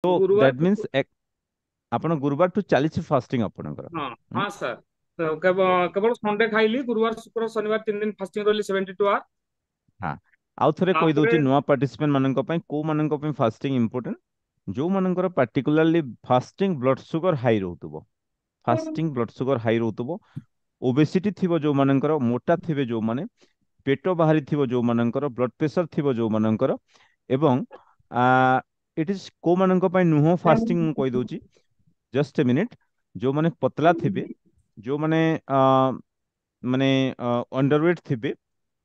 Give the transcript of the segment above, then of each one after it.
तो दैट गुरुवार। मीन्स ଆପଣ ଗୁରୁବାରଠୁ ଚାଲିଛି ଫାଷ୍ଟିଂ ଆପଣଙ୍କର। हाँ ହୁଁ? हाँ सर। तो केवल ଓକେ। केवल संडे खाइली, गुरुवार शुक्र शनिवार 3 दिन फास्टिंग रही 72 आवर। ହଁ, ଆଉ ଥରେ तापरे କହିଦଉଛି ନୂଆ ପାର୍ଟିସିପେଣ୍ଟ ମାନଙ୍କ ପାଇଁ କୋଉ ମାନଙ୍କ ପାଇଁ ଫାଷ୍ଟିଂ ଇମ୍ପୋର୍ଟାଣ୍ଟ। ଯୋଉମାନଙ୍କର particularly fasting blood sugar high ରହୁଥିବ, ଫାଷ୍ଟିଂ ବ୍ଲଡ ସୁଗର ହାଇ ରହୁଥିବ, ଓବେସିଟି ଥିବ ଯୋଉମାନଙ୍କର, ମୋଟା ଥିବେ ଯୋଉମାନେ, ପେଟ ବାହାରିଥିବ ଯୋଉମାନଙ୍କର, ବ୍ଲଡ ପ୍ରେସର ଥିବ ଯୋଉମାନଙ୍କର, ଏବଂ ଇଟ୍ ଇଜ କୋଉମାନଙ୍କ ପାଇଁ ନୁହଁ ଫାଷ୍ଟିଂ ମୁଁ କହିଦଉଛି, ଜଷ୍ଟ ଏ ମିନିଟ୍। ଯୋଉମାନେ ପତଲା ଥିବେ, ଯୋଉମାନେ ଆ, ମାନେ ଅଣ୍ଡରୱେଟ୍ ଥିବେ,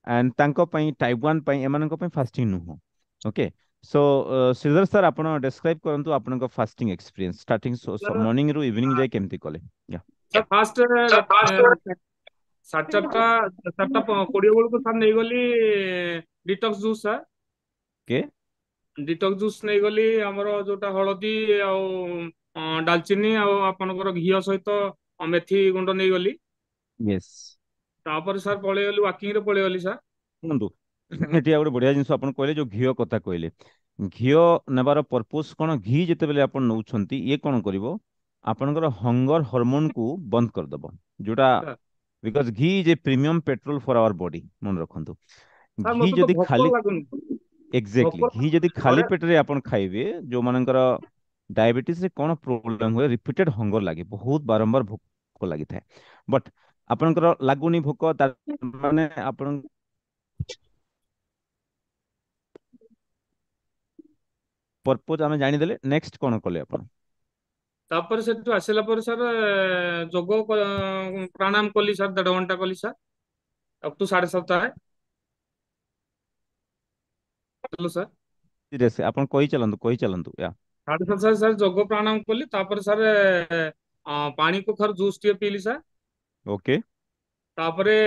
ଆଣ୍ଡ ତାଙ୍କ ପାଇଁ ଟାଇପ୍ 1 ପାଇଁ, ଏମାନଙ୍କ ପାଇଁ ଫାଷ୍ଟିଂ ନୁହଁ। ଓକେ। ସୋ ଶ୍ରୀଧର ସାର୍, ଆପଣ ଡେସ୍କ୍ରାଇବ୍ କରନ୍ତୁ ଆପଣଙ୍କ ଫାଷ୍ଟିଂ ଏକ୍ସପିରିଏନ୍ସ ଷ୍ଟାର୍ଟିଂ ମର୍ଣ୍ଣିଂରୁ ଇଭିନିଂ ଯାଏ କେମିତି କଲେ। Yeah. सर फास्ट साढ़े 4:20 ବେଳକୁ ସାର୍ ନେଇଗଲି detox juice sir. Okay. Detox juice ନେଇଗଲି, ଆମର ଯୋଉଟା ହଳଦୀ ଆଉ ଡାଲଚିନି ଆଉ ଆପଣଙ୍କର ଘିଅ ସହିତ ମେଥି ଗୁଣ୍ଡ ନେଇଗଲି। ୟେସ୍। ତାପରେ ସାର୍ ପଳେଇଗଲି, ୱାକିଂ ରେ ପଳେଇଗଲି ସାର୍। ଶୁଣନ୍ତୁ, ଏଠି ଆଉ ଗୋଟେ ବଢିଆ ଜିନିଷ ଆପଣ କହିଲେ, ଯୋଉ ଘିଅ କଥା କହିଲେ। ଘିଅ ନେବାର ପର୍ପୋଜ କଣ? ଘି ଯେତେବେଳେ ଆପଣ ନେଉଛନ୍ତି, ଇଏ କଣ କରିବ, ଆପଣଙ୍କର ହଙ୍ଗର ହରମୋନକୁ ବନ୍ଦ କରିଦବ, ଯୋଉଟା sir because ghee is a premium petrol for our body, ମନେ ରଖନ୍ତୁ। ସାର୍ ଘି ମତେ ତ ଯଦି ଭୋକ ଖାଲି, ଲାଗୁନି। ଏକ୍ଜାକ୍ଟଲି, ଭୋକ ଘି ଯଦି ଖାଲି ଘରେ ପେଟରେ ଆପଣ ଖାଇବେ, ଯୋଉମାନଙ୍କର ଡାଇବେଟିସ ରେ କଣ ପ୍ରୋବ୍ଲେମ ହୁଏ, ରିପିଟେଡ ହଙ୍ଗର ଲାଗେ, ବହୁତ ବାରମ୍ବାର ଭୋକ ଲାଗିଥାଏ। ବଟ୍ ଆପଣଙ୍କର ଲାଗୁନି ଭୋକ, ତାର ମାନେ ଆପଣ ପର୍ପୋଜ ଆମେ ଜାଣିଦେଲେ, ନେକ୍ସଟ କଣ କଲେ ଆପଣ? ତାପରେ ସେଠୁ ଆସିଲା ପରେ ସାର୍ ଯୋଗ ପ୍ରାଣାୟାମ କଲି ସାର୍, 1.5 ଘଣ୍ଟା କଲି sir, up to 7:30। Hello sir. Serious ଆପଣ କହିଚାଲନ୍ତୁ, କହିଚାଲନ୍ତୁ, ୟା। 7:30 ସାର୍ ଯୋଗ ପ୍ରାଣାୟାମ କଲି, ତାପରେ ସାର୍ ପାଣି କଖାରୁ ଜୁସ୍ ଟିକେ ପିଇଲି ସାର୍। ଓକେ। ତାପରେ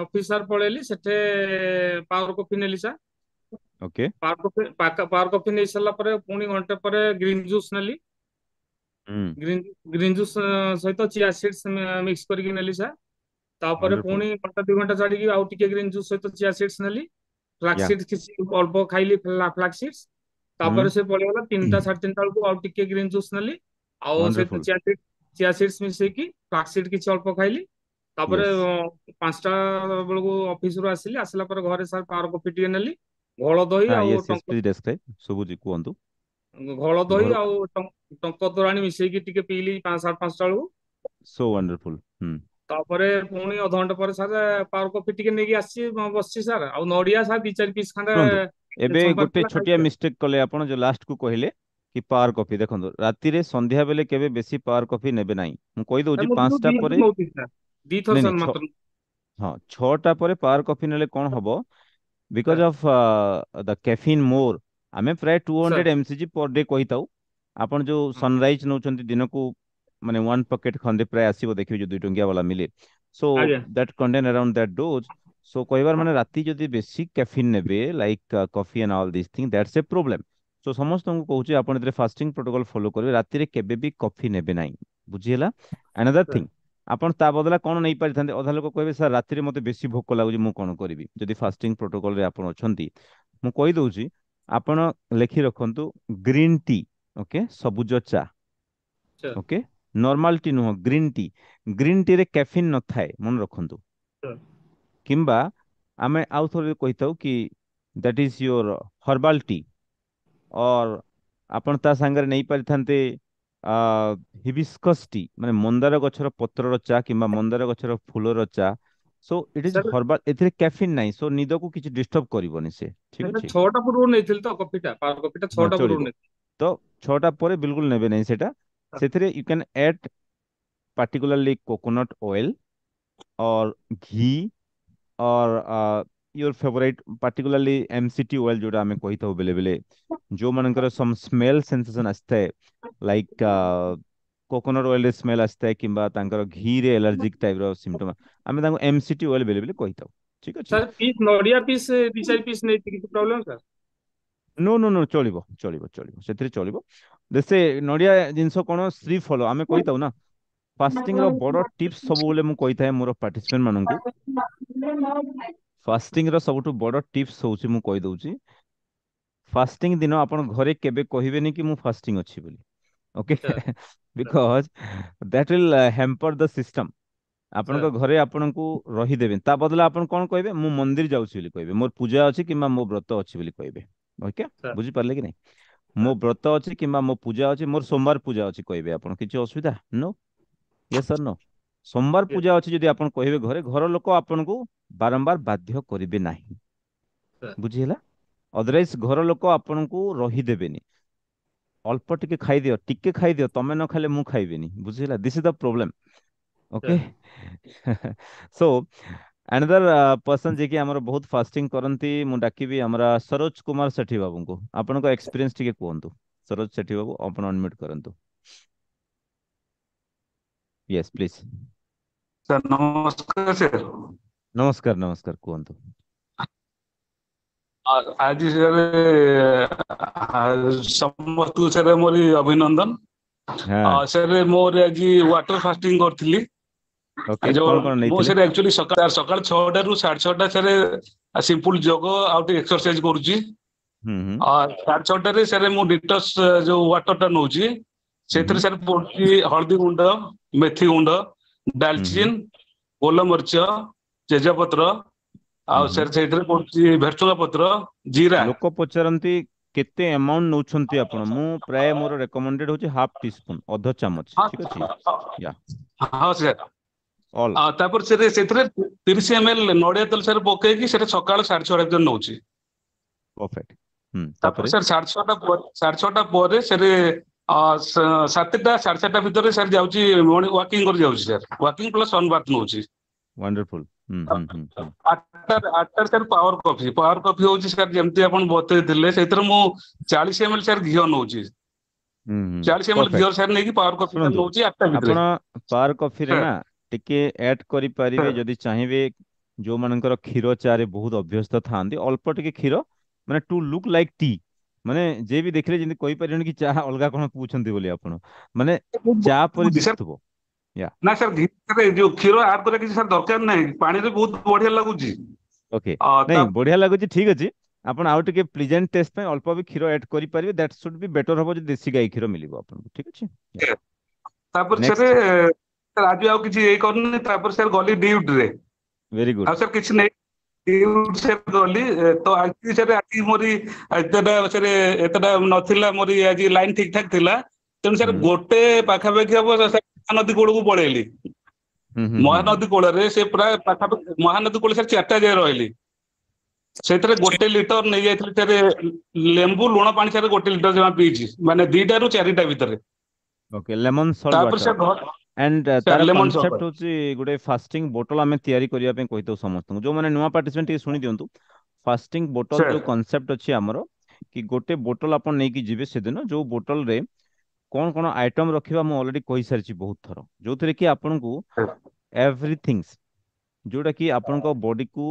ଅଫିସ ସାର୍ ପଳେଇଲି, ସେଠି ପାୱାର କଫି ନେଲି ସାର୍। ଓକେ। ପାୱାର କଫି ନେଇ ସାରିଲା ପରେ ପୁଣି ଘଣ୍ଟେ ପରେ ଗ୍ରୀନ୍ ଜୁସ୍ ନେଲି। ହୁଁ। ଗ୍ରୀନ୍ ଗ୍ରୀନ୍ ଜୁସ୍ ସହିତ ଚିଆ ସିଡ୍ସ ମିକ୍ସ କରିକି ନେଲି ସାର୍। ତାପରେ ୱଣ୍ଡରଫୁଲ। ପୁଣି ଘଣ୍ଟା 2 ଘଣ୍ଟା ଛାଡିକି ଆଉ ଟିକେ ଗ୍ରୀନ୍ ଜୁସ୍ ସହିତ ଚିଆ ସିଡ୍ସ ନେଲି। ଫ୍ଲାକ୍ସ ୟା। ସିଡ୍ସ କିଛି ଅଳ୍ପ ଖାଇଲି, ଫ୍ଲାକ୍ସ ସିଡ୍ସ। ହୁଁ। ତାପରେ ସେ ପଳେଇଗଲା 3ଟା 3:30 ବେଳକୁ, ଆଉ ଟିକେ ଗ୍ରୀନ୍ ଜୁସ୍ ନେଲି। ଆଉ ସହିତ ୱଣ୍ଡରଫୁଲ। ଚିଆ ସିଡ୍ସ ମିଶେଇକି ଫ୍ଲାକ୍ସ ସିଡ୍ କିଛି ଅଳ୍ପ ଖାଇଲି। ତାପରେ ୟେସ୍। 5ଟା ବେଳକୁ ଅଫିସରୁ ଆସିଲି, ଆସିଲା ପରେ ଘରେ ସାର୍ ପାୱାର କଫି ଟିକେ ନେଲି। ଘୋଳ ଦହି ହଁ, ଆଉ ୟେସ୍ ୟେସ୍, ପ୍ଲିଜ୍ ଡେସ୍କ୍ରାଇବ୍, ଶୁଭୁଛି, କୁହନ୍ତୁ। ଘୋଳ ଦହି ଘର। ଆଉ ଟଙ୍କ ତୋରାଣି ମିଶେଇକି ଟିକେ ପିଇଲି 5:30 ବେଳକୁ। ସୋ ୱଣ୍ଡରଫୁଲ। ହୁଁ। ତାପରେ ପୁଣି ଅଧଘଣ୍ଟା ପରେ ସାର୍ ପାୱାର କଫି ଟିକେ ନେଇକି ଆସିଛି, ବସିଛି ସାର୍। ଆଉ ନଡିଆ ସାର୍ 2-4 ପିସ୍ ଖଣ୍ଡେ ଶୁଣନ୍ତୁ, ଏବେ ଛମ୍ପା ଗୋଟେ ଥିଲା, ଛୋଟିଆ ଖାଇଛି। ମିଷ୍ଟେକ୍ କଲେ ଆପଣ, ଯୋଉ ଲାଷ୍ଟ କୁ କହିଲେ କି ପାୱାର କଫି। ଦେଖନ୍ତୁ, ରାତିରେ ସନ୍ଧ୍ୟା ବେଳେ କେବେ ବେଶୀ ପାୱାର କଫି ନେବେ ନାହିଁ, ମୁଁ କହିଦଉଛି। ମୁଁ ଦିନକୁ 5ଟା ଦିଥର ପରେ, ନଉଛି ସାର୍, ଦିଥର ନାଇଁ ନାଇଁ, ସାର୍ ମାତ୍ର। ହଁ, 6ଟା ପରେ ପାୱାର କଫି ନେଲେ କଣ ହବ, because sir of the caffeine more, ଆମେ ପ୍ରାୟ two sir hundred mcg per day କହିଥାଉ। ଆପଣ ଯୋଉ ହଁ, ସନରାଇଜ ନଉଛନ୍ତି ଦିନକୁ, ମାନେ 1 ପକେଟ ଖଣ୍ଡେ ପ୍ରାୟ ଆସିବ, ଦେଖିବେ ଯୋଉ 2 ଟଙ୍କିଆ ବାଲା ମିଲେ। ସୋ ଆଜ୍ଞା that content around that dose. So କହିବାର ମାନେ, ରାତି ଯଦି ବେଶୀ caffeine ନେବେ, like coffee and all this thing, that's a problem. So ସମସ୍ତଙ୍କୁ କହୁଛି, ଆପଣ ଯେତେବେଳେ ଫାଷ୍ଟିଂ ପ୍ରୋଟୋକଲ ଫଲୋ କରିବେ, ରାତିରେ କେବେ ବି କଫି ନେବେ ନାହିଁ। ବୁଝିହେଲା? ଆନାଦର ସାର୍ ଥିଙ୍ଗ, ଆପଣ ତା ବଦଲା କଣ ନେଇପାରିଥାନ୍ତେ? ଅଧା ଲୋକ କହିବେ, ସାର୍ ରାତିରେ ମତେ ବେଶୀ ଭୋକ ଲାଗୁଛି, ମୁଁ କଣ କରିବି? ଯଦି ଫାଷ୍ଟିଂ ପ୍ରୋଟୋକଲରେ ଆପଣ ଅଛନ୍ତି, ମୁଁ କହିଦଉଛି, ଆପଣ ଲେଖି ରଖନ୍ତୁ, ଗ୍ରୀନ୍ ଟି। ଓକେ, ସବୁଜ ଚା। Sir okay. ନର୍ମାଲ ଟି ନୁହଁ, ଗ୍ରୀନ୍ ଟି। ଗ୍ରୀନ୍ ଟିରେ କ୍ୟାଫିନ୍ ନଥାଏ, ମନେ ରଖନ୍ତୁ। ସାର୍ କିମ୍ବା ଆମେ ଆଉ ଥରେ କହିଥାଉ କି, ଦ୍ୟାଟ୍ ଇଜ योर ହର୍ବାଲ ଟି। ଅର୍ ଆପଣ ତା ସାଙ୍ଗରେ ନେଇପାରିଥାନ୍ତେ ଆ ହିବିସ୍କସ୍ ଟି, ମାନେ ମନ୍ଦାର ଗଛର ପତ୍ରର ଚା କିମ୍ବା ମନ୍ଦାର ଗଛର ଫୁଲର ଚା। Show eat is sir herbal, ଏଥିରେ କ୍ୟାଫିନ୍ ନାହିଁ, ସୋ ନିଦକୁ କିଛି ଡିଷ୍ଟର୍ବ କରିବନି ସେ। ଠିକ ସାର୍ ଅଛି। 6ଟା ପୂର୍ବରୁ ନେଇଥିଲି ତ କଫିଟା, ପାୱାର କଫିଟା ହଁ, 6ଟା ପୂର୍ବରୁ ଚଳିବ। ନେଇଥିଲି। ତ 6ଟା ପରେ ବିଲକୁଲ ନେବେ ନାହିଁ ସେଟା। ସାର୍ ସେଥିରେ you can add particularly coconut oil or ghee or your favorite particularly MCT oil जोटा हमें कही था बेले बेले, जो मनकर some smell sensation ଆସିଥାଏ, like कोकोनट ऑयल रे स्मेल ଆସିଥାଏ किंबा तांकर घी रे एलर्जिक टाइप रो सिम्पटम, आमे तांको MCT oil बेले बेले कही थाउ। ठीक अछि। ସାର୍ ପିସ୍ ନଡ଼ିଆ ପିସ୍ 2-4 ପିସ୍ ନେଇଛି, କିଛି problem sir? No no no, ଚଳିବ ଚଳିବ ଚଳିବ, ସେଥିରେ ଚଳିବ। ସେ ନଡ଼ିଆ ଜିନିଷ କଣ, ଶ୍ରୀ ଫଲ ଆମେ କହିଥାଉ ନା। ଫାଷ୍ଟିଂ ର ବଡ ଟିପ୍ସ ସବୁବେଳେ ମୁଁ କହିଥାଏ ମୋର ପାର୍ଟିସିପେଣ୍ଟ ମାନଙ୍କୁ। ଫାଷ୍ଟିଂ ର ସବୁଠୁ ବଡ ଟିପ୍ସ ହଉଛି, ମୁଁ କହିଦଉଛି, फास्टिंग दिन आपण घरे केबे कहबेनी कि मु फास्टिंग अछि बोली okay sir, sir, because that will hamper the system sir, आपणक घरे आपणको रही देबे ता बदला आपण कोन कहबे मु मंदिर जाउछि बोली कहबे मोर पूजा अछि किंबा मो व्रत अछि बोली कहबे ओके sir, बुझी पारले कि नहीं sir, मो व्रत अछि किंबा मो पूजा अछि मोर सोमवार पूजा अछि कहबे आपण किछि असुविधा नो यस सर नो सोमवार yes, पूजा अछि जदि आपण कहबे घरे घर लोक आपणको बारंबार बाध्य करिवे नाही sir, बुझिहेला अदरवाइज घर लोक आपणको रही देबेनी अल्प टिके खाई दियो तमे न खाले मु खाइबेनी बुझिहेला this is the problem okay sir. So another person जे कि हमर बहुत फास्टिंग करंती मु डाकिबी हमरा सरोज कुमार सेठी बाबू को आपनको एक्सपीरियंस टिके कहंतु सरोज सेठी बाबू अपन अनम्यूट करंतु यस प्लीज ସାର୍ ନମସ୍କାର ସାର୍। नमस्कार नमस्कार कहंतु ଆଜି ସମସ୍ତଙ୍କୁ ସାର୍ ମୋର ଅଭିନନ୍ଦନ। हाँ ସାର୍ ମୋର ଆଜି ୱାଟର ଫାଷ୍ଟିଂ କରିଥିଲି। ओके ଯୋଉ कौन कौन ମୁଁ नहीं ସାର୍ ଆକ୍ଚୁଆଲି ସକାଳ 6ଟାରୁ 6:30 ସାର୍ ସିମ୍ପଲ ଯୋଗ ଆଉ ଟିକେ ଏକ୍ସରସାଇଜ କରୁଛି। हम्म 6:30ରେ ସାର୍ ମୁଁ ଡିଟକ୍ସ ଯୋଉ ୱାଟର ଟା ନଉଛି ସେଥିରେ हम्म ସାର୍ ପଡୁଛି ହଳଦୀ ଗୁଣ୍ଡ, ମେଥି ଗୁଣ୍ଡ, ଡାଲଚିନ, हम्म ଗୋଲମରିଚ, ତେଜପତ୍ର ଆଉ हम्म ସାର୍ ସେଇଥିରେ ପଡୁଛି ଭେରସୁଙ୍ଗା ପତ୍ର, ଜିରା। लोक पचारती केते अमाउंट नौछंती आपण मु प्राय मोर रेकमेंडेड होची हाफ टी स्पून अध चामच ହଁ ठीक अछि या ହଁ ସାର୍। ऑल ତାପରେ ସେଥିରେ 30 ml ନଡିଆ ତେଲ ସାର୍ ପକେଇକି ସେଟା ସକାଳ 6:30 ଭିତରେ ନଉଛି। परफेक्ट ତାପରେ तापरे ସାର୍ 6:30 ପରେ ସାର୍ 7ଟା 7:30 ଭିତରେ ସାର୍ ଯାଉଛି ମର୍ଣ୍ଣିଂ ୱାକିଂ କରି ଯାଉଛି ସାର୍ ୱାକିଂ ପ୍ଲସ୍ ସନ୍ ବାଥ୍ ନଉଛି। वंडरफुल 8ଟାରେ ସାର୍ ପାୱାର କଫି ହଉଛି ସାର୍ ଯେମିତି ଆପଣ ବତେଇଥିଲେ ସେଇଥିରେ ମୁଁ 40 ml ସାର୍ ଘିଅ ନଉଛି। 40 ml ଘିଅ परफेक्ट ସାର୍ ନେଇକି ପାୱାର କଫି ସାର୍ शुणु ନଉଛି 8ଟା ଭିତରେ। आपण पार कॉफी रे ସାର୍ ना टिके ऐड करि परिबे ସାର୍ जदि चाहिबे जो मानकर क्षीर चारे बहुत अभ्यस्त थांती अल्प टिके क्षीर माने टू लुक लाइक टी माने जे भी देखले जिंदे कहि परिबेन कि चाह अलगा कोन पूछंती बोली आपण माने चा परि ବୁଝି ସାର୍ दिसुथबो या ନା ସାର୍ ଯୋଉ କ୍ଷୀର ଆଡ୍ କରିବା କିଛି ସାର୍ ଦରକାର ନାହିଁ ପାଣିରେ ବହୁତ ବଢିଆ ଲାଗୁଛି। ओके ତା नहीं बढ़िया लगुच ठीक अछि आपण आउ टिके प्लीजेंट टेस्ट पे अल्प भी क्षीर ऐड करि परिबे दैट शुड बी बेटर हबो जे देसी गाय क्षीर मिलिबो आपण ठीक अछि या ତାପରେ नेक्स्ट ସାର୍ ଆଜି ଆଉ କିଛି ଇଏ କରୁନି ତାପରେ ସାର୍ ଗଲି ଡ୍ୟୁଟିରେ वेरी गुड ଆଉ ସାର୍ କିଛି ନେଇ ଡ୍ୟୁଟି ସାର୍ ଗଲି ତ ଆଜି ସାର୍ ଆଜି ମୋରି ଏତେଟା ନଥିଲା ମୋରି ଆଜି ଲାଇନ ଠିକ ଠାକ ଥିଲା ତେଣୁ ସାର୍ हम्म ଗୋଟେ ପାଖାପାଖି ହବ ସାର୍ ମହାନଦୀ କୂଳକୁ ପଳେଇଲି। ମହାନଦୀ କୂଳରେ ସେ ପ୍ରାୟ ପାଖାପାଖି ମହାନଦୀ କୂଳରେ ସାର୍ 4ଟା ଯାଏ ରହିଲି। ସେଥିରେ 1 ଲିଟର ନେଇଯାଇଥିଲି ସାର୍ ଲେମ୍ବୁ ଲୁଣ ପାଣି ସାର୍ 1 ଲିଟର ଜମା ପିଇଛି ମାନେ 2ଟାରୁ 4ଟା ଭିତରେ। ओके लेमन सॉल्ट ତାପରେ वाटर ସାର୍ ଘର एंड ସାର୍ तार ଲେମନ ସର୍ଟ कॉन्सेप्ट होची गुटे फास्टिंग बोतल आमे तैयारी करिया पे कहितो समस्त जो माने नुवा पार्टिसिपेंट के सुनि दियंतु फास्टिंग बोतल जो ସାର୍ कॉन्सेप्ट अछि हमरो कि गोटे बोतल अपन नेकी जिवे से दिन जो बोतल रे कौन कौन आइटम रखिबा मु ऑलरेडी कहि सारिछि बहुत थरो जो थरे कि आपन को एवरीथिंग्स जोटा कि आपन को बॉडी को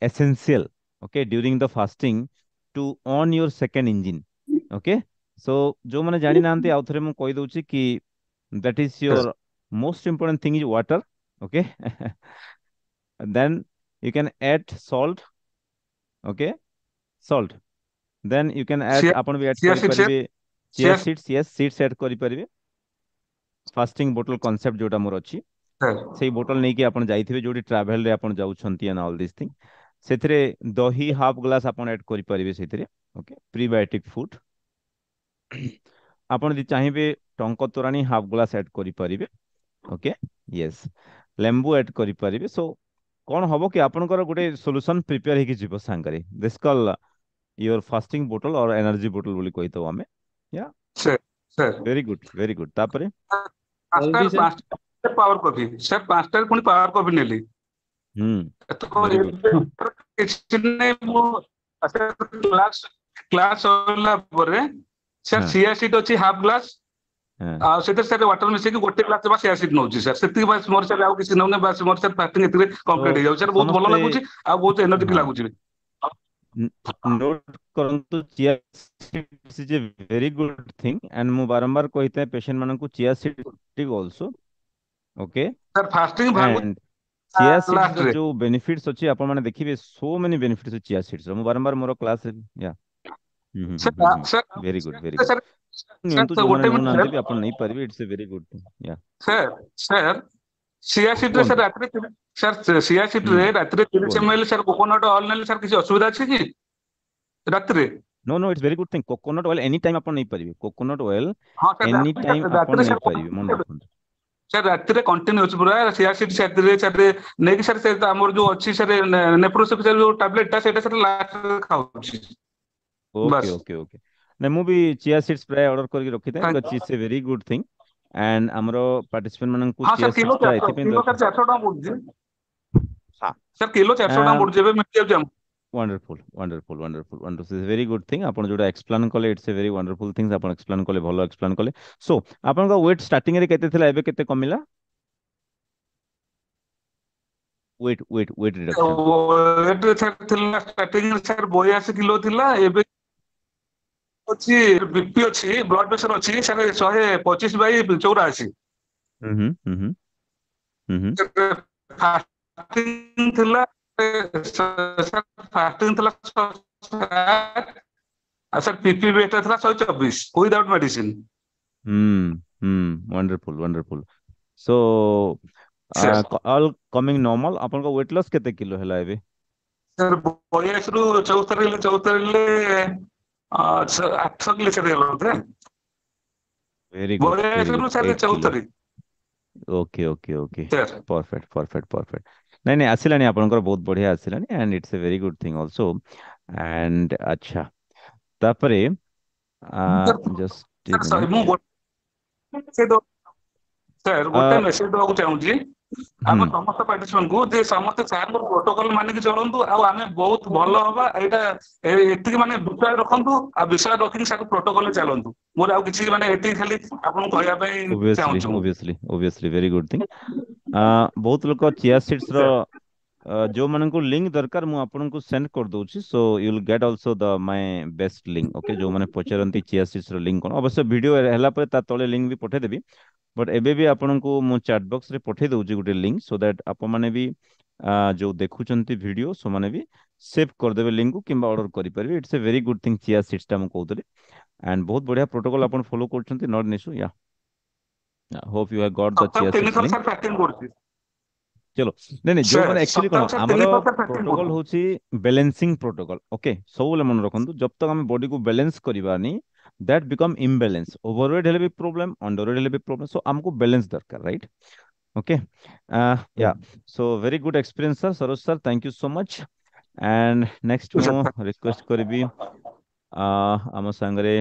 essential okay during the fasting to on your second engine okay so जो माने जानि नांती आउ थरे मु कहि दउछि कि that is your most important thing is water okay then you can add salt okay salt then you can add ସିଆ ଆପଣ ବି add ସିଆ seed sir କରିପାରିବେ ସିଆ chia seeds yes seeds add କରିପାରିବେ फास्टिंग बोतल कॉन्सेप्ट जोटा मोर अछि ସାର୍ ସେଇ bottle ନେଇକି ଆପଣ ଯାଇଥିବେ ଯୋଉଠି ଟ୍ରାଭେଲ ରେ ଆପଣ ଯାଉଛନ୍ତି and all these thing ସେଥିରେ ଦହି ହାଫ ଗ୍ଲାସ ଆପଣ ଆଡ୍ କରିପାରିବେ ସେଥିରେ ଓକେ ପ୍ରିବାयोटिक ଫୁଡ ଆପଣ ଯଦି ଚାହିଁବେ ଟଙ୍କ ତୋରାଣୀ ହାଫ ଗ୍ଲାସ ଆଡ୍ କରିପାରିବେ ओके यस लेंबू ऐड करि परिबे सो कौन हबो कि आपनकर गोटे सॉल्यूशन प्रिपेयर हेकि जीवो सांगरे दिस कॉल योर फास्टिंग बोतल और एनर्जी बोतल बोली कहितो हमें या ସାର୍ ସାର୍ वेरी गुड तापरे Healthy sir. 5ଟା ପାୱାର କଫି ସାର୍ 5ଟାରେ ପୁଣି ପାୱାର କଫି ନେଲି। ତ वेरी गुड ଏବେ କିଛି ନାହିଁ ମୁଁ କ୍ଲାସ ସରିଲା ପରେ ସାର୍ हाँ ସିଆ ସିଟ୍ ଅଛି ହାଫ ଗ୍ଲାସ हाँ ଆଉ ସେଥିରେ ସାର୍ ୱାଟର ମିଶେଇକି 1 ଗ୍ଲାସ ବା ସିଆ ସିଟ୍ ନଉଛି ସାର୍ ସେତିକି ବାସ୍ ମୋର ସାର୍ ଆଉ କିଛି ନଉନି ବାସ୍ ମୋର सार ଫାଷ୍ଟିଂ ଏତିକି କମ୍ପ୍ଲିଟ तो ହେଇଯାଉଛି ସାର୍ ବହୁତ ଭଲ समस्ते ଲାଗୁଛି ଆଉ ବହୁତ ଏନର୍ଜେଟିକ हाँ ଲାଗୁଛି। नोट करंतु chia seeds is a very good thing and मु बारंबार कहते हैं पेशेंट मानन को chia seed also okay sir fasting ଭାଙ୍ଗୁ एंड चिया सीड्स रो ଲାଷ୍ଟରେ जो बेनिफिट्स अछि आपण माने देखिबे so many benefits chia seeds रो मु बारंबार मोर क्लास या sir very good very good. Sir नियंतु सर जो माने गोटे नौ मिनिट नांती सर भी अपन नहीं परिबे, it's a very good thing या। सर सर सियासीट रे सर कोंतु रात्रि सर सियासीट रे रात्रि 30 कोंतु ml सर कोकोनट ऑयल नेले सर किसी असुविधा अछि कि रात्रि? No no it's very good thing. Coconut oil any time अपन नहीं परिबे, कोकोनट ऑयल हाँ सर एनी टाइम अपन रात्रि नहीं सर परिबे, मन रखु। सर रात्रि कंटिन्यूस पूरा सियासीट सर सर नेकी सर से हमर जो अछि सर नेप्रोसेप सर जो टैबलेट ता सेटा सर लास्ट खाउछि ओके बस। Okay okay. नहीं मु भी चिया सीड्स प्राय ऑर्डर करके रखी था thank because it's a very good thing. And हमरो पार्टिसिपेंट मानन को हाँ चिया सर सीड्स टा एथि किलो सर दरकार। 400 टका पड़ुछि हाँ। सर किलो 400 टका पड़ुछि एबे मिल जाउ wonderful wonderful wonderful wonderful very good thing. आपण जोटा एक्सप्लेन कले it's a very wonderful things आपण एक्सप्लेन कले, भलो एक्सप्लेन कले। सो आपण का वेट स्टार्टिंग रे केते थिला, एबे केते कमिला? वेट रिडक्शन वेट सर थिला स्टार्टिंग सर 82 किलो थिला एबे ଅଛି बीपी ଅଛି ब्लड प्रेशर ଅଛି सर 125/84। हम्म। हम्म। फास्टिंग थिला सर फास्टिंग थिला सर पीपी वेट थिला 124 without medicine. Wonderful wonderful. So sir all coming normal. आपण का वेट लॉस केते किलो हैला एबे? सर 82 ରୁ 74 ହେଲେ 8 କିଲୋ ଛାଡି ଗଲା ବୋଧେ। वेरी गुड वेरी 82 गुड ରୁ sir 8 kilo. 74। Okay okay okay. Sir perfect perfect perfect. नहीं नहीं आसिलानी आपनकर बहुत बढ़िया आसिलानी and it's a very good thing also. And अच्छा तापरे जस्ट ए सर ମୁଁ मिनिट। सर ଗୋଟେ ମେସେଜ ଦବାକୁ ଚାହୁଁଛି ଆମ हम्म ସମସ୍ତ ପାର୍ଟିସିପେଣ୍ଟ କୁ ଯେ ସମସ୍ତେ ସାରଙ୍କ ପ୍ରୋଟୋକଲ ମାନିକି ଚଳନ୍ତୁ ଆଉ ଆମେ ବହୁତ ଭଲ ହବା ଏଇଟା ଏତିକି ମାନେ ବିଶ୍ୱାସ ରଖନ୍ତୁ ଆଉ ବିଶ୍ୱାସ ରଖିକି ସାର୍ ପ୍ରୋଟୋକଲରେ ଚାଲନ୍ତୁ। ମୋର ଆଉ କିଛି ମାନେ ଏତିକି ଖାଲି ଆପଣଙ୍କୁ କହିବା ପାଇଁ ओबियसली ଚାହୁଁଛି ମୁଁ। Obviously obviously very good thing. बहुत लोग चिया सीड्स रो सर जो मन को लिंक दरकार मु आपन को सेंड कर दूची, so you will get also the my best link. Okay जो माने पचरंती चिया सीड्स रो लिंक कोन, अवश्य वीडियो हैला पर ता तळे लिंक भी पठे देबी। बट एबे भी आपन को मु चैट बॉक्स रे पठे दउची गुटे लिंक, सो दैट आप माने भी जो देखुचंती वीडियो सो माने भी सेव कर देबे लिंक को किंबा ऑर्डर करि परबे। It's a very good thing chia seeds ता मु कहउतले। एंड बहुत बढ़िया प्रोटोकॉल अपन फॉलो करचंती, नॉट एन इशू या। Hope you have got the chia ସପ୍ତାହକୁ 3 सीड्स ଥର लिंक। ସାର୍ ପ୍ୟାକିଂ କରୁଛି। चलो नहीं नहीं जो ସାର୍ मैंने एक्चुअली कौन ସପ୍ତାହକୁ ସାର୍ आमर 3 ଥର ସାର୍ ପ୍ୟାକିଂ प्रोटोकॉल କରୁଛି। होची बैलेंसिंग प्रोटोकॉल। ओके सब बेले मन रखंतु जब तक हम बॉडी को बैलेंस करबानी दैट बिकम इम्बैलेंस। ओवरवेट हेले भी प्रॉब्लम, अंडरवेट हेले भी प्रॉब्लम, सो हमको बैलेंस दरकार, राइट? ओके या। So very good experience sir, Saroj sir, thank you so much. And next मु रिक्वेस्ट करबी आम संगरे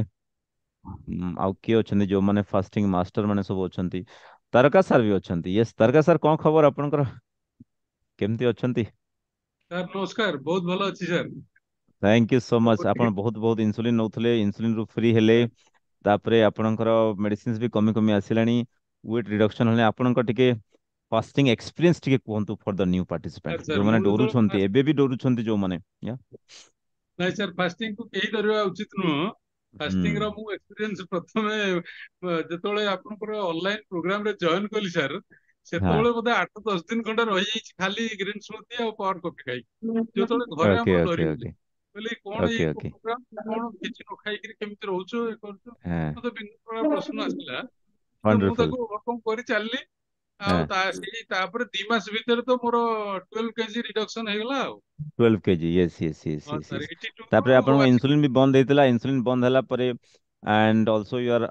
आउ किए अछंती जो माने फास्टिंग मास्टर माने सब अछंती। तारका सर भी अछंती। यस तारका सर कोन खबर आपनकर, केमती अछंती? ସାର୍ ନମସ୍କାର, ବହୁତ ଭଲ ଅଛି sir. Thank you so much. ସବୁ आपण ଠିକ। बहुत बहुत इंसुलिन नौथले, इंसुलिन रु फ्री हेले, तापरे आपणकर मेडिसिन्स भी कमी कमी आसिलानी, वेट रिडक्शन होले। आपणकर टिके फास्टिंग एक्सपीरियंस टिके कहंतु for the new participant sir जो ମୁଁ माने डोरु ଯେତେବେଳେ छंती, एबे भी डोरु छंती जो माने या। ନାଇଁ ସାର୍, ଫାଷ୍ଟିଂ କୁ କେହି କରିବା ଉଚିତ ନୁହଁ। ଫାଷ୍ଟିଂ ର हम्म ମୁଁ ଏକ୍ସପିରିଏନ୍ସ ପ୍ରଥମେ ଯେତେବେଳେ ଆପଣଙ୍କର ଅନଲାଇନ ପ୍ରୋଗ୍ରାମ ରେ ଜଏନ କଲି ସାର୍, हाँ ସେତେବେଳେ ବୋଧେ 8-10 ଦିନ ଖଣ୍ଡେ ରହିଯାଇଛି ଖାଲି ଗ୍ରୀନ୍ ସ୍ମୁଦି ଆଉ ପାୱାର କଫି ଖାଇ। ଯେତେବେଳେ ଘରେ ओके ଆମର ଓକେ ଡରିଗଲେ, ଓକେ କହିଲେ କଣ ଏଇ ଓକେ ଓକେ ପ୍ରୋଗ୍ରାମ, କଣ କିଛି ନ ଖାଇକିରି କେମିତି ରହୁଛୁ ଇଏ କରୁଛୁ। हाँ ମତେ ବିଭିନ୍ନ ପ୍ରକାର ପ୍ରଶ୍ନ ଆସିଲା, କିନ୍ତୁ ମୁଁ वंडरफुल ତାକୁ ଓଭରକମ କରି ଚାଲିଲି। ଆଉ हाँ। ତାପରେ 2 ମାସ ଭିତରେ ତ ମୋର 12 କେଜି ରିଡକ୍ସନ ହେଇଗଲା ଆଉ। 12 केजी यस यस यस ହଁ यस ସାର୍, यस। 82 तापरे ରୁ आपन ଆସିକି इंसुलिन भी बंद हेतला, इंसुलिन बंद हला परे and also you are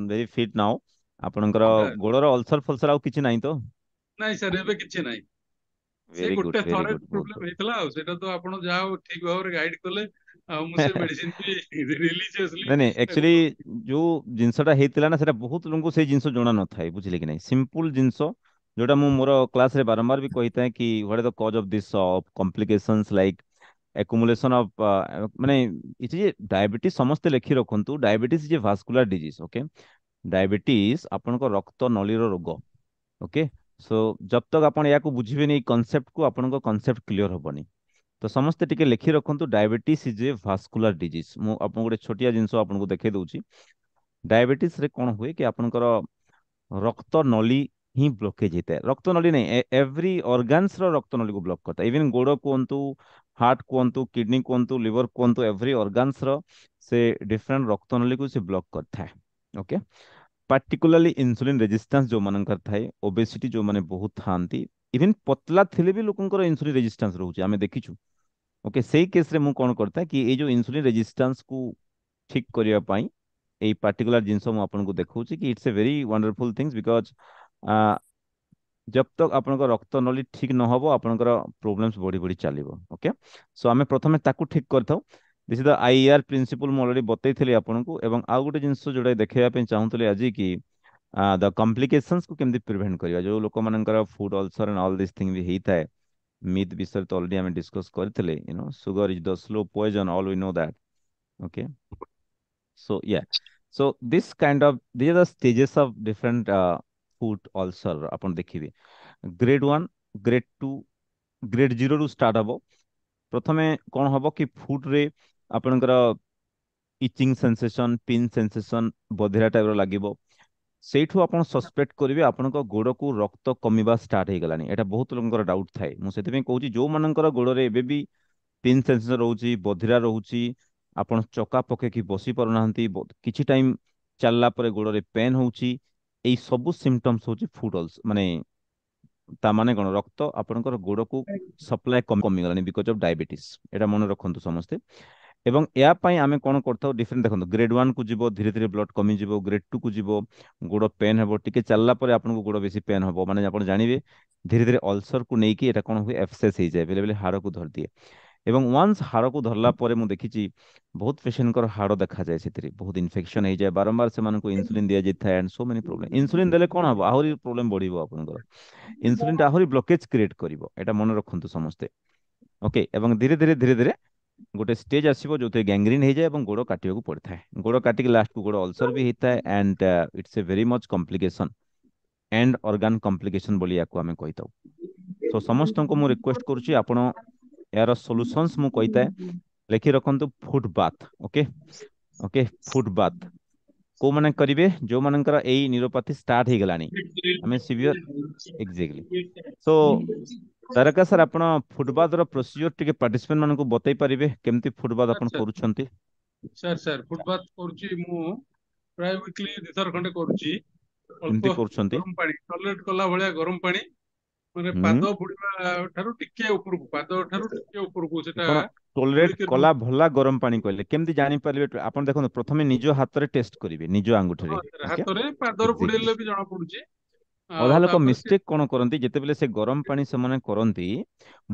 very fit now. आपनकर ସାର୍ गोड़र अल्सर फल्सर आउ किछि नाही तो? ନାଇଁ ସାର୍, ଏବେ କିଛି ନାହିଁ। ସେ वेरी गुड ଗୋଟେ वेरी ଥରେ गुड बहुत ପ୍ରୋବ୍ଲେମ बढ़िया। ହେଇଥିଲା, ଆଉ ସେଇଟା ତ ଆପଣ ଯାହା ହଉ ଠିକ ଭାବରେ ଗାଇଡ କଲେ। ଆଉ ମୁଁ ସେ ମେଡିସିନ ବି ରିଲିଜିୟସଲି नहीं नहीं ତାକୁ एक्चुअली जो जिनसटा हेतिला ना सेटा बहुत लोगों से जिनस जणा न थाए, बुझिले कि नहीं? सिंपल जिनस जोटा मु मोर क्लास रे बारंबार भी कहिता है कि what is the cause of this of complications like accumulation of माने इति जे डायबिटीज समस्त लेखि रखंतु। Diabetes is a vascular disease. Okay diabetes आपन को रक्त नली रो रोग। ओके सो जब तक आपण या को बुझिबे नहीं कांसेप्ट को, आपन को कांसेप्ट क्लियर होबनी। तो समस्ते टिके लिखि रखंतु diabetes is a vascular disease. मु आपन गोटे छोटिया जिंस आपन को देखे दउची। डायबिटीज रे कोन हुए कि आपनकर रक्त नली ही ब्लॉकेज होता है। रक्त नली नहीं, एवरी ऑर्गन्स रो रक्त नली को ब्लॉक करता है। इवन गोड़ कहतु, हार्ट कहतु किडनी कहतु लिवर कहतु एवरी ऑर्गन्स रो से डिफरेंट रक्त नली को से ब्लॉक करता है। ओके, पार्टिकुलरली इंसुलिन रेजिस्टेंस जो मानकर थाए, ओबेसिटी जो माने बहुत थांती, इवन पतला थिले भी लोकंकर इंसुलिन रेजिस्टेंस रहउची आमे देखिछु। ओके, सेही केस रे मु कोन करता कि ए जो इंसुलिन रेजिस्टेंस को ठीक करिया पाई এই পার্টিকুলার ଜିନିଷ ମୁଁ ଆପଣଙ୍କୁ ଦେଖଉଛି कि it's a very wonderful things because जब तक ଆପଣଙ୍କ ରକ୍ତ ନଳୀ ଠିକ ନ ହବ ଆପଣଙ୍କର ପ୍ରୋବ୍ଲେମ୍ସ ବଢି ବଢି ଚାଲିବ। ଓକେ, ସो ଆମେ ପ୍ରଥମେ ତାକୁ ଠିକ କରିଥାଉ। This is the IR principal ମୁଁ ଅଲରେଡି ବତେଇଥିଲି ଆପଣଙ୍କୁ। ଏବଂ ଆଉ ଗୋଟେ ଜିନିଷ ଯୋଉଟା ଦେଖେଇବା ପାଇଁ ଚାହୁଁଥିଲି ଆଜି କି ଦ କମ୍ପ୍ଲିକେସନ୍ସ କୁ କେମିତି ପ୍ରିଭେଣ୍ଟ କରିବା। ଯୋଉ ଲୋକମାନଙ୍କର food ulcer and all this thing ବି ହେଇଥାଏ, ମିଥ୍ ବିଷୟରେ ତ ଅଲରେଡି ଆମେ ଡିସ୍କସ କରିଥିଲେ। Sugar is the slow poison, all we know that. Okay, so yeah, so this kind of these are the stages of different food ulcer अपन देखिए। Grade 1, grade 2, grade 0 ରୁ start हबो। प्रथमे कोन हबो कि फूड रे आपनकर इचिंग सेंसेशन, पिन सेंसेशन, बधिरा type रो लागिबो। ସେଇଠୁ ଆପଣ ସସ୍ପେକ୍ଟ କରିବେ ଆପଣଙ୍କ ଗୋଡକୁ ରକ୍ତ କମିବା ଷ୍ଟାର୍ଟ ହେଇଗଲାଣି। ଏଟା ବହୁତ ଲୋକଙ୍କର ଡାଉଟ୍ ଥାଏ। ମୁଁ ସେଥିପାଇଁ କହୁଛି ଯୋଉମାନଙ୍କର ଗୋଡରେ ଏବେ ବି ପିନ୍ ସେନ୍ସର ରହୁଛି, ବଧିରା ରହୁଛି, ଆପଣ ଚକା ପକେଇକି ବସି ପାରୁନାହାନ୍ତି, କିଛି ଟାଇମ ଚାଲିଲା ପରେ ଗୋଡରେ ପେନ୍ ହଉଛି, ଏଇ ସବୁ ସିମ୍ପଟମ୍ସ ହଉଛି ଫୁଡଲ୍ସ ମାନେ ତା ମାନେ କଣ ରକ୍ତ ଆପଣଙ୍କର ଗୋଡକୁ ସପ୍ଲାଏ କମିଗଲାଣି ବିକଜ ଅଫ ଡାଇବେଟିସ୍। ଏଟା ମନେ ରଖନ୍ତୁ ସମସ୍ତେ। ଏବଂ ଏହା ପାଇଁ ଆମେ କଣ କରିଥାଉ ଡିଫରେଣ୍ଟ ଦେଖନ୍ତୁ। ଗ୍ରେଡ 1 କୁ ଯିବ ଧୀରେ ଧୀରେ ବ୍ଲଡ କମିଯିବ, ଗ୍ରେଡ 2 କୁ ଯିବ ଗୋଡ ପେନ୍ ହେବ, ଟିକେ ଚାଲିଲା ପରେ ଆପଣଙ୍କୁ ଗୋଡ ବେଶୀ ପେନ୍ ହେବ, ମାନେ ଆପଣ ଜାଣିବେ ଧୀରେ ଧୀରେ ଅଲସର କୁ ନେଇକି ଏଟା କଣ ହୁଏ ଏଫସେସ୍ ହେଇଯାଏ, ବେଳେ ବେଳେ ହାଡକୁ ଧରିଦିଏ। ଏବଂ ୱାନ୍ସ ହାଡକୁ ଧରିଲା ପରେ ମୁଁ ଦେଖିଛି ବହୁତ ପେସେଣ୍ଟଙ୍କର ହାଡ ଦେଖାଯାଏ, ସେଥିରେ ବହୁତ ଇନଫେକ୍ସନ ହେଇଯାଏ, ବାରମ୍ବାର ସେମାନଙ୍କୁ ଇନ୍ସୁଲିନ ଦିଆଯାଇଥାଏ and show many problem. Insulin ଦେଲେ କଣ ହବ ଆହୁରି ପ୍ରୋବ୍ଲେମ ବଢିବ ଆପଣଙ୍କର, ଇନ୍ସୁଲିନ ଟା ଆହୁରି ବ୍ଲକେଜ କ୍ରିଏଟ କରିବ, ଏଟା ମନେ ରଖନ୍ତୁ ସମସ୍ତେ। ଓକେ, ଏବଂ ଧୀରେ ଧୀରେ ଧୀରେ ଧୀରେ ଗୋଟେ ଷ୍ଟେଜ ଆସିବ ଯୋଉଥିରେ ଗ୍ୟାଙ୍ଗ୍ରିନ ହେଇଯାଏ ଏବଂ ଗୋଡ କାଟିବାକୁ ପଡିଥାଏ। ଗୋଡ କାଟିକି ଲାଷ୍ଟକୁ ଗୋଡ ଅଲସର ବି ହେଇଥାଏ and it's a very much complication, and organ complication ବୋଲି ୟାକୁ ଆମେ କହିଥାଉ। ସୋ ସମସ୍ତଙ୍କୁ ମୁଁ ରିକ୍ୱେଷ୍ଟ କରୁଛି ଆପଣ यार सॉल्यूशंस मु कहिताए लेखि रखंतु foot bath. Okay, okay, foot bath को माने करिवे जो मानकर एई न्यूरोपैथी स्टार्ट हे गलानी हमें सीवियर एग्जैक्टली। सो तारका सर आपण फुटबाथ रो प्रोसीजर टिके पार्टिसिपेंट मानन को बतई परिबे केमती फुटबाथ ସାର୍ आपण ସାର୍ करूछंती। ସାର୍ ସାର୍ ଫୁଟବାଥ କରୁଛି ମୁଁ ପ୍ରାୟ ୱିକଲି 2 ଥର ଖଣ୍ଡେ କରୁଛି। केमती ଅଳ୍ପ करूछंती। ଗରମ ପାଣି ଟଲେଟ୍ कला भलिया गरम पानी ମାନେ हम्म, ପାଦ ବୁଡିବା ଠାରୁ ଟିକେ ଉପରକୁ, ପାଦ ଠାରୁ ଟିକେ ଉପରକୁ ସେଟା ଆପଣ ଟୋଲରେଟ୍ ବୁଡିକି କଲା ଭଲା ଗରମ ପାଣି କହିଲେ କେମିତି ଜାଣି ପାରିବେ ଆପଣ ଦେଖନ୍ତୁ ପ୍ରଥମେ ନିଜ ହାତରେ ଟେଷ୍ଟ କରିବେ ନିଜ ଆଙ୍ଗୁଠିରେ। ହଁ ସାର୍ ଓକେ, ହାତରେ ପାଦର ଏକ୍ସାକ୍ଟଲି। ବୁଡେଇଲେ ବି ଜଣା ପଡୁଛି। ଅଧା ଆଉ ଲୋକ ତାପରେ ସେ ମିଷ୍ଟେକ୍ କଣ କରନ୍ତି ଯେତେବେଳେ ସେ ଗରମ ପାଣି ସେମାନେ କରନ୍ତି,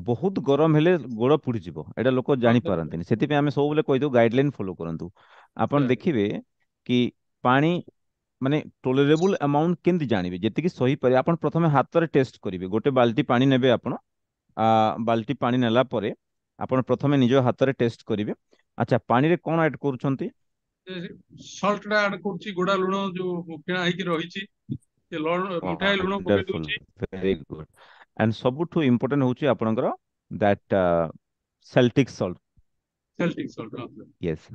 ବହୁତ ଗରମ ହେଲେ ଗୋଡ ପୁଡିଯିବ, ଏଇଟା ଲୋକ ହଁ ଜାଣି ସାର୍ ପାରନ୍ତିନି। ସେଥିପାଇଁ ଆମେ ସବୁବେଳେ କହିଦଉ ଗାଇଡଲାଇନ ଫଲୋ କରନ୍ତୁ। ଆପଣ ସାର୍ ଦେଖିବେ କି ପାଣି ମାନେ ଟୋଲେରେବୁଲ ଆମାଉଣ୍ଟ କେମିତି ଜାଣିବେ ଯେତିକି ସହିପାରିବେ। ଆପଣ ପ୍ରଥମେ ହାତରେ ଟେଷ୍ଟ କରିବେ, ଗୋଟେ ବାଲ୍ଟି ପାଣି ନେବେ ଆପଣ, ବାଲ୍ଟି ପାଣି ନେଲା ପରେ ଆପଣ ପ୍ରଥମେ ନିଜ ହାତରେ ଟେଷ୍ଟ କରିବେ। ଆଚ୍ଛା, ପାଣିରେ କଣ ଆଡ୍ କରୁଛନ୍ତି? ସଲ୍ଟ ଟା ଆଡ୍ କରୁଛି, ଗୋଡା ଲୁଣ ଯୋଉ କିଣା ହେଇକି ରହିଛି ସେ ମୁଠାଏ ଲୁଣ ପକେଇ ୱଣ୍ଡରଫୁଲ, ଦଉଛି। Very good. ଆଣ୍ଡ ସବୁଠୁ ଇମ୍ପୋର୍ଟାଣ୍ଟ ହଉଛି ଆପଣଙ୍କର that Celtic salt. Celtic salt, ହଁ ସାର୍। ୟେସ୍,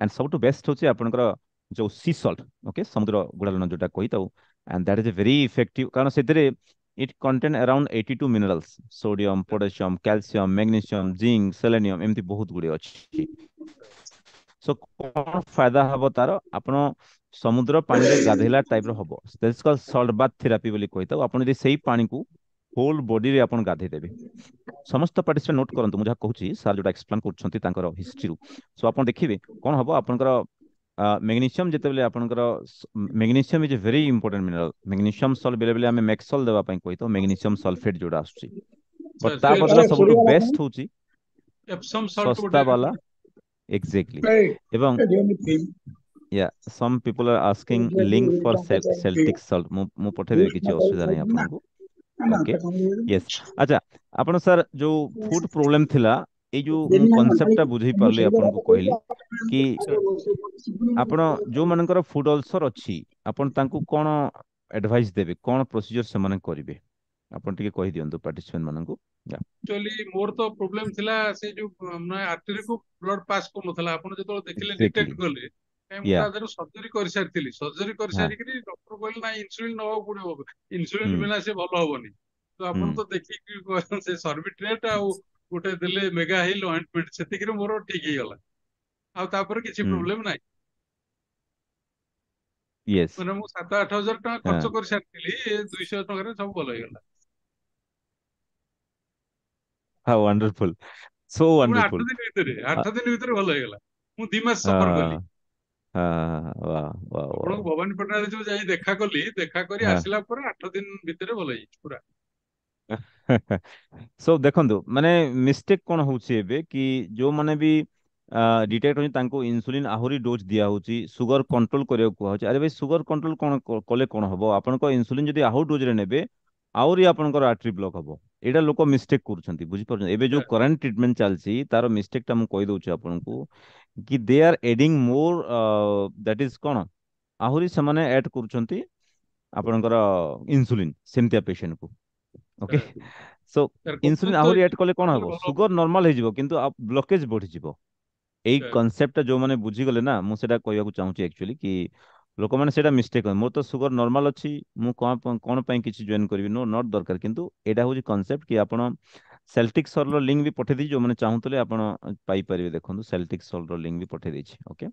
ଆଣ୍ଡ ସବୁଠୁ ବେଷ୍ଟ ହଉଛି ଆପଣଙ୍କର ଯୋଉ ସି ସଲ୍ଟ। ଓକେ, ସମୁଦ୍ର ଗୁଡା ଲୁଣ ଯୋଉଟା କହିଥାଉ, and that is very effective କାରଣ ସେଥିରେ it contain around 82 minerals, sodium, potassium, calcium, magnesium, zinc, selenium, ଏମିତି ବହୁତ ଗୁଡେ ଅଛି। ସୋ କଣ ଫାयଦା ହବ ତାର, ଆପଣ ସମୁଦ୍ର ପାଣିରେ ଗାଧେଇଲା ଟାଇପ ର ହବ, ସଲ୍ଟ ବାଥ ଥେରାପି ବୋଲି କହିଥାଉ। ଆପଣ ଯଦି ସେଇ ପାଣିକୁ ହୋଲ ବଡିରେ ଆପଣ ଗାଧେଇ ଦେବେ। ସମସ୍ତ ପାର୍ଟିସିପେଣ୍ଟ ନୋଟ୍ କରନ୍ତୁ ମୁଁ ଯାହା କହୁଛି, ସାର୍ ଯୋଉଟା ଏକ୍ସପ୍ଲେନ କରୁଛନ୍ତି ତାଙ୍କର ହିଷ୍ଟ୍ରିରୁ। ସୋ ଆପଣ ଦେଖିବେ କଣ ହବ ଆପଣଙ୍କର ମ୍ୟାଗ୍ନେସିୟମ ଯେତେବେଳେ ଆପଣଙ୍କର magnesium is a very important mineral. Magnesium salt ବେଳେ ବେଳେ ଆମେ ମେକ୍ସଲ ଦେବା ପାଇଁ କହିଥାଉ, ମ୍ୟାଗ୍ନେସିୟମ ସଲଫେଟ ଯୋଉଟା ଆସୁଛି। ବଟ୍ ସାର୍ ତା ସେ ବଦଳ ସବୁଠୁ ବେଷ୍ଟ ହଉଛି ଏପସମ ସଲ୍ଟ ଶସ୍ତା ଗୋଟେ ବାଲା। ଏକ୍ସାକ୍ଟଲି। Hey, ଏବଂ the only thing, या some people are asking link for Celtic salt ମୁଁ ପଠେଇଦେବି, କିଛି ଅସୁବିଧା ନାହିଁ ଆପଣଙ୍କୁ। Okay, Yes. ଆଚ୍ଛା, ଆପଣ ସାର୍ ଯୋଉ ଫୁଡ ପ୍ରୋବ୍ଲେମ ଥିଲା, ଏଇ ଯୋଉ ମୁଁ କନସେପ୍ଟଟା ବୁଝେଇ ପାରିଲି ଆପଣଙ୍କୁ, କହିଲି କି ଆପଣ ଯୋଉମାନଙ୍କର ଫୁଡ ଅଲସର ଅଛି ଆପଣ ତାଙ୍କୁ କଣ ଆଡଭାଇସ୍ ଦେବେ, କଣ ପ୍ରୋସିଜର ସେମାନେ କରିବେ, ଆପଣ ଟିକେ କହିଦିଅନ୍ତୁ ପାର୍ଟିସିପେଣ୍ଟ ମାନଙ୍କୁ। ଆକ୍ଚୁଆଲି ମୋର ତ ପ୍ରୋବ୍ଲେମ ଥିଲା ସେ ଯୋଉ ମାନେ ଆର୍ଟେରୀକୁ ବ୍ଲଡ ପାସ୍ କରୁନଥିଲା। ଆପଣ ଯେତେବେଳେ ଦେଖିଲେ ଏକ୍ସାକ୍ଟଲି। ଡିଟେକ୍ଟ କଲେ, କାଇଁ ମୁଁ ୟା, ତା ଦେହରେ ସର୍ଜରୀ କରିସାରିଥିଲି। ସର୍ଜରୀ ହଁ, କରିସାରିକିରି ଡକ୍ଟର କହିଲେ ନାଇଁ ଇନ୍ସୁଲିନ ନେବାକୁ ପଡିବ, ହୁଁ, ଇନ୍ସୁଲିନ ବିନା ସେ ଭଲ ହବନି। ତ ହୁଁ, ଆପଣ ତ ଦେଖିକି ସେ ସର୍ବିଟ୍ରେଟ ଆଉ गोटे देले मेगा हिल ऑइंटमेंट सेतिकिरे मोर ठीक ही गला आ तापर किसी प्रॉब्लम नाही यस माने मु 7-8 हजार टका खर्च हाँ कर सारथिली 200 टका रे सब भल हो गला हाँ वंडरफुल सो पुणी 8 वंडरफुल दिन भितरे 8 दिन भितरे भल हो गला मु 2 मास सफर कली हाँ हाँ वाह वाह आपण वाह भवानीपटना जो जाई देखा कली देखा करी हाँ आसिला पर 8 दिन भितरे भल हो पूरा सो देखंतु माने मिस्टेक कोन होउछि एबे कि जो माने भी डिटेक्ट होई तांको इंसुलिन आहुरी डोज दिया होउछि सुगर कंट्रोल करियो को होउछि अरे भाई सुगर कंट्रोल कोन कले कोन हबो आपन को इंसुलिन जदी आहु डोज रे नेबे आहुरी आपन को आर्टरी ब्लॉक हबो एटा लोक मिस्टेक करछंती बुझि परछन एबे जो करंट ट्रीटमेंट चलछि तार मिस्टेक ता मु कहि दोछि आपन को कि they are adding more that is कोन आहुरी समाने ऐड करछंती आपनकर इंसुलिन सेमतिया पेशेंट को ओके सो ତାର इनसुलिन କର୍ତ୍ତୃତ୍ୱ आहुरी ऐड कले कोन କଲେ हबो ଭଲ ହବ सुगर नॉर्मल हे जिवो किंतु आप ब्लॉकेज बढ़ी जिवो एई कॉन्सेप्ट जो माने बुझी गले ना मु सेटा कहया चाहूची एक्चुअली कि लोक माने सेटा मिस्टेक मोर तो सुगर नॉर्मल अछि मु कोन पई किछि जॉइन करबी नो नॉट दरकार किंतु एटा होची कॉन्सेप्ट कि आपण सेल्टिक सॉल रो लिंक भी पठे दी जो माने चाहूतले आपण पाई परिबे देखंतु सेल्टिक सॉल रो लिंक भी पठे देछि okay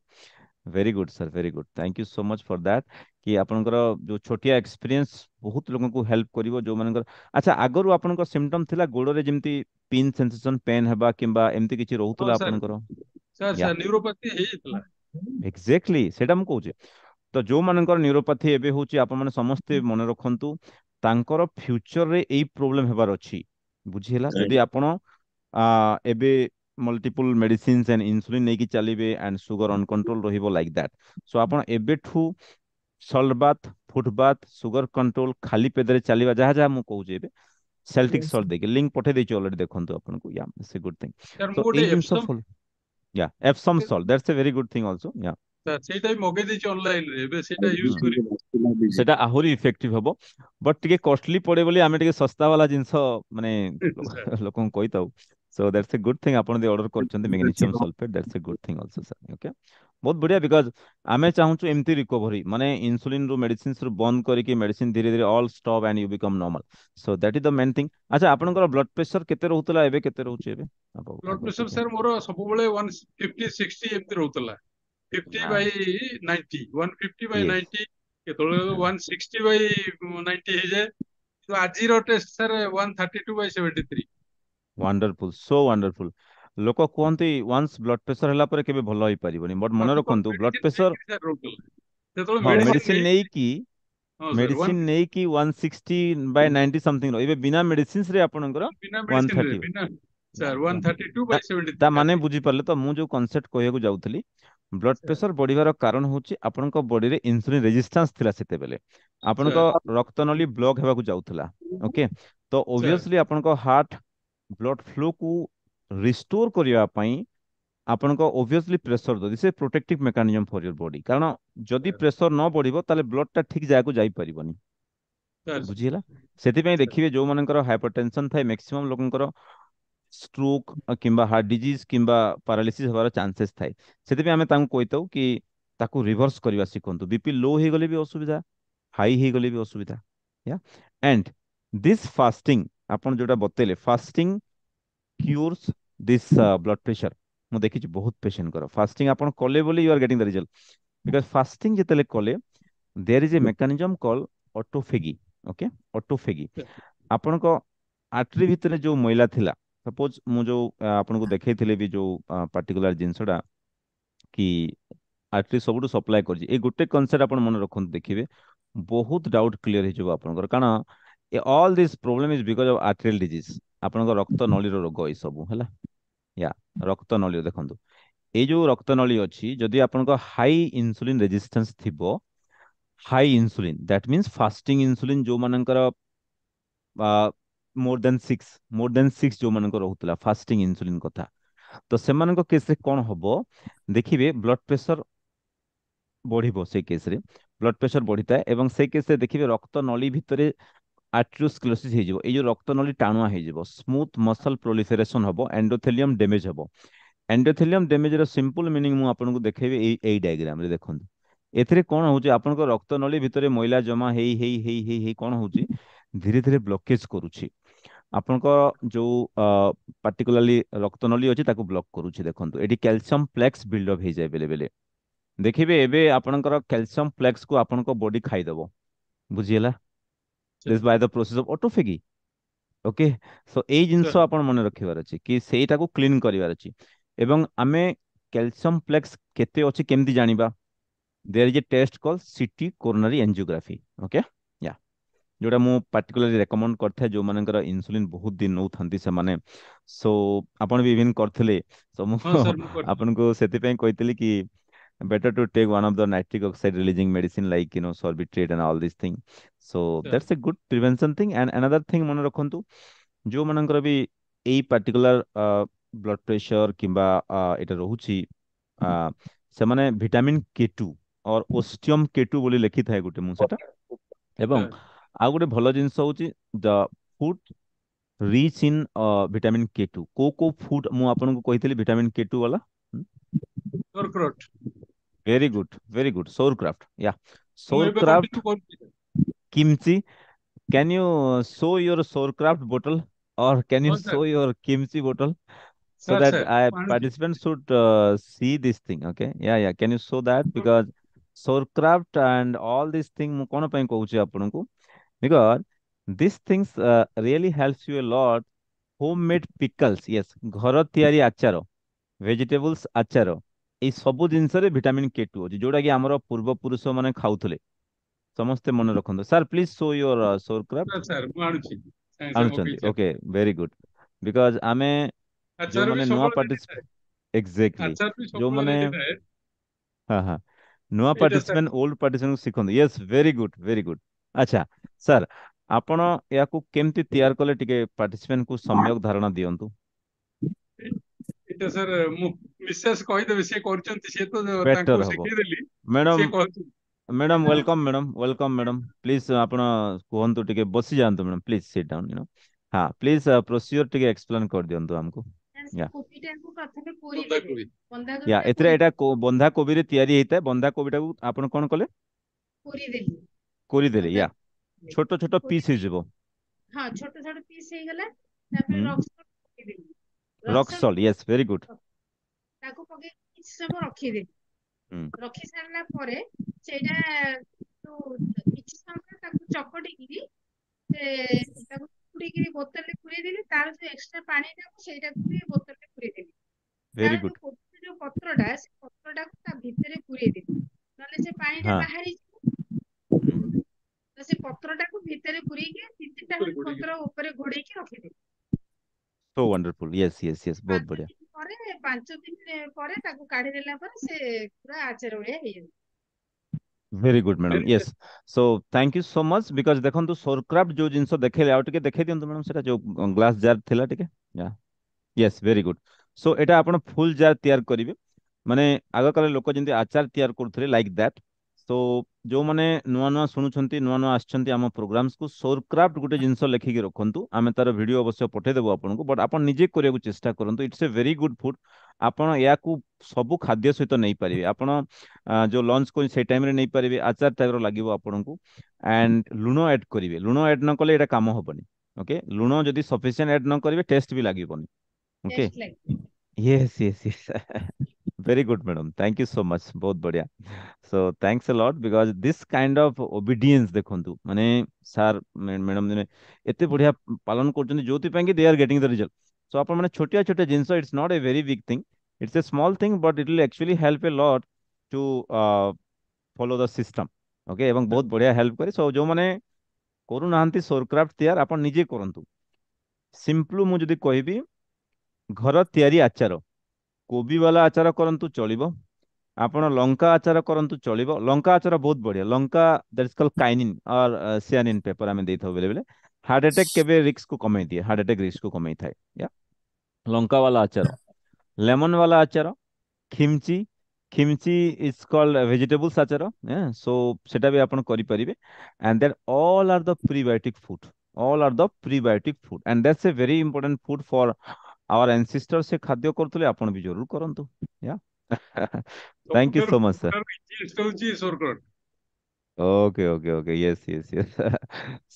very good sir very good thank you so much for that कि आपनकर जो छोटिया एक्सपीरियंस बहुत लोगों को हेल्प करिवो जो मानकर अच्छा आगरु आपनकर सिम्पटम थिला गोड़रे जेमती पिन सेंसेशन पेन हेबा किंबा एमती किछि ହଁ रहउतला ସାର୍ आपनकर ସାର୍ या ସାର୍ ନ୍ୟୁରୋପାଥି ହେଇଥିଲା एग्जैक्टली सेटा मु कहूचे तो जो मानकर न्यूरोपैथी एबे होची आप माने समस्ते मन रखंतु तांकर फ्यूचर रे एई प्रॉब्लम हेबार अछि बुझिहेला जदि आपण एबे मल्टीपल मेडिसिन्स एंड इंसुलिन नेकी चलिबे एंड सुगर अनकंट्रोल रहिबो लाइक दैट सो आपण एबेठू salt bath foot bath sugar control खाली पेदरे चलिबा जहा जहा मु कहूचे एबे सेल्टिक सल्ट देके लिंक पठे देछि ऑलरेडी देखंतु आपन को या it's a good thing sir ମୁଁ सो ଗୋଟେ एई जिंस ଏପ୍ସମ୍ फॉलो या Epsom salt that's a very good thing also या ସାର୍ ସେଇଟା ବି ମଗେଇ ଦେଇଛି ଅନଲାଇନ ରେ ଏବେ ସେଇଟା ୟୁଜ କରି सेटा आहुरी इफेक्टिव हबो बट टिके कॉस्टली पड़े बोली आमे टिके सस्ता वाला जिंस माने ସାର୍ लोकन कहिताउ so that's a good thing आपण दे ऑर्डर करछन्ते magnesium sulphate that's a good thing also sir okay बहुत बढ़िया बिकॉज आमे चाहूछु एमती रिकवरी माने इंसुलिन रो मेडिसिन रो बंद करके मेडिसिन धीरे धीरे all stop and you become normal so that is the main thing अच्छा आपनकर ब्लड प्रेशर केते रहउतला एबे केते रहउची एबे आप ବ୍ଲଡ आगर ପ୍ରେସର कहते ସାର୍ ମୋର ସବୁବେଳେ 150-60 ଏମିତି ରହୁଥିଲା 50/90 150/90 यस କେତେବେଳେ 160/90 ହେଇଯାଏ କିନ୍ତୁ ଆଜିର test sir 132/73 wonderful so wonderful लोक कहते वंस ब्लड प्रेशर हला पर केबे भलो होई परिबोनी बट मन ଅଧିକ रखंतु ब्लड ମେଡିସିନ प्रेशर ନେଇକି ସାର୍ ରହୁଥିଲା ଯେତେବେଳେ हाँ ମେଡିସିନ मेडिसिन ନେଇକି नहीं की ହଁ ସାର୍ मेडिसिन नहीं की 160/90 समथिंग रो एबे बिना मेडिसिन रे आपनकर ବିନା ମେଡିସିନ ରେ 130 ବିନା ସାର୍ ତା 132/73 ତା ମାନେ ଖାଲି बुझी पारले तो मु जो कांसेप्ट कहयाକୁ जाउथली ब्लड ସାର୍ प्रेशर बढ़िवार कारण होची आपनक बॉडी रे इंसुलिन रेजिस्टेंस थिला सेते बेले आपनक ସାର୍ रक्त नली ब्लॉक हेबाକୁ जाउथला ओके तो ସାର୍ ऑब्वियसली आपनक हार्ट ब्लड फ्लो को रिस्टोर करिया पई आपनक ऑब्वियसली प्रेशर दो this a protective mechanism for your body कारण जदि ସାର୍ प्रेशर न बढ़िबो ताले ब्लड ता ठीक जाय को जाई परिबनी ସାର୍ बुझिला सेति देखिए जो मानकर हाइपरटेंशन थाए मैक्सिमम लोकंकर स्ट्रोक किंबा हार्ट डिजीज किंबा पैरालिसिस होबार चांसेस थाए सेति आमे तांको कहिताउ कि ताकू रिवर्स करबा सिखंतु बीपी लो हे गले भी असुविधा हाई हे गले भी असुविधा या एंड दिस फास्टिंग आपण जोटा बतेले fasting cures this blood pressure मु देखि बहुत पेशेंट कर फास्टिंग आपण कले बोली you are getting the result because fasting जेतले कले there is a mechanism call autophagy okay autophagy आपण को आर्टरी भितर जो मैला थिला सपोज मु जो आपन को देखैथिले भी जो पर्टिकुलर जिंसडा कि आर्टरी सबुठु सप्लाय करछि ए गुटे कॉन्सेप्ट आपण मन रखन देखिबे बहुत डाउट क्लियर हे जो आपनकर कारण a all this problem is because of arterial disease आपनकर रक्त नली रो रोग ए सब हैला या रक्त नली देखंतु ए जो रक्त नली अछि जदि आपनकर हाई इंसुलिन रेजिस्टेंस थिबो high insulin that means fasting insulin जो मानकर मोर देन 6 जो मानकर रहउतला फास्टिंग इंसुलिन कथा तो सेमानक केस रे कोन हबो देखिबे ब्लड प्रेशर बढ़िबो से केस रे ब्लड प्रेशर बढ़िता एवं से केस रे देखिबे रक्त नली भितरे आर्टेरियोस्क्लेरोसिस हे जिवो ए जो रक्त नली टाणुआ हे जिवो स्मूथ मसल प्रोलिफरेशन हबो एंडोथेलियम डैमेज हबो एंडोथेलियम डैमेज रो सिंपल मीनिंग मु आपन को देखेबे एई डायग्राम रे देखंतु एथिरे कोन होउची आपन को रक्त नली भितरे मैला जमा हेई हेई हेई हेई हेई कोन होउची धीरे धीरे ब्लॉकेज करूची ଆପଣଙ୍କ ଯୋଉ ପାର୍ଟିକୁଲାରଲି ରକ୍ତ ନଳୀ ଅଛି ତାକୁ ବ୍ଲକ୍ କରୁଛି। ଦେଖନ୍ତୁ ଏଠି କ୍ୟାଲସିୟମ ପ୍ଲେକ୍ସ ବିଲ୍ଡଅପ୍ ହେଇଯାଏ ବେଳେ ବେଳେ। ଦେଖିବେ ଏବେ ଆପଣଙ୍କର କ୍ୟାଲସିୟମ ପ୍ଲେକ୍ସ କୁ ଆପଣଙ୍କ ବଡି ଖାଇଦବ। ବୁଝିହେଲା? This by the process of autophagy. Okay, so ଏଇ ଜିନିଷ ଆପଣ ମନେ ରଖିବାର ଅଛି କି ସେଇଟାକୁ କ୍ଲିନ୍ କରିବାର ଅଛି। ଏବଂ ଆମେ କ୍ୟାଲସିୟମ ପ୍ଲେକ୍ସ କେତେ ଅଛି କେମିତି ଜାଣିବା? There is a test call CT coronary angiography. Okay, yeah ଯୋଉଟା ମୁଁ ପାର୍ଟିକୁଲାରଲି ରେକମେଣ୍ଡ କରିଥାଏ ଯୋଉମାନଙ୍କର ଇନସୁଲିନ ବହୁତ ଦିନ ନଉଥାନ୍ତି ସେମାନେ। ସୋ ଆପଣ ବି ଇଭିନ୍ କରିଥିଲେ। ସୋ ମୁଁ ହଁ ସାର୍ ମୁଁ କରିଛି। ଆପଣଙ୍କୁ ସେଥିପାଇଁ କହିଥିଲି କି better to take one of the nitric oxide releasing medicine like sorbitrate and all these things. So that's a good prevention thing. And another thing ମନେ ରଖନ୍ତୁ ଯୋଉ ମାନଙ୍କର ବି ଏଇ ପାର୍ଟିକୁଲାର ବ୍ଲଡ ପ୍ରେସର କିମ୍ବା ଏଇଟା ରହୁଛି ସେମାନେ ଭିଟାମିନ K2 ଅର ଓଷ୍ଟିୟମ K2 ବୋଲି ଲେଖିଥାଏ ଗୋଟେ ମୁଁ ସେଟା। ଏବଂ ଆଉ ଗୋଟେ ଭଲ ଜିନିଷ ହଉଛି the food rich in vitamin K2। କୋଉ କୋଉ ଫୁଡ ମୁଁ ଆପଣଙ୍କୁ କହିଥିଲି ଭିଟାମିନ K2 वाला? ସୋରକ୍ରଟ। Very good, very good. Sauerkraut. Yeah. ମୁଁ ଏବେ Sauerkraut, କଣ୍ଟିନ୍ୟୁ କରୁଛି। kimchi. Can you show your sauerkraut bottle or can you ହଁ sir show your kimchi bottle so sir that sir I ମୁଁ ଆଣୁଛି। participants should see this thing? Okay. Yeah, yeah. Can you show that? Because sauerkraut and all these things ମୁଁ କଣ ପାଇଁ କହୁଛି ଆପଣଙ୍କୁ? Because these things really helps you a lot. Homemade pickles. Yes. ଘର ତିଆରି ଆଚାର, ଭେଜିଟେବଲ୍ସ ଆଚାର, ଏଇ ସବୁ ଜିନିଷରେ ଭିଟାମିନ K2 ଅଛି ଯୋଉଟା କି ଆମର ପୂର୍ବପୁରୁଷ ମାନେ ଖାଉଥିଲେ। ସମସ୍ତେ ମନେ ରଖନ୍ତୁ। Sir please show your sauerkraut. Sir ମୁଁ ଆଣୁଛି ସାଙ୍ଗେ ସାଙ୍ଗେ ଆଣୁଛନ୍ତି? ମଗେଇଛି। Okay, very good. ବିକଜ ଆମେ ଆଚାର ବି ଯୋଉମାନେ ନୂଆ ସବୁବେଳେ ରେଡି ଥାଏ। ପାର୍ଟିସିପେଣ୍ଟ ଏକ୍ଜାକ୍ଟଲି ଆଚାର ବି ସବୁବେଳେ ଯୋଉମାନେ ରେଡି ଥାଏ। ହଁ ହଁ ନୂଆ ଏଇଟା ସାର୍ ପାର୍ଟିସିପେଣ୍ଟ ଓଲ୍ଡ ପାର୍ଟିସିପେଣ୍ଟ ଶିଖନ୍ତୁ। ୟେସ୍, ଭେରି ଗୁଡ ଭେରି ଗୁଡ। ଆଚ୍ଛା ସାର୍, ଆପଣ ଏହାକୁ କେମିତି ତିଆରି କଲେ ଟିକେ ପାର୍ଟିସିପେଣ୍ଟକୁ ସମ୍ୟକ ଧାରଣା ଦିଅନ୍ତୁ। ଏଇଟା ସାର୍ ମୁଁ ମିସେସ୍ କହିଦେବେ ସିଏ କରିଛନ୍ତି, ସିଏ ତ ତାଙ୍କୁ ବେଟର ହବ ଶିଖେଇଦେଲି, ମ୍ୟାଡ଼ାମ। ସିଏ କହିଛନ୍ତି। Madam welcome, madam welcome madam. Please ଆପଣ କୁହନ୍ତୁ, ଟିକେ ବସି ଯାଆନ୍ତୁ ମ୍ୟାଡ଼ାମ, ପ୍ଲିଜ ସିଟ୍ ଡାଉନ୍ ହଁ ପ୍ଲିଜ ପ୍ରୋସିଜର ଟିକେ ଏକ୍ସପ୍ଲେନ କରିଦିଅନ୍ତୁ ଆମକୁ। ୟା ବନ୍ଧାକୋବି। ୟା ଏଥିରେ ଏଇଟା ବନ୍ଧାକୋବିରେ ତିଆରି ହେଇଥାଏ। ବନ୍ଧାକୋବିଟାକୁ ଆପଣ କଣ କଲେ? କୋରିଦେଲେ। ୟା ଛୋଟ ଛୋଟ ପିସ୍ ହେଇଯିବ। Rock salt, yes, very good. Very good. ହଁ। So wonderful. Yes yes yes, ବହୁତ ବଢିଆ। Very good madam. Yes, so thank you so much. Because ଦେଖନ୍ତୁ ସୋରକ୍ରାଫ୍ଟ ଯୋଉ ଜିନିଷ ଦେଖେଇଲେ ଆଉ ଟିକେ ଦେଖେଇ ଦିଅନ୍ତୁ ମ୍ୟାଡ଼ାମ, ସେଟା ଯୋଉ ଗ୍ଲାସ ଜାର୍ ଥିଲା ଟିକେ। ୟେସ୍, ଭେରି ଗୁଡ। ସୋ ଏଇଟା ଆପଣ ଫୁଲ ଜାର୍ ତିଆରି କରିବେ। ମାନେ ଆଗକାଳ ଲୋକ ଯେମିତି ଆଚାର ତିଆରି କରୁଥିଲେ ଲାଇକ୍ ଦ୍ୟାଟ୍। ସୋ ଯୋଉମାନେ ନୂଆ ନୂଆ ଶୁଣୁଛନ୍ତି, ନୂଆ ନୂଆ ଆସିଛନ୍ତି ଆମ ପ୍ରୋଗ୍ରାମ୍ସକୁ, ସୋରକ୍ରାଫ୍ଟ ଗୋଟେ ଜିନିଷ ଲେଖିକି ରଖନ୍ତୁ। ଆମେ ତାର ଭିଡିଓ ଅବଶ୍ୟ ପଠେଇଦେବୁ ଆପଣଙ୍କୁ, ବଟ୍ ଆପଣ ନିଜେ କରିବାକୁ ଚେଷ୍ଟା କରନ୍ତୁ। It's a very good food. ଆପଣ ଏହାକୁ ସବୁ ଖାଦ୍ୟ ସହିତ ନେଇପାରିବେ। ଆପଣ ଯୋଉ ଲଞ୍ଚ କରି ସେଇ ଟାଇମରେ ନେଇପାରିବେ। ଆଚାର ଟାଇପର ଲାଗିବ ଆପଣଙ୍କୁ। ଆଣ୍ଡ ଲୁଣ ଆଡ୍ କରିବେ। ଲୁଣ ଆଡ୍ ନ କଲେ ଏଇଟା କାମ ହବନି। ଓକେ, ଲୁଣ ଯଦି ସଫିସିଏଣ୍ଟ ଆଡ୍ ନ କରିବେ ଟେଷ୍ଟ ବି ଲାଗିବନି। Okay, yes yes yes. Very good madam, thank you so much, बहुत बढ़िया। So thanks a lot because this kind of obedience देखंतु माने सर मैडम ने एते बढ़िया पालन करछन जोति ପାଇଁ कि they are getting the result. So आपण माने छोटिया छोटिया जिंस, it's not a very big thing, it's a small thing, but it will actually help a lot to follow the system. Okay, एवं बहुत बढ़िया हेल्प करे। सो जो माने करू नाहंती सोरक्राफ्ट तैयार आपण निजे करंतु। सिंपल मु जदी कहबी घर ତିଆରି ଆଚାର, କୋବି ବାଲା ଆଚାର କରନ୍ତୁ ଚଳିବ, ଆପଣ ଲଙ୍କା ଆଚାର କରନ୍ତୁ ଚଳିବ। ଲଙ୍କା ଆଚାର ବହୁତ ବଢିଆ। ଲଙ୍କା ଦ୍ୟାଟ୍ ଇଜ କଲ୍ଡ କାଇନିନ ଅର ସିଆନିନ ପେପର ଆମେ ଦେଇଥାଉ ବେଳେ ବେଳେ। ହାର୍ଟ ଆଟାକ କେବେ ରିସ୍କ କୁ କମେଇ ଦିଏ, ହାର୍ଟ ଆଟାକ ରିସ୍କ କୁ କମେଇ ଥାଏ। ୟା ଲଙ୍କା ବାଲା ଆଚାର, ଲେମନ ବାଲା ଆଚାର, ଖିମଚି, ଖିମଚି ଇଜ କଲ୍ଡ ଭେଜିଟେବଲ୍ସ ଆଚାର। ସୋ ସେଟା ବି ଆପଣ କରିପାରିବେ। and that all are the prebiotic food, all are the prebiotic food, and that's a very important food for our ancestors। ସେ ଖାଦ୍ୟ କରୁଥିଲେ, ଆପଣ ବି ଜରୁର କରନ୍ତୁ। ୟା थैंक यू ସବୁଠାରୁ सो मच सर। ଇଜିଏଷ୍ଟ ହଉଛି sauerkraut. Okay okay okay, yes yes yes.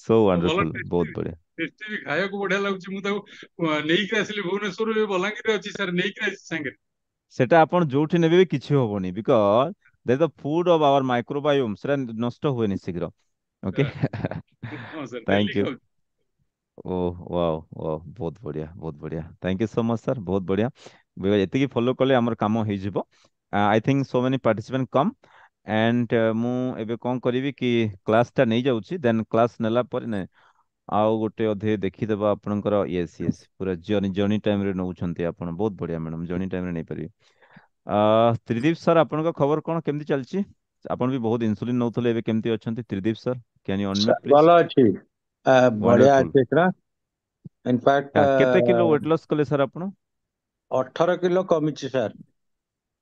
So ଭଲ wonderful, tasty बहुत ବି। बढ़िया। ଟେଷ୍ଟି ବି ଖାଇବାକୁ ବଢିଆ ଲାଗୁଛି। ମୁଁ ତାକୁ ନେଇକି ଆସିଲି ଭୁବନେଶ୍ୱରରୁ, ବଲାଙ୍ଗୀରରେ ଅଛି ସାର୍, ନେଇକି ଆସିଛି ସାଙ୍ଗରେ। ସେଟା ଆପଣ ଯୋଉଠି ନେବେ ବି କିଛି ହବନି, because there the food of our microbiome, ସେଟା ନଷ୍ଟ ହୁଏନି ଶୀଘ୍ର। ଓକେ। ହଁ ସାର୍, ଡେଲି थैंक यू। ଖାଉଛି। ओह वाओ वाओ, बहुत बढ़िया बहुत बढ़िया, thank you so much sir, बहुत बढ़िया। बिकज एतिकी फॉलो कले हमर काम हो जिवो। I think so many participant come and मु एबे कोन करिवि कि क्लास टा नै जाउछि, देन क्लास नेला पर ने आउ गोटे अधे देखिदेबा आपनकर। यस यस, पूरा जर्नी जर्नी टाइम रे नउछंती आपण, बहुत बढ़िया मैडम, जर्नी टाइम रे नै परिबे। त्रिदीप सर, आपनका खबर कोन, केमति चलछि? आपण भी बहुत इंसुलिन नउथले, एबे केमति अछंती Tridip sir? Can you unmute please? ଭଲ ଅଛି। ବଢିଆ वंडरफुल। ଅଛି ଏଥର। ଇନଫ୍ୟାକ୍ଟ केते किलो वेट लॉस कले सर आपण? 18 କିଲୋ କମିଛି sir.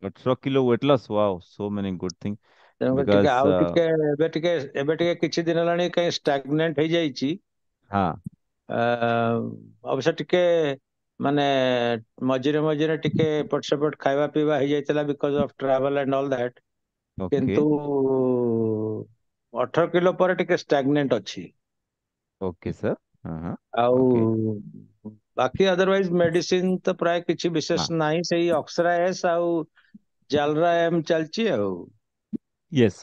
18 kilo weight loss, wow, so many good thing. ତେଣୁକରି ଟିକେ बिकॉज ଆଉ ଟିକେ ଏବେ ଟିକେ କିଛି ଦିନ ହେଲାଣି କାହିଁ ଷ୍ଟାଗନେଣ୍ଟ ହେଇଯାଇଛି। हाँ ଅବଶ୍ୟ ଟିକେ ମାନେ ମଝିରେ ମଝିରେ ଟିକେ ଏପଟ ସେପଟ ଖାଇବା ପିଇବା ହେଇଯାଇଥିଲା because of travel and all that. Okay କିନ୍ତୁ 18 କିଲୋ ପରେ ଟିକେ ଷ୍ଟାଗନେଣ୍ଟ ଅଛି। Okay sir. हाँ हाँ ओके। ଆଉ ବାକି ଅଦରୱାଇଜ ମେଡିସିନ ତ ପ୍ରାୟ କିଛି हाँ ବିଶେଷ ନାହିଁ, ସେଇ ଅକ୍ସରା ଏସ୍ ଆଉ ଜାଲରା ଏମ୍ ଚାଲିଛି ଆଉ। यस,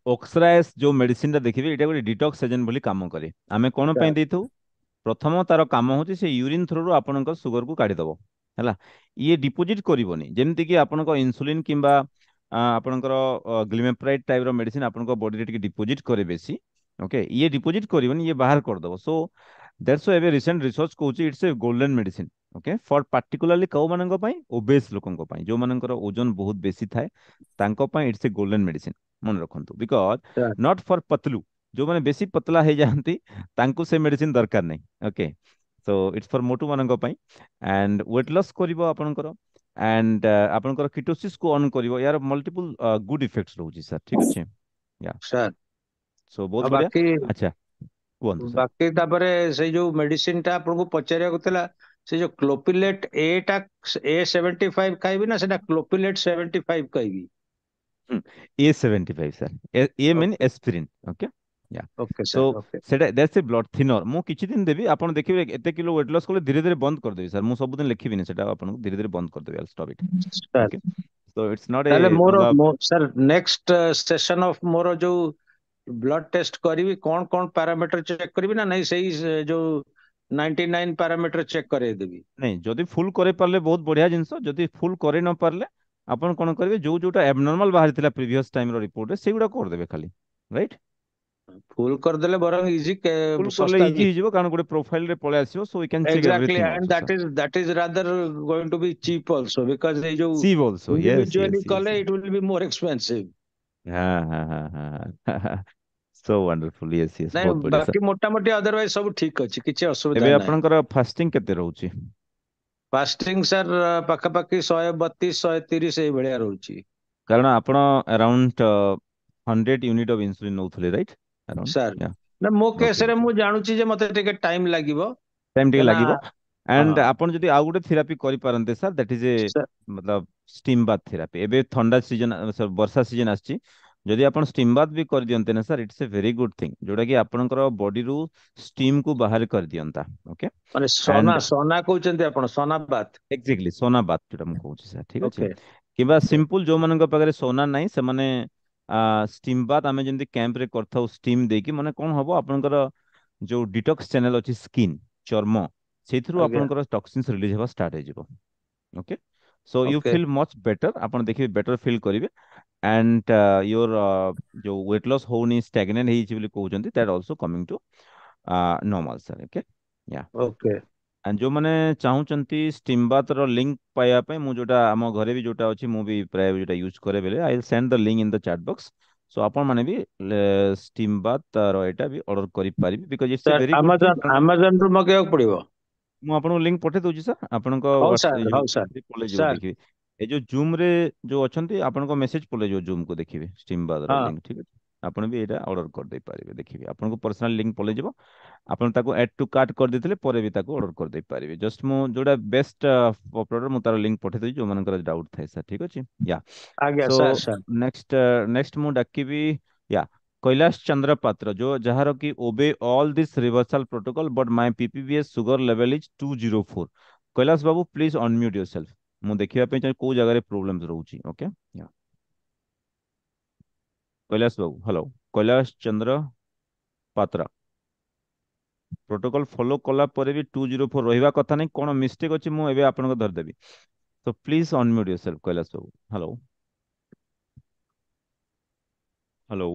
ओक्सराएस जो मेडिसिन टा देखिबे, एटा गोटे डिटॉक्स एजेंट बोली काम करे। आमे कोन पई देथौ? प्रथम तार काम होची से यूरिन थ्रू आपनक सुगर को काढी दबो, हैला। ये डिपोजिट करिवोनी, जेमति कि आपनक इंसुलिन किंबा आपनकर ग्लिमेप्राइड टाइप रो मेडिसिन आपनक बॉडी रे टिके डिपोजिट करे बेसी। ओके, ये डिपोजिट करिवोनी, ये बाहर कर दबो। सो दैट्स व्हाई एबे रिसेंट रिसर्च कहूची it's a golden medicine. Okay, for particularly कौ मानक पई, ओबेस लोकंक पई, जो मानकर ओजन बहुत बेसी थाए, तांको पई इट्स ए गोल्डन मेडिसिन। मन रखंतु, बिकॉज नॉट फॉर पतलू, जो माने बेसी पतला हे जांती, तांको से मेडिसिन दरकार नहीं। ओके, सो इट्स फॉर मोटू मानक पई। एंड वेट लॉस करिवो आपनकर, एंड आपनकर कीटोसिस को ऑन करिवो, यार मल्टीपल गुड इफेक्ट्स रहउची सर, ठीक अछि। या ସାର୍ सो बहुत ଆଉ बढ़िया। ବାକି अच्छा, କୁହନ୍ତୁ सर। ବାକି ତାପରେ ସେଇ ଯୋଉ ମେଡିସିନ ଟା ଆପଣଙ୍କୁ ପଚାରିବାକୁ ଥିଲା, ସେ ଯୋଉ କ୍ଲୋପିଲେଟ ଏ ଟା A75 ଖାଇବି ନା ସେଟା କ୍ଲୋପିଲେଟ 75 ଖାଇବି? A75 सर, ए मीन ଓକେ एस्पिरिन। ओके, या ଓକେ सो ସାର୍ ଓକେ सेटा दैट्स ए ब्लड थिनर। मु किछि दिन देबी, आपण देखिबे एते किलो वेट लॉस कोले धीरे धीरे बंद कर देबी सर। मु सब दिन लिखिबिनी सेटा, आपण धीरे धीरे बंद कर देबी, I stop it. Sir. Okay, so it's not ତାହେଲେ ए ମୋର मतलब। ସାର୍ ନେକ୍ସଟ ସେସନ ଅଫ ମୋର ଯୋଉ ବ୍ଲଡ ଟେଷ୍ଟ କରିବି, କଣ କଣ ପାରାମିଟର ଚେକ୍ କରିବି ନା ନାଇଁ ସେଇ ଯୋଉ 99 ପାରାମିଟର ଚେକ୍ କରେଇଦେବି? नहीं, जदि फुल करे पारले बहुत बढ़िया जिंस, जदि फुल करे न पारले आपण कोन करिवे, जो जोटा एबनॉर्मल बाहर थिला प्रीवियस टाइम रो रिपोर्ट रे, सेगुडा कर देबे खाली, राइट। ଫୁଲ କରିଦେଲେ ବରଂ ଇଜି, फुल करले ଶସ୍ତା इजी ବି। हो जिवो, कारण गोटे प्रोफाइल रे पळे आसीबो, so we can check Exactly, everything and also sir. that is rather going to be cheap also because they जो see also, yes individually yes yes. कले it will be more expensive। हाँ हाँ हाँ हाँ, so wonderful, yes yes, ନାଇଁ बहुत बढ़िया sir. ବାକି ମୋଟାମୋଟି otherwise ସବୁ ଠିକ ଅଛି, କିଛି ଅସୁବିଧା एबे ନାହିଁ। आपनकर फास्टिंग केते रहउची? फास्टिंग ସାର୍ ପାଖାପାଖି 132 130 ଏଇ ଭଳିଆ ରହୁଛି। कारण आपण अराउंड 100 यूनिट ऑफ इंसुलिन नउथले, राइट? अराउंड, ସାର୍ या ନା ମୋ ओके କେସରେ ओके। ମୁଁ ଜାଣୁଛି ଯେ ମତେ ଟିକେ ଟାଇମ ଲାଗିବ टाइम टिके କାହିଁକିନା लागिवो। एंड ହଁ आपण जदि आउ गोटे थेरापी करि पारन्ते sir, that is a sir मतलब स्टीम बाथ थेरापी। एबे ठंडा सीजन, सर वर्षा सीजन आछि, जदि आपण स्टीम बाथ भी कर दियन्ते ना sir, it's a very good thing, जोटा कि आपनकर बॉडी रु स्टीम को बाहर कर दियंता। ओके, ମାନେ ସନା एंड ସନା कହୁଛନ୍ତି ଆପଣ, ସନା बात? एक्जेक्टली सोना बाथ जोटा मु कहूची सर, ठीक अछि। ओके किबा ओके सिंपल जो मानक पाखरे सोना नाही, से माने स्टीम बाथ आमे जेंति कैंप रे करथाउ, स्टीम देकी, माने कोन हबो आपनकर जो डिटॉक्स चैनल अछि स्किन, चर्म, सेथरु ଆଜ୍ଞା आपनकर टॉक्सिन्स रिलीज हेबा स्टार्ट हे जिवो। Okay, so you okay feel much better, आपण देखिबे बेटर फील करिवे। एंड योर जो वेट लॉस होनी, स्टैग्नेंट हेइ छि बोली कहउचंती, that also coming to normal sir. Okay, yeah okay and जो माने चाहूचंती स्टीम बाथ रो लिंक पाया पे, मु जोटा हम घरे भी जोटा अछि, मु भी प्राय जोटा यूज करे बेले, I will send the link in the chat box. So आपण माने भी स्टीम बाथ रो एटा भी ऑर्डर करि पारिबे, because it's a sir very good thing. ଆମାଜନରୁ ମଗେଇବାକୁ ପଡିବ? ମୁଁ ଆପଣଙ୍କୁ ଲିଙ୍କ ପଠେଇ ଦଉଛି ସାର୍, ଆପଣଙ୍କ ହଉ ସାର୍ ହଉ ସାର୍ ପଳେଇ ଯିବ ସାର୍। ଦେଖିବେ। ଏ ଯୋଉ ଜୁମ ରେ ଯୋଉ ଅଛନ୍ତି, ଆପଣଙ୍କ ମେସେଜ ପଳେଇଯିବ ଜୁମ କୁ, ଦେଖିବେ ଷ୍ଟିମ୍ ବାଦର ହଁ ଲିଙ୍କ, ଠିକ ଅଛି। ଆପଣ ବି ଏଇଟା ଅର୍ଡର କରିଦେଇ ପାରିବେ, ଦେଖିବେ ଆପଣଙ୍କୁ ପର୍ସନାଲ ଲିଙ୍କ ପଳେଇଯିବ। ଆପଣ ତାକୁ ଆଡ୍ ଟୁ କାର୍ଟ କରିଦେଇଥିଲେ ପରେ ବି ତାକୁ ଅର୍ଡର କରିଦେଇ ପାରିବେ। ଜଷ୍ଟ ମୁଁ ଯୋଉଟା ବେଷ୍ଟ ପ୍ରଡକ୍ଟ, ମୁଁ ତାର ଲିଙ୍କ ପଠେଇ ଦଉଛି, ଯୋଉମାନଙ୍କର ଡାଉଟ୍ ଥାଏ ସାର୍, ଠିକ ଅଛି। ୟା ଆଜ୍ଞା so sir sir next next ମୁଁ ଡାକିବି, ୟା कैलाश चंद्र पात्र जो जहार की ओबे all this reversal protocol but my PPBS sugar level is 204। Kailash babu please unmute yourself. मु देखिबा पे को जगह प्रॉब्लम्स रहउची। Okay Kailash babu hello. Kailash Chandra Patra protocol follow कला पर भी 204 रहिबा कथा नहीं कोन मिस्टेक अछि मु एबे आपन को धर देबी। तो please unmute yourself Kailash babu. Hello hello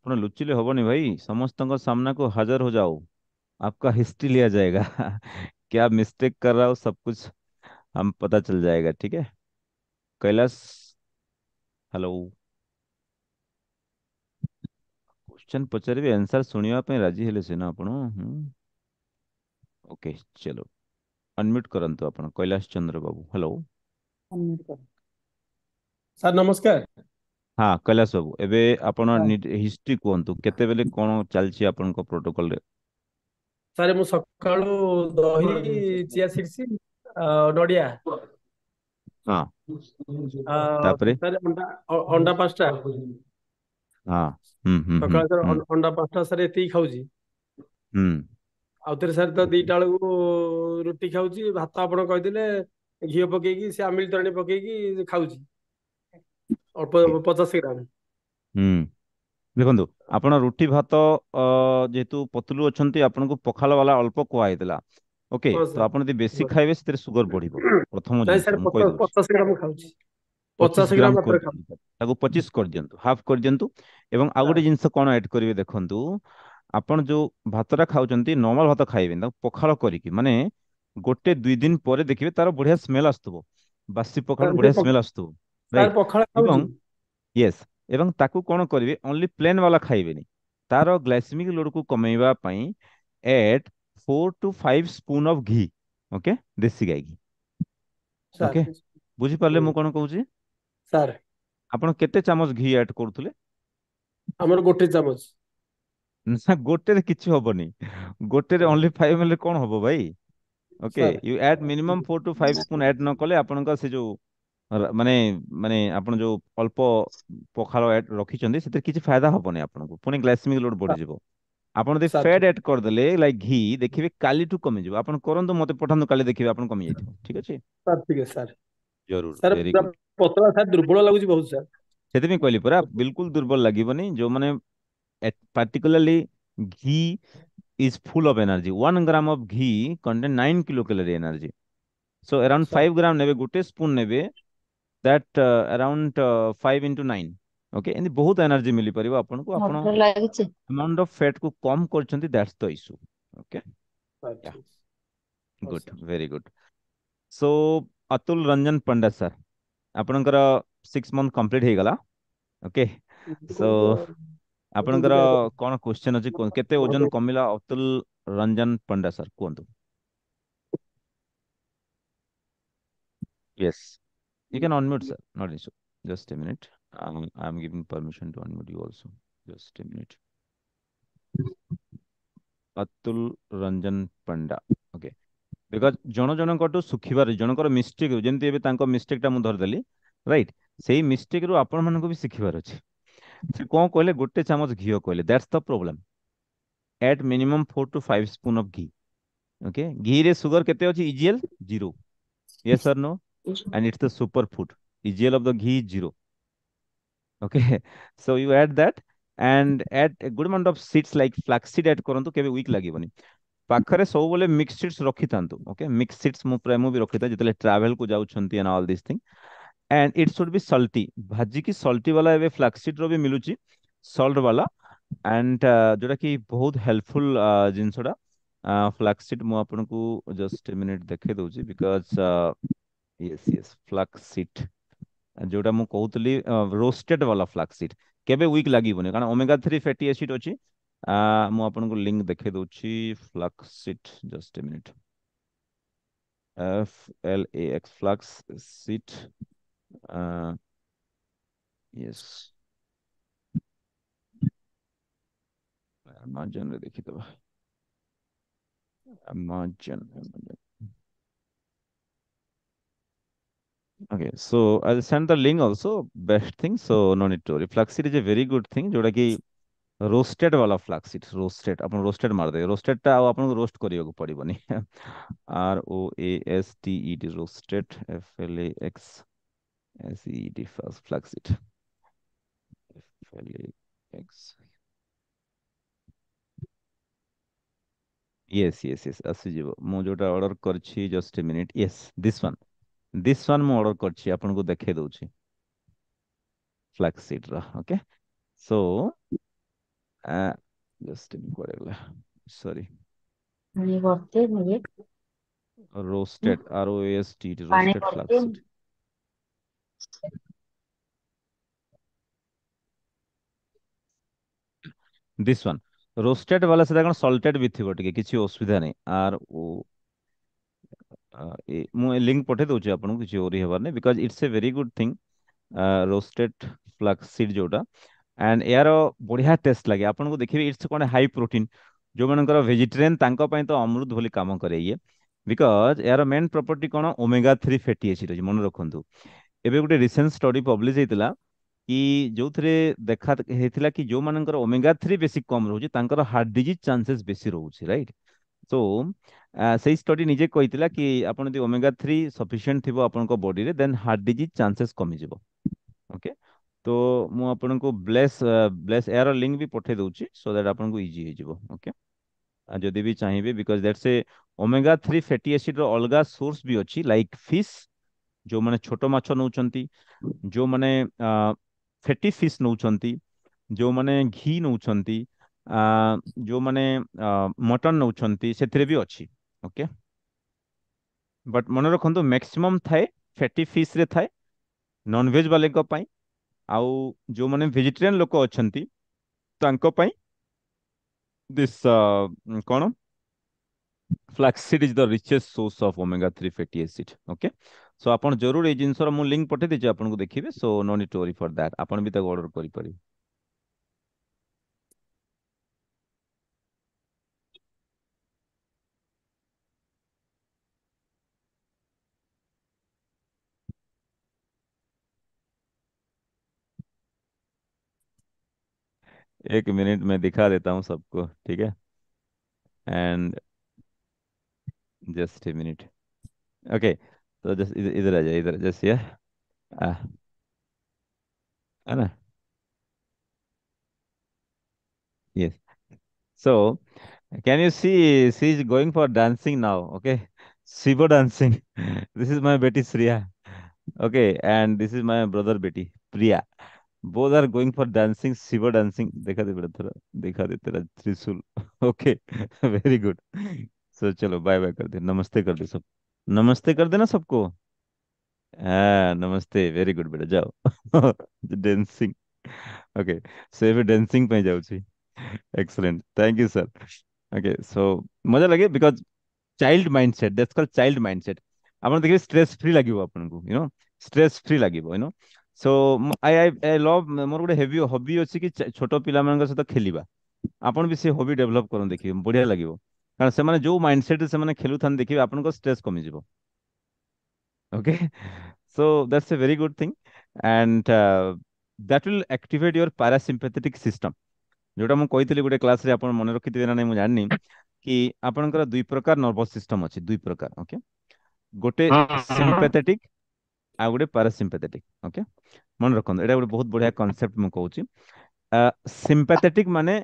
ଆପଣ ଲୁଚିଲେ ହବନି ଭାई समस्तों सामना को हाजिर हो जाओ। आपका हिस्ट्री लिया जाएगा क्या मिस्टेक कर रहा हो सब कुछ हम पता चल जाएगा ठीक है। कैलाश हेलो क्वेश्चन पचारे आंसर सुनिया पे राजी हेले सिना आपण। ओके चलो अनम्यूट करंतु आपण कैलाश चंद्र बाबू हेलो। unmute କର। ସାର୍ ନମସ୍କାର। हाँ कैलाश बाबू एबे आपण ହଁ हिस्ट्री कहतु केतेबेले कोन चलछि आपनको प्रोटोकॉल रे। ସାର୍ ମୁଁ ସକାଳୁ ଦହି ଚିଆ ସିଡ୍ସ ନଡ଼ିଆ हाँ तापरे ସାର୍ ଅଣ୍ଡା 5ଟା हाँ ସକାଳ ସାର୍ ଅଣ୍ଡା 5ଟା ସାର୍ ଏତିକି ଖାଉଛି। हम्म ଆଉଥରେ ସାର୍ ତ 2ଟା ବେଳକୁ ରୁଟି ଖାଉଛି ଭାତ ଆପଣ କହିଥିଲେ ଘିଅ ପକେଇକି ସେ ଆମିଲ ତରାଣୀ ପକେଇକି ଖାଉଛି ଅଳ୍ପ 50 ଗ୍ରାମ। हम्म देखो आपण रुटी भात जेहेतु पतलू अच्छा आपन को पखाल वाला अल्प कहला ओके ହଁ तो ସାର୍ आप बेसी खाइबे से सुगर बढ़िबो। प्रथम ନାଇଁ जिनस ସାର୍ मु कहि दउछि 50 ग्राम ଖାଉଛି। 25 50 ग्राम ଗ୍ରାମ कर ମାତ୍ରା ଖାଉଛି। दियंतु ताको 25 कर दियंतु हाफ कर दियंतु। एवं आउ गोटे ସାର୍ जिनस कोन ऐड करिवे देखंतु आपण जो भातरा खाउचंती नॉर्मल भात खाइबे ताको पखाल करिकि माने गोटे 2 दिन ପରେ ଦେଖିବେ तार बढ़िया स्मेल आस्तबो बासी पखाल ସାର୍ बढ़िया स्मेल आस्तबो ସାର୍ राइट। ପଖାଳ ଖାଉଛି। एवं यस एवं ताकू कोन करिवे ओनली प्लेन वाला खाइबेनी तार ग्लाइसेमिक लोड को कमेଇବା ପାଇଁ at 4 to 5 spoon of ghee. Okay देसी गाय घी। ସାର୍ ओके बुझी पारले ହୁଁ मु कोन कहूची ସାର୍ आपण केते चामच घी ऐड करथुले। ଆମର 1 ଚାମଚ। ना गोटे रे किछि होबनी गोटे रे ହଁ ओनली 5 ml कोन होबो भाई। Okay sir you add minimum 4 to 5 spoon add न कले आपनका से जो माने माने आपण जो अल्प पखाल ऐड रखिचंदी सेते किछि फायदा होबनी आपनको पुनी ग्लाइसेमिक लोड बढ़ी जिवो। आपण दे ସାର୍ फैट ଠିକ ऐड कर देले लाइक घी देखिबे काली टू कमी जिवो आपण करंतु मते पठानु काली देखिबे आपण कमी जाइथिबो ठीक अछि। ସାର୍ ଠିକ ଅଛି ସାର୍। जरूर ସାର୍ वेरी ପୁରା गुड। ପତଳା ସାର୍ ଦୁର୍ବଳ ଲାଗୁଛି ବହୁତ ସାର୍। सेते में कहली परा बिल्कुल दुर्बल लागीबनी जो माने particularly ghee is full of energy 1 gram of ghee contain 9 kilocalorie energy so around sir 5 gram नेबे गुटे स्पून नेबे that around 5 into 9 ओके एंदी बहुत एनर्जी मिली परिबो आपन को आपण मोटर ଲାଗିଛି। अमाउंट ऑफ फैट को कम करचंती that's the issue. Okay sir yeah ଠିକ ହଉ good sir. Very good. So Atul Ranjan Panda sir आपनकर 6 मंथ कंप्लीट हे गला। ओके सो आपनकर कोन क्वेश्चन अछि केते ओजन कमिला अतुल रंजन पंडा सर कोंतु। Yes you can unmute sir not issue just a minute I'm giving permission to unmute you also just a minute Atul Ranjan Panda okay because जन जनकटू सुखिबार जनकर mistake जेमती एबे तांको मिस्टेक टा मु धर देली राइट सेही मिस्टेक रु आपण मानको भी सिखिबार अछि। से कोन कहले गोटे चामच घियो कहले that's the problem at minimum 4 to 5 spoon of ghee. Okay घी रे सुगर केते अछि इजीएल 0 yes or no and it's the superfood. EGL of the ghee is 0. Okay, so you add that and add a good amount of seeds like flaxseed add करूँ तो केबे weak लागिबनी पाखरे सब बोले मिक्स सीड्स रखी थांतु। ओके मिक्स सीड्स मु प्राय मु भी रखी था जितले ट्रैवल को जाउ छंती and all this thing and it should be salty भाजी की सल्टी वाला एबे फ्लैक्सीड रो भी मिलुची सॉल्ट वाला एंड जोटा कि बहुत हेल्पफुल जिनसडा फ्लैक्सीड मु आपन को जस्ट ए मिनिट देखे दउची बिकॉज़ यस यस फ्लैक्सीड जोटा मु कहूतली रोस्टेड वाला फ्लैक्सीड केबे वीक लागिबोनी कारण ओमेगा 3 फैटी एसिड अछि मु आपन को लिंक देखे दउची flaxseed just a minute FLAX flaxseed yes Amazon रे देखि दबा Amazon Okay, so I'll send the link also. Best thing, so no need to worry. Flaxseed is a very good thing. जोटा कि रोस्टेड वाला फ्laxseed, roasted अपन roasted मार दे roasted टा अपन को roast करियो पड़िबनी ROASTED roasted FLAXSEED फ्laxseed FLAX yes ଆସିଯିବ ମୁଁ ଯୋଉଟା ଅର୍ଡର କରିଛି just a minute yes this one ମୁଁ ଅର୍ଡର କରିଛି ଆପଣଙ୍କୁ ଦେଖେଇ ଦଉଛି flaxseed ର okay so just କୁଆଡେ ଗଲା sorry ପାଣି ଭର୍ତ୍ତି ହୁଏ roasted ROASTED ପାଣି roasted ଭର୍ତ୍ତି flaxseed this one roasted वाला ସେଟା କଣ salted ବି ଥିବ ଟିକେ କିଛି ଅସୁବିଧା ନାହିଁ ମୁଁ ଏ ଲିଙ୍କ ପଠେଇ ଦଉଛି ଆପଣଙ୍କୁ କିଛି ଓରି ହେବାର ନାହିଁ because it's a very good thing roasted flax ଯୋଉଟା ଆଣ୍ଡ ଏହାର ବଢିଆ ଟେଷ୍ଟ ଲାଗେ ଆପଣଙ୍କୁ ଦେଖିବେ ଇଟ୍ସ କଣ ହାଇ ପ୍ରୋଟିନ ଯୋଉମାନଙ୍କର ଭେଜିଟେରିଆନ ତାଙ୍କ ପାଇଁ ତ ଅମୃତ ଭଳି କାମ କରେ ଇଏ ବିକଜ ଏହାର ମେନ୍ ପ୍ରପର୍ଟି କଣ ଓମେଗା 3 ଫ୍ୟାଟି ଏସିଡ୍ ଅଛି ମନେ ରଖନ୍ତୁ ଏବେ ଗୋଟେ ରିସେଣ୍ଟ ଷ୍ଟଡି ପବ୍ଲିଶ ହେଇଥିଲା କି ଯୋଉଥିରେ ଦେଖା ହେଇଥିଲା କି ଯୋଉମାନଙ୍କର ଓମେଗା 3 ବେଶୀ କମ ରହୁଛି ତାଙ୍କର ହାର୍ଟ ଡିଜିଜ ଚାନ୍ସେସ୍ ବେଶୀ ରହୁଛି ରାଇଟ୍ ସୋ ସେଇ ଷ୍ଟଡି ନିଜେ କହିଥିଲା କି ଆପଣ ଯଦି ଓମେଗା 3 ସଫିସିଏଣ୍ଟ ଥିବ ଆପଣଙ୍କ ବଡିରେ ଦେନ୍ ହାର୍ଟ ଡିଜିଜ ଚାନ୍ସେସ୍ କମିଯିବ ଓକେ ତ ମୁଁ ଆପଣଙ୍କୁ ବ୍ଲେସ୍ ଏହାର ଲିଙ୍କ ବି ପଠେଇ ଦଉଛି ସୋ ଦ୍ୟାଟ୍ ଆପଣଙ୍କୁ ଇଜି ହେଇଯିବ ଓକେ ଯଦି ବି ଚାହିଁବେ because that's A omega 3 fatty acid ର ଅଲଗା ସୋର୍ସ ବି ଅଛି ଲାଇକ୍ ଫିସ୍ ଯୋଉମାନେ ଛୋଟ ମାଛ ନଉଛନ୍ତି ଯୋଉମାନେ ଫେଟି ଫିସ୍ ନଉଛନ୍ତି ଯୋଉମାନେ ଘି ନଉଛନ୍ତି ଆ ଯୋଉମାନେ ମଟନ ନଉଛନ୍ତି ସେଥିରେ ବି ଅଛି ଓକେ ବଟ୍ ମନେ ରଖନ୍ତୁ ମ୍ୟାକ୍ସିମମ୍ ଥାଏ ଫ୍ୟାଟି ଫିସ୍ ରେ ଥାଏ ନନଭେଜ ବାଲେଙ୍କ ପାଇଁ ଆଉ ଯୋଉମାନେ ଭେଜିଟେରିଆନ ଲୋକ ଅଛନ୍ତି ତାଙ୍କ ପାଇଁ ଦିସ୍ କଣ flaxseed is the richest source of omega 3 fatty acid okay so ଆପଣ ଜରୁର ଏଇ ଜିନିଷର ମୁଁ ଲିଙ୍କ ପଠେଇ ଦେଇଛି ଆପଣଙ୍କୁ ଦେଖିବେ so no need to worry for that ଆପଣ ବି ତାକୁ ଅର୍ଡର କରିପାରିବେ एक मिनट में दिखा देता हूँ सबको ठीक है and just a minute okay तो जस्ट इधर इधर आ जाए इधर जस्ट ये है ना yes so can you see she is going for dancing now okay shiva dancing this is my betty Shriya okay and this is my brother betty Priya both are going for dancing shiva dancing देखा दे बेटा थोड़ा दिखा दे तेरा त्रिशूल okay very good so चलो bye bye कर दे नमस्ते कर दे सब नमस्ते कर देना सबको हाँ नमस्ते वेरी गुड बेटा जाओ डांसिंग ओके सो ଏବେ ଡ୍ୟାନ୍ସିଂ ପାଇଁ ଯାଉଛି excellent thank you sir okay so ମଜା ଲାଗେ because child mindset that's called child mindset ଆପଣ ଦେଖିବେ ଷ୍ଟ୍ରେସ୍ ଫ୍ରି ଲାଗିବ ଆପଣଙ୍କୁ ଷ୍ଟ୍ରେସ୍ ଫ୍ରି ଲାଗିବ ସୋ ଆଇ ଲଭ୍ ମୋର ଗୋଟେ ହବି ଅଛି କି ଛୋଟ ପିଲାମାନଙ୍କ ସହିତ ଖେଳିବା ଆପଣ ବି ସେ ହବି ଡେଭଲପ କରନ୍ତୁ ଦେଖିବେ ବଢିଆ ଲାଗିବ କାରଣ ସେମାନେ ଯୋଉ ମାଇଣ୍ଡସେଟରେ ସେମାନେ ଖେଳୁଥାନ୍ତି ଦେଖିବେ ଆପଣଙ୍କ ଷ୍ଟ୍ରେସ୍ କମିଯିବ okay so that's A very good thing and that will activate your parasympathetic system ଯୋଉଟା ମୁଁ କହିଥିଲି ଗୋଟେ କ୍ଲାସରେ ଆପଣ ମନେ ରଖିଥିବେ ନା ନାହିଁ ମୁଁ ଜାଣିନି କି ଆପଣଙ୍କର ଦୁଇ ପ୍ରକାର ନର୍ଭସ ସିଷ୍ଟମ ଅଛି ଦୁଇ ପ୍ରକାର ଓକେ ଗୋଟେ ସିମ୍ପାଥେଟିକ୍ ଆଉ ଗୋଟେ ପାରାସିମ୍ପାଥେଟିକ୍ ଓକେ ମନେ ରଖନ୍ତୁ ଏଇଟା ଗୋଟେ ବହୁତ ବଢିଆ କନସେପ୍ଟ ମୁଁ କହୁଛି ସିମ୍ପାଥେଟିକ୍ ମାନେ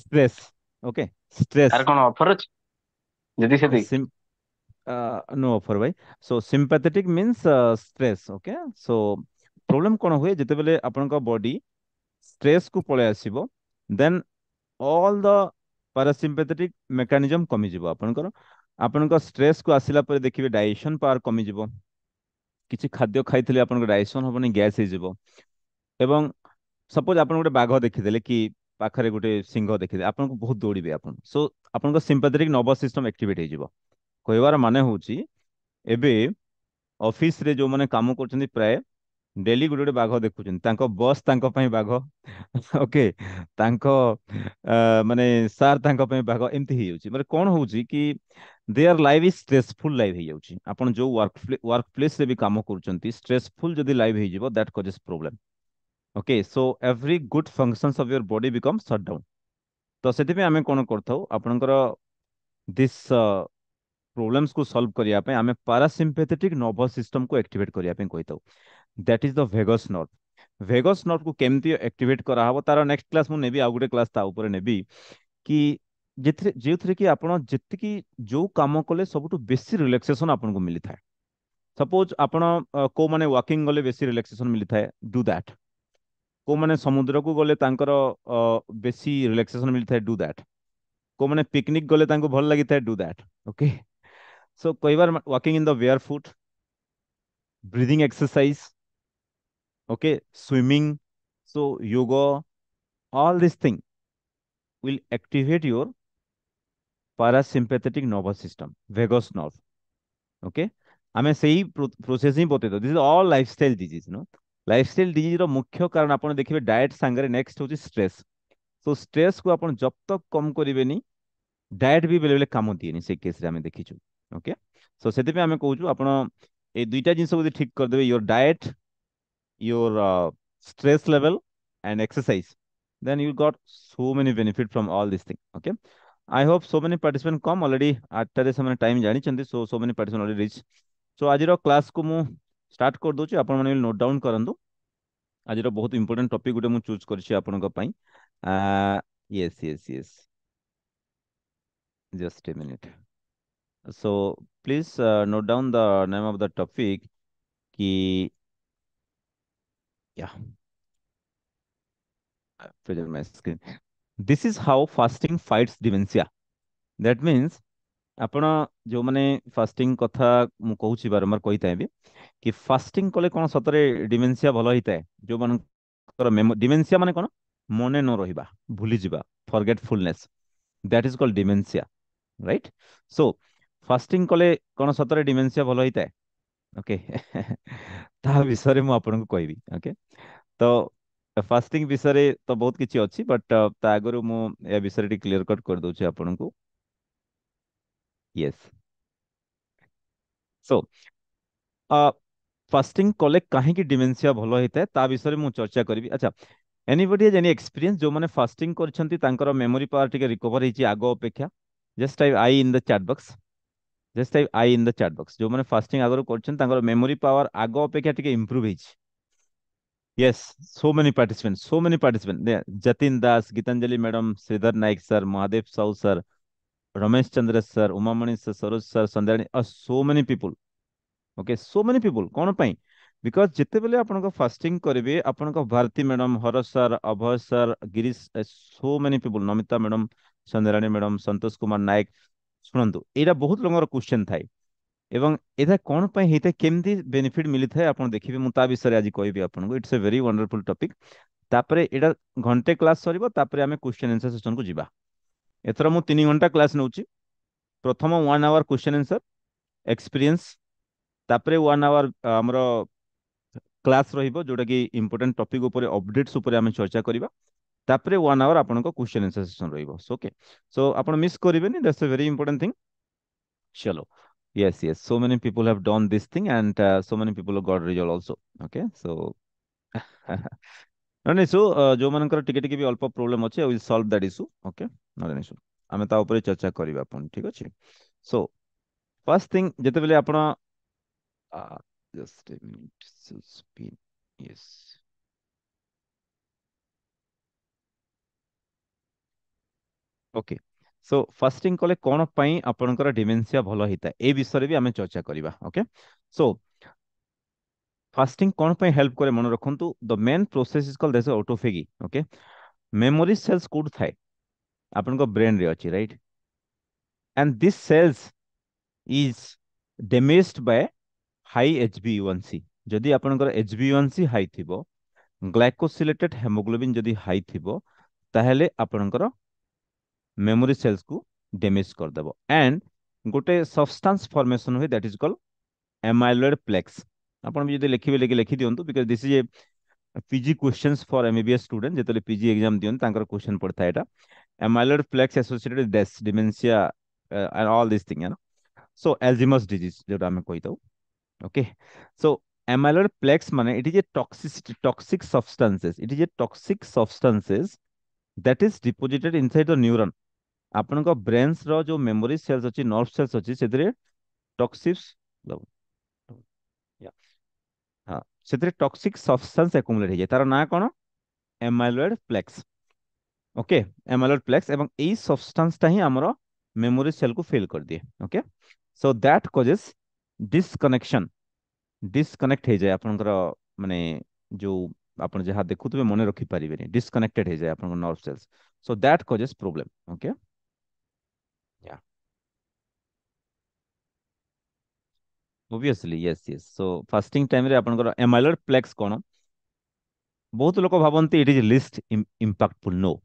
ଷ୍ଟ୍ରେସ୍ ଓକେ ଷ୍ଟ୍ରେସ୍ ତାର କଣ ଅଫର ଅଛି ଯଦି ସେତିକି नो ऑफर भाई so sympathetic means stress okay so problem कौन हुए जितेबेले आपनका बॉडी स्ट्रेस को पळे आसीबो then all the parasympathetic mechanism कमी जिवो आपनका स्ट्रेस को आसिला पर देखिबे डाइजेशन पावर कमी जिवो किछि खाद्य खाइथिले आपनका डाइजेशन होबनी गैस हे जिवो एवं सपोज आपन गोटे बाघ देखिदेले कि पाखरे गोटे सिंह देखिदे आपनको बहुत दौड़िबे आपन सो आपनका सिंपैथेटिक नर्वस सिस्टम एक्टिवेट हे जिवो कहवार माने होची एबे ऑफिस रे जो माने काम करछन्ती प्राय डेली गोटे गोटे बाघ देखुछन्ती तांको बॉस तांको पई बाघ ओके तांको माने सार तांको पई बाघ एमती ही होची माने कोन होची कि their life is stressful life हो जाउची आपण जो वर्क प्लेस रे भी काम करचंती स्ट्रेसफुल जदी लाइफ हो जिवो that causes problem okay so every good functions of your body become shut down तो सेति पे आमे कोन करथौ आपनकर दिस प्रॉब्लम्स को सॉल्व करिया पे आमे पैरासिम्पैथेटिक नर्वस सिस्टम को एक्टिवेट करिया पे कहितौ that is the vagus nerve को केमती एक्टिवेट करा हबो तार नेक्स्ट क्लास मु नेबी आ गुटे क्लास ता ऊपर नेबी कि जेथरे जेथरे कि आपण जेतिकी जो काम कले सबटु बेसी रिलैक्सेशन आपन को मिली थाए सपोज आपण को माने वॉकिंग गले बेसी रिलैक्सेशन मिली थाए डू दैट को माने समुद्र को गले तांकर बेसी रिलैक्सेशन मिली थाए डू दैट को माने पिकनिक गले तांको भल लागि थाए डू दैट ओके सो कई बार walking in the bare foot breathing exercise okay swimming so yoga all this thing will activate your parasympathetic nervous system vagus nerve okay आमे सही प्रोसेस ही बते दो this is all lifestyle disease no lifestyle disease रो मुख्य कारण आपण देखिबे डाइट संगरे नेक्स्ट होची स्ट्रेस सो स्ट्रेस को आपण जब तक कम करिवेनी डाइट भी बेले बेले काम दिएनी से केस रे आमे देखिछु ओके सो सेते पे आमे कहूछु आपण ए दुईटा जिंस को ठीक कर देबे your diet your stress level and exercise then you got so many benefit from all this thing okay I hope so many participants come already आठटारे समय टाइम जानी चंदी so many participants already reach so आज रो class को मु start कर दोची आपण माने note down करंदु आज रो बहुत इंपोर्टेंट टॉपिक गुटे मु चूज करछि आपण को पई yes just a minute so please note down the name of the topic ki yeah present my screen this is how fasting fights dementia that means ଆପଣ ଯୋଉମାନେ fasting କଥା ମୁଁ କହୁଛି ବାରମ୍ବାର କହିଥାଏ ବି କି ଫାଷ୍ଟିଂ କଲେ କଣ ସତରେ ଡିମେନ୍ସିଆ ଭଲ ହେଇଥାଏ ଯୋଉମାନଙ୍କର ଡିମେନ୍ସିଆ ମାନେ କଣ ମନେ ନ ରହିବା ଭୁଲିଯିବା forgetfulness that is called dementia right so fasting କଲେ କଣ ସତରେ ଡିମେନ୍ସିଆ ଭଲ ହେଇଥାଏ ଓକେ ତା ବିଷୟରେ ମୁଁ ଆପଣଙ୍କୁ କହିବି ଓକେ ତ फास्टिंग विषय तो बहुत किसी अच्छी बट ता आगु मु या विषय टी क्लियर कट कर दूची आपनको यस सो फास्टिंग कले कहीं डिमेंशिया भलो होता है ता विषय मु चर्चा करी अच्छा एनीबॉडी हैज एनी एक्सपीरियंस जो माने फास्टिंग करछंती तांकर मेमोरी पावर टिके रिकवर हेची आगो अपेक्षा just type I in the chat box just type I in the chat box जो माने फास्टिंग आगो करछन तांकर मेमोरी पावर आगो अपेक्षा टिके इंप्रूव हेची Yes, so many participants. There, Jatin Das, Gitanjali Madam, Sridhar Naik Sir, Mahadev Sau Sir, Ramesh Chandra Sir, Umamani Sir, Saroj Sir, Sandarani, so many people. Okay, so many people. कौन पाई? Because जिते बेले अपन को fasting करेंगे, अपन को Bharati madam, हर sir, Abhay sir, Girish, so many people, Namita madam, Sandarani madam, Santosh Kumar Nayak, सुनंतु, एरा बहुत लोगों क्वेश्चन था एवं एटा कोन पय हेते केमती बेनिफिट मिली थाए आपण देखिबे मु ता विषय आज कहबी आपनको it's a very wonderful topic तापरे एटा घंटे क्लास सरीबो तापरे हमें क्वेश्चन आंसर सेशन को जिबा एथरा मु 3 घंटा क्लास नउची प्रथम 1 आवर क्वेश्चन आंसर एक्सपीरियंस तापरे 1 आवर हमरो क्लास रहिबो जोटा कि इंपोर्टेंट टॉपिक ऊपर अपडेट्स ऊपर हमें चर्चा करिबा तापरे 1 आवर आपनको क्वेश्चन आंसर सेशन रहिबो ओके सो आपण मिस करिबेनी that's a very important thing चलो yes so many people have done this thing and so many people have got result also okay so नहीं सो जो मानकर टिके टिके भी अल्प प्रॉब्लम अच्छे will solve that issue okay not an issue आमे ता ऊपर चर्चा करिबा अपन ठीक अछि सो फर्स्ट थिंग जते बेले आपण just a minute spin yes okay so fasting कले कोन पई आपनकर डिमेंशिया भलो हिता ए विषय भी हमें चर्चा करिबा ओके सो फास्टिंग कोन पई हेल्प करे मन रखंतु the main process is called as autophagy okay memory cells कोड थाए आपनको ब्रेन रे अछि right and this cells is damaged by high HbA1c जदि आपनकर HbA1c हाई थिबो ग्लाइकोसिलेटेड हेमोग्लोबिन जदि हाई थिबो ताहेले आपनकर मेमोरी सेल्स को डैमेज कर देबो एंड गोटे सब्सटेंस फॉर्मेशन हुए that is called amyloid plaques आपण भी जदि लिखिबे लिखि दियंतु because this is a PG questions for MBBS student जेतले पीजी एग्जाम दियन तांकर क्वेश्चन पड़ता एटा amyloid plaques associated with dementia and all this thing you know so Alzheimer's disease जोटा आम कही दऊ ओके सो amyloid plaques माने it is a toxic substances it is a toxic substances that is deposited inside the neuron आपन को brains रो जो memory cells अछि nerve cells अछि सेतरे टॉक्सिक्स हाँ सेतरे टॉक्सिक सब्सटेंस एक्युमुलेट हो जाय तार ना कोन amyloid plaques okay amyloid plaques एवं एई सब्सटेंस ता ही हमरो मेमोरी सेल को फेल कर दिए okay so that causes disconnection disconnect हो जाए आपनकर माने जो आपण जहाँ देखुतबे मने रखि परिबेनी डिसकनेक्टेड हो जाए आपन nerve cells so that causes problem okay या obviously yes so fasting time रे आपनकर एमाइलॉइड प्लेक्स कोन बहुत लोक भाबंती it is least impactful no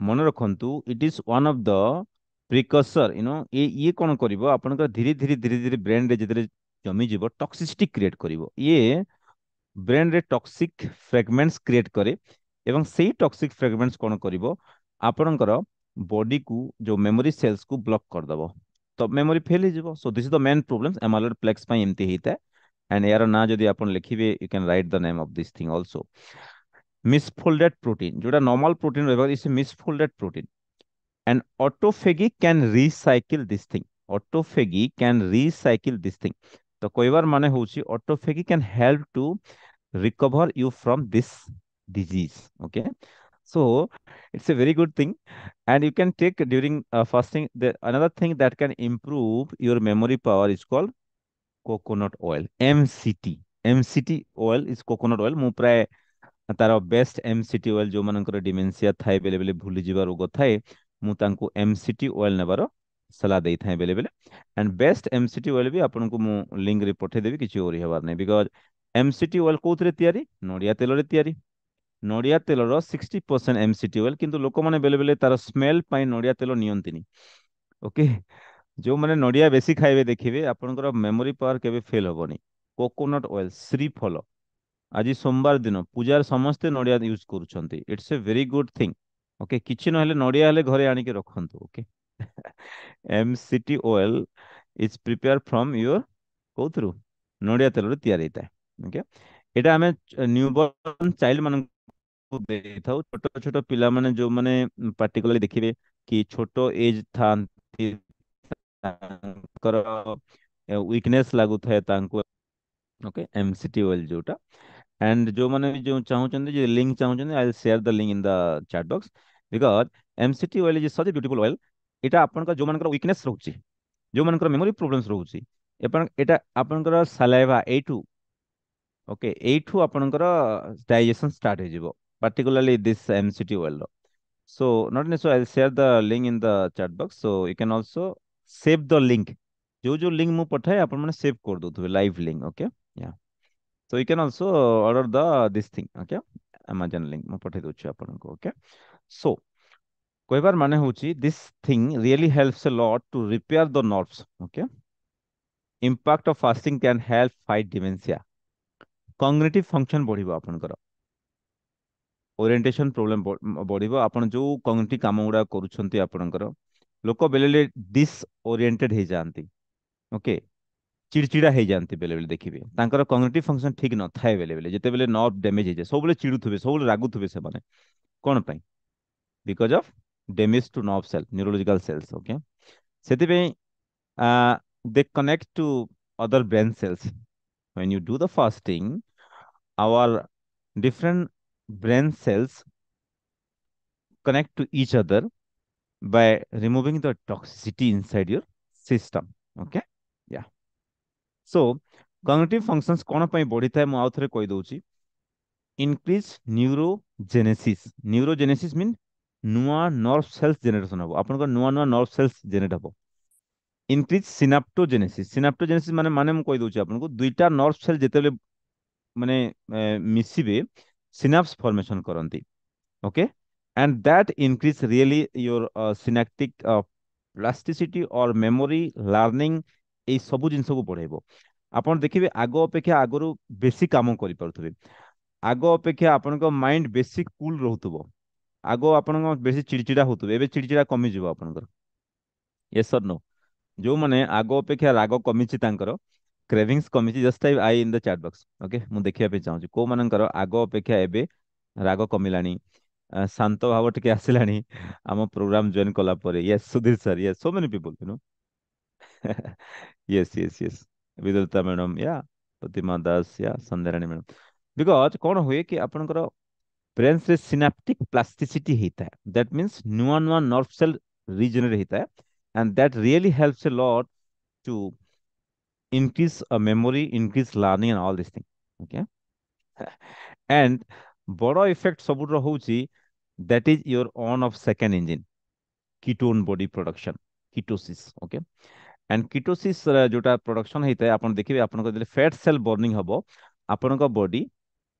मन रखंतु it is one of the precursor ये कौन करिवो आपनकर धीरे धीरे ब्रेन रे जेतरे जमी जीव टॉक्सिसिटी क्रिएट करिवो ये ब्रेन रे टॉक्सिक फ्रेगमेंट्स क्रिएट करे एवं सेही टॉक्सिक फ्रेगमेंट्स कौन करिवो आपनकर बॉडी को जो मेमोरी सेल्स को ब्लॉक कर दबो तो मेमोरी फेल हो जीवो so this is the main problem amyloid plaques पई एमती हेता एंड यार ना जदि आपन लिखिबे you can write the name of this thing also misfolded protein जोटा normal protein रहबा इस misfolded protein and autophagy can recycle this thing autophagy can recycle this thing तो कोई बार माने होची autophagy can help to recover you from this disease okay so it's a very good thing and you can take during fasting another thing that can improve your memory power is called coconut oil mct oil is coconut oil मु प्राय तार best MCT oil जो मानकर dementia थाए बेले बेले भूली जीवा रोग थाए मु तांको एमसीटी ऑयल नेबार सलाह देई थाए बेले बेले एंड बेस्ट एमसीटी ऑयल भी आपन को मु लिंक रे पठे देबी किछि ओरी हबार नै बिकॉज़ एमसीटी ऑयल कोथरे तयारी नडिया तेल रे तयारी नडिया तेल रो 60% एमसीटी ऑयल किंतु लोक माने बेले बेले तार स्मेल पई नडिया तेल नियंतिनी ओके जो माने नडिया बेसी खाइबे देखिबे आपनकर मेमोरी पावर केबे फेल होबनी कोकोनट ऑयल श्रीफल आज सोमवार दिन पूजार समस्ते नडिया यूज करूछंती it's a very good thing okay किछि नहले नडिया हले घरे आनी के रखंतु okay MCT oil is prepare from your कोथरु नडिया तेल रे तयार हेता ओके एटा हमें न्यूबॉर्न चाइल्ड मन को देथाउ छोटो छोटो पिला माने जो माने पार्टिकुलरली देखिबे कि छोटो एज थांती कर वीकनेस लागु थाए तांको ओके एमसीटी ऑयल जोटा एंड जो माने जो चाहूचंदी जे लिंक चाहूचंदी I will share the link in the chat box because MCT oil is such a beautiful oil एटा आपन का जो मानकर वीकनेस रहउची जो मानकर मेमोरी प्रॉब्लम्स रहउची एटा आपनकर सलाइवा एटू ओके एटू आपनकर डाइजेशन स्टार्ट हो जिवो particularly this MCT oil so not NESO I will share the link in the chat box so you can also save the link जो जो लिंक मु पठाए आपन माने सेव कर दोथुबे लाइव लिंक ओके या so you can also order the this thing okay amazon link मैं पठे दोछु आपन को okay so कोई बार माने होची this thing really helps a lot to repair the nerves okay impact of fasting can help fight dementia cognitive function बढ़िबो आपनकर orientation problem बढ़िबो आपन जो cognitive काम गुडा करूछंती आपनकर लोक बेलेले डिसओरिएंटेड हे जानती ओके चिड़चिड़ा हो जाती बेले बेले देखिए तांकर कॉग्निटिव फंक्शन ठीक न थाए बेले बेले जेते बेले नर्व डैमेज हो जाए सब बेले चिड़ुथुबे सब बेले रागुथुबे से माने कोन पई because of damage to nerve cell neurological cells okay सेति पे they connect to other brain cells when you do the fasting our different brain cells connect to each other by removing the toxicity inside your system okay yeah so cognitive functions कोन पई बढी थाए मु आउथरे कहि दोची increase neurogenesis mean नुआ nerve sales generation हो आपन को नुआ नुआ नर्व सेल्स जनरेट हो इंक्रीज सिनाप्टोजेनेसिस माने मु कहि दोची आपन को दुईटा नर्व सेल जेतेले माने मिसिबे सिनाप्स फॉर्मेशन करंती okay and that increase really your synaptic plasticity or memory learning ए सबु जिंस को बढ़ाइबो आपण देखिबे आगो अपेक्षा आगरु बेसी काम करि परथबे आगो अपेक्षा आपण को माइंड बेसी कूल रहउतबो आगो आपण को बेसी चिड़चिड़ा होतबे एबे चिड़चिड़ा कमी जिवो आपनकर यस और नो जो माने आगो अपेक्षा राग कमिछि तांकर क्रेविंग्स कमिछि just type I in the chat box okay मु देखिया पे चाहूची को मानकर आगो अपेक्षा एबे राग कमिलानी शांत भाव टिके आसिलानी आम प्रोग्राम जॉइन कला परे yes Sudhir sir yes so many people you know yes yes yes Vidulata madam yeah Pratima दास या संध्याराणी मैडम बिकॉज कौन हुए कि आपनकर ब्रेन से सिनेप्टिक प्लास्टिसिटी होता है दैट मींस नुआ नुआ नर्व सेल रीजनरेट होता है and that really helps a lot to increase memory, increase learning and all these things. Okay. And बड़ इफेक्ट सबुठ हूँ that is your on of second engine ketone body production ketosis okay and ketosis जोटा production होता है आपण देखिए आपण को fat cell burning हबो आपण को बॉडी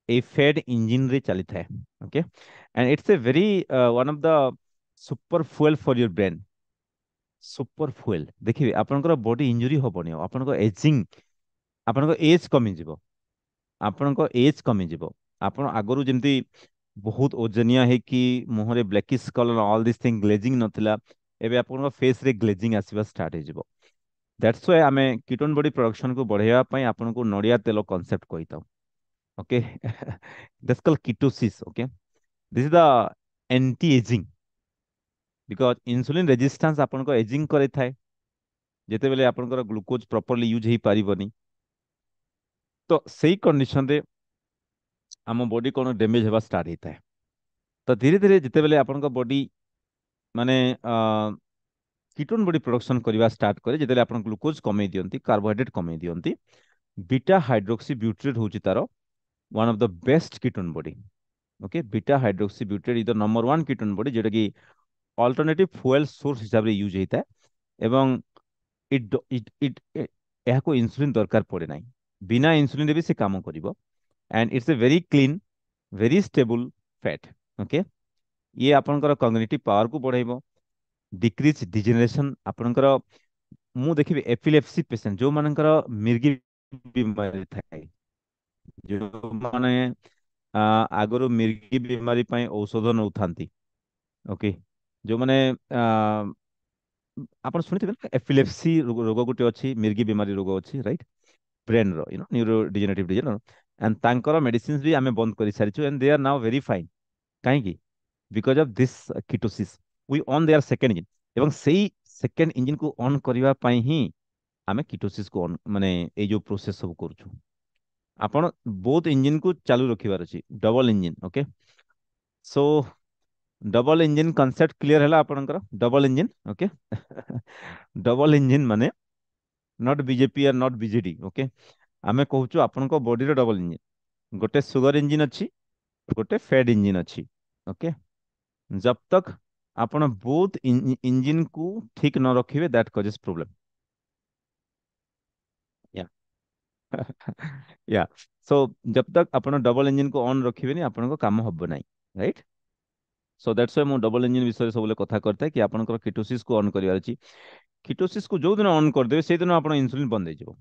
ए फैट इंजिन रे चली थाए okay and it's a very one of the super fuel for your brain super fuel देखिए आपनकर बॉडी इंजुरी हबनी आपनकर एजिंग ଆପଣଙ୍କ ଏଜ୍ କମିଯିବ ଆପଣଙ୍କ ଏଜ୍ କମିଯିବ ଆପଣ ଆଗରୁ ଯେମିତି ବହୁତ ଓଜନିଆ ହେଇକି ମୁହଁରେ blackish colour all this thing glazing ନଥିଲା ଏବେ ଆପଣଙ୍କ ଫେସ୍ ରେ ଗ୍ଲେଜିଂ ଆସିବା ଷ୍ଟାର୍ଟ ହେଇଯିବ ଦ୍ୟାଟ୍ସ ୱାଇ ଆମେ କିଟୋନ ବଡି ପ୍ରଡକ୍ସନକୁ ବଢେଇବା ପାଇଁ ଆପଣଙ୍କୁ ନଡ଼ିଆ ତେଲ କନସେପ୍ଟ କହିଥାଉ okay this call ketosis okay this is the anti aging because insulin resistance आपनको एजिंग कराइଥାଏ ଯେତେବେଳେ ଆପଣଙ୍କର ଗ୍ଲୁକୋଜ ପ୍ରପରଲି ୟୁଜ୍ ହେଇପାରିବନି तो सही कंडीशन रे आम बॉडी कौन डैमेज होगा स्टार्ट होता है तो धीरे धीरे जिते बेले आपन बॉडी माने कीटोन बॉडी प्रोडक्शन करवा स्टार्ट करे जिते आपन ग्लूकोज कमे दियंती कार्बोहाइड्रेट कमे दियंती बीटा हाइड्रोक्सी ब्यूट्रेट होची तारो one of the best ketone body okay beta hydroxy butyrate is the number 1 ketone body जेटा की अल्टरनेटिव फ्यूएल सोर्स हिसाब रे यूज होता है एवं इट इट इट यह को इंसुलिन दरकार पड़े ना बिना इंसुलिन रे भी से काम करिवो and it's a very clean very stable fat okay ये आपनकर कॉग्निटिव पावर को बढ़ाइबो डिक्रीज डिजेनरेशन आपनकर मु देखिबे एपिलेप्सी पेशेंट जो मानकर मिर्गी बीमारी थाए जो माने आगरो मिर्गी बीमारी पई औषध नउथांती ओके जो माने आपण सुनिथिबे एपिलेप्सी रोग गुटे अछि मिर्गी बीमारी रोग अछि राइट ब्रेन रो you know neurodegenerative disease and तांकर मेडिसिन भी आमे बंद कर सारिछु and they are now very fine काहेकि because of this ketosis we on their second engine एवं सेही सेकंड इंजिन को ऑन करबा पई ही आमे कीटोसिस को ऑन माने ए जो प्रोसेस सब करछु आपण बोथ इंजिन को चालू रखिबार अछि double engine okay so double engine concept clear हैला आपनकर double engine okay double engine माने नॉट बीजेपी और नॉट बीजेडी ओके आमे कहूछु आपनको बॉडी रो डबल इंजिन गोटे सुगर इंजिन अच्छी गोटे फैट इंजिन अच्छी ओके जब तक आपण बोथ इंजिन को ठीक न रखिबे दैट कॉजेस प्रॉब्लम या या सो जब तक आपण डबल इंजिन को ऑन रखिबे नि आपण को काम हबो नाही राइट सो दैट्स व्हाई मु डबल इंजिन विषय सबले कथा करता कि आपनकर कीटोसिस को ऑन करिवार अछि कीटोसिस को जो दिन ऑन कर देबे से दिन आपण इंसुलिन बंद हो जाइबो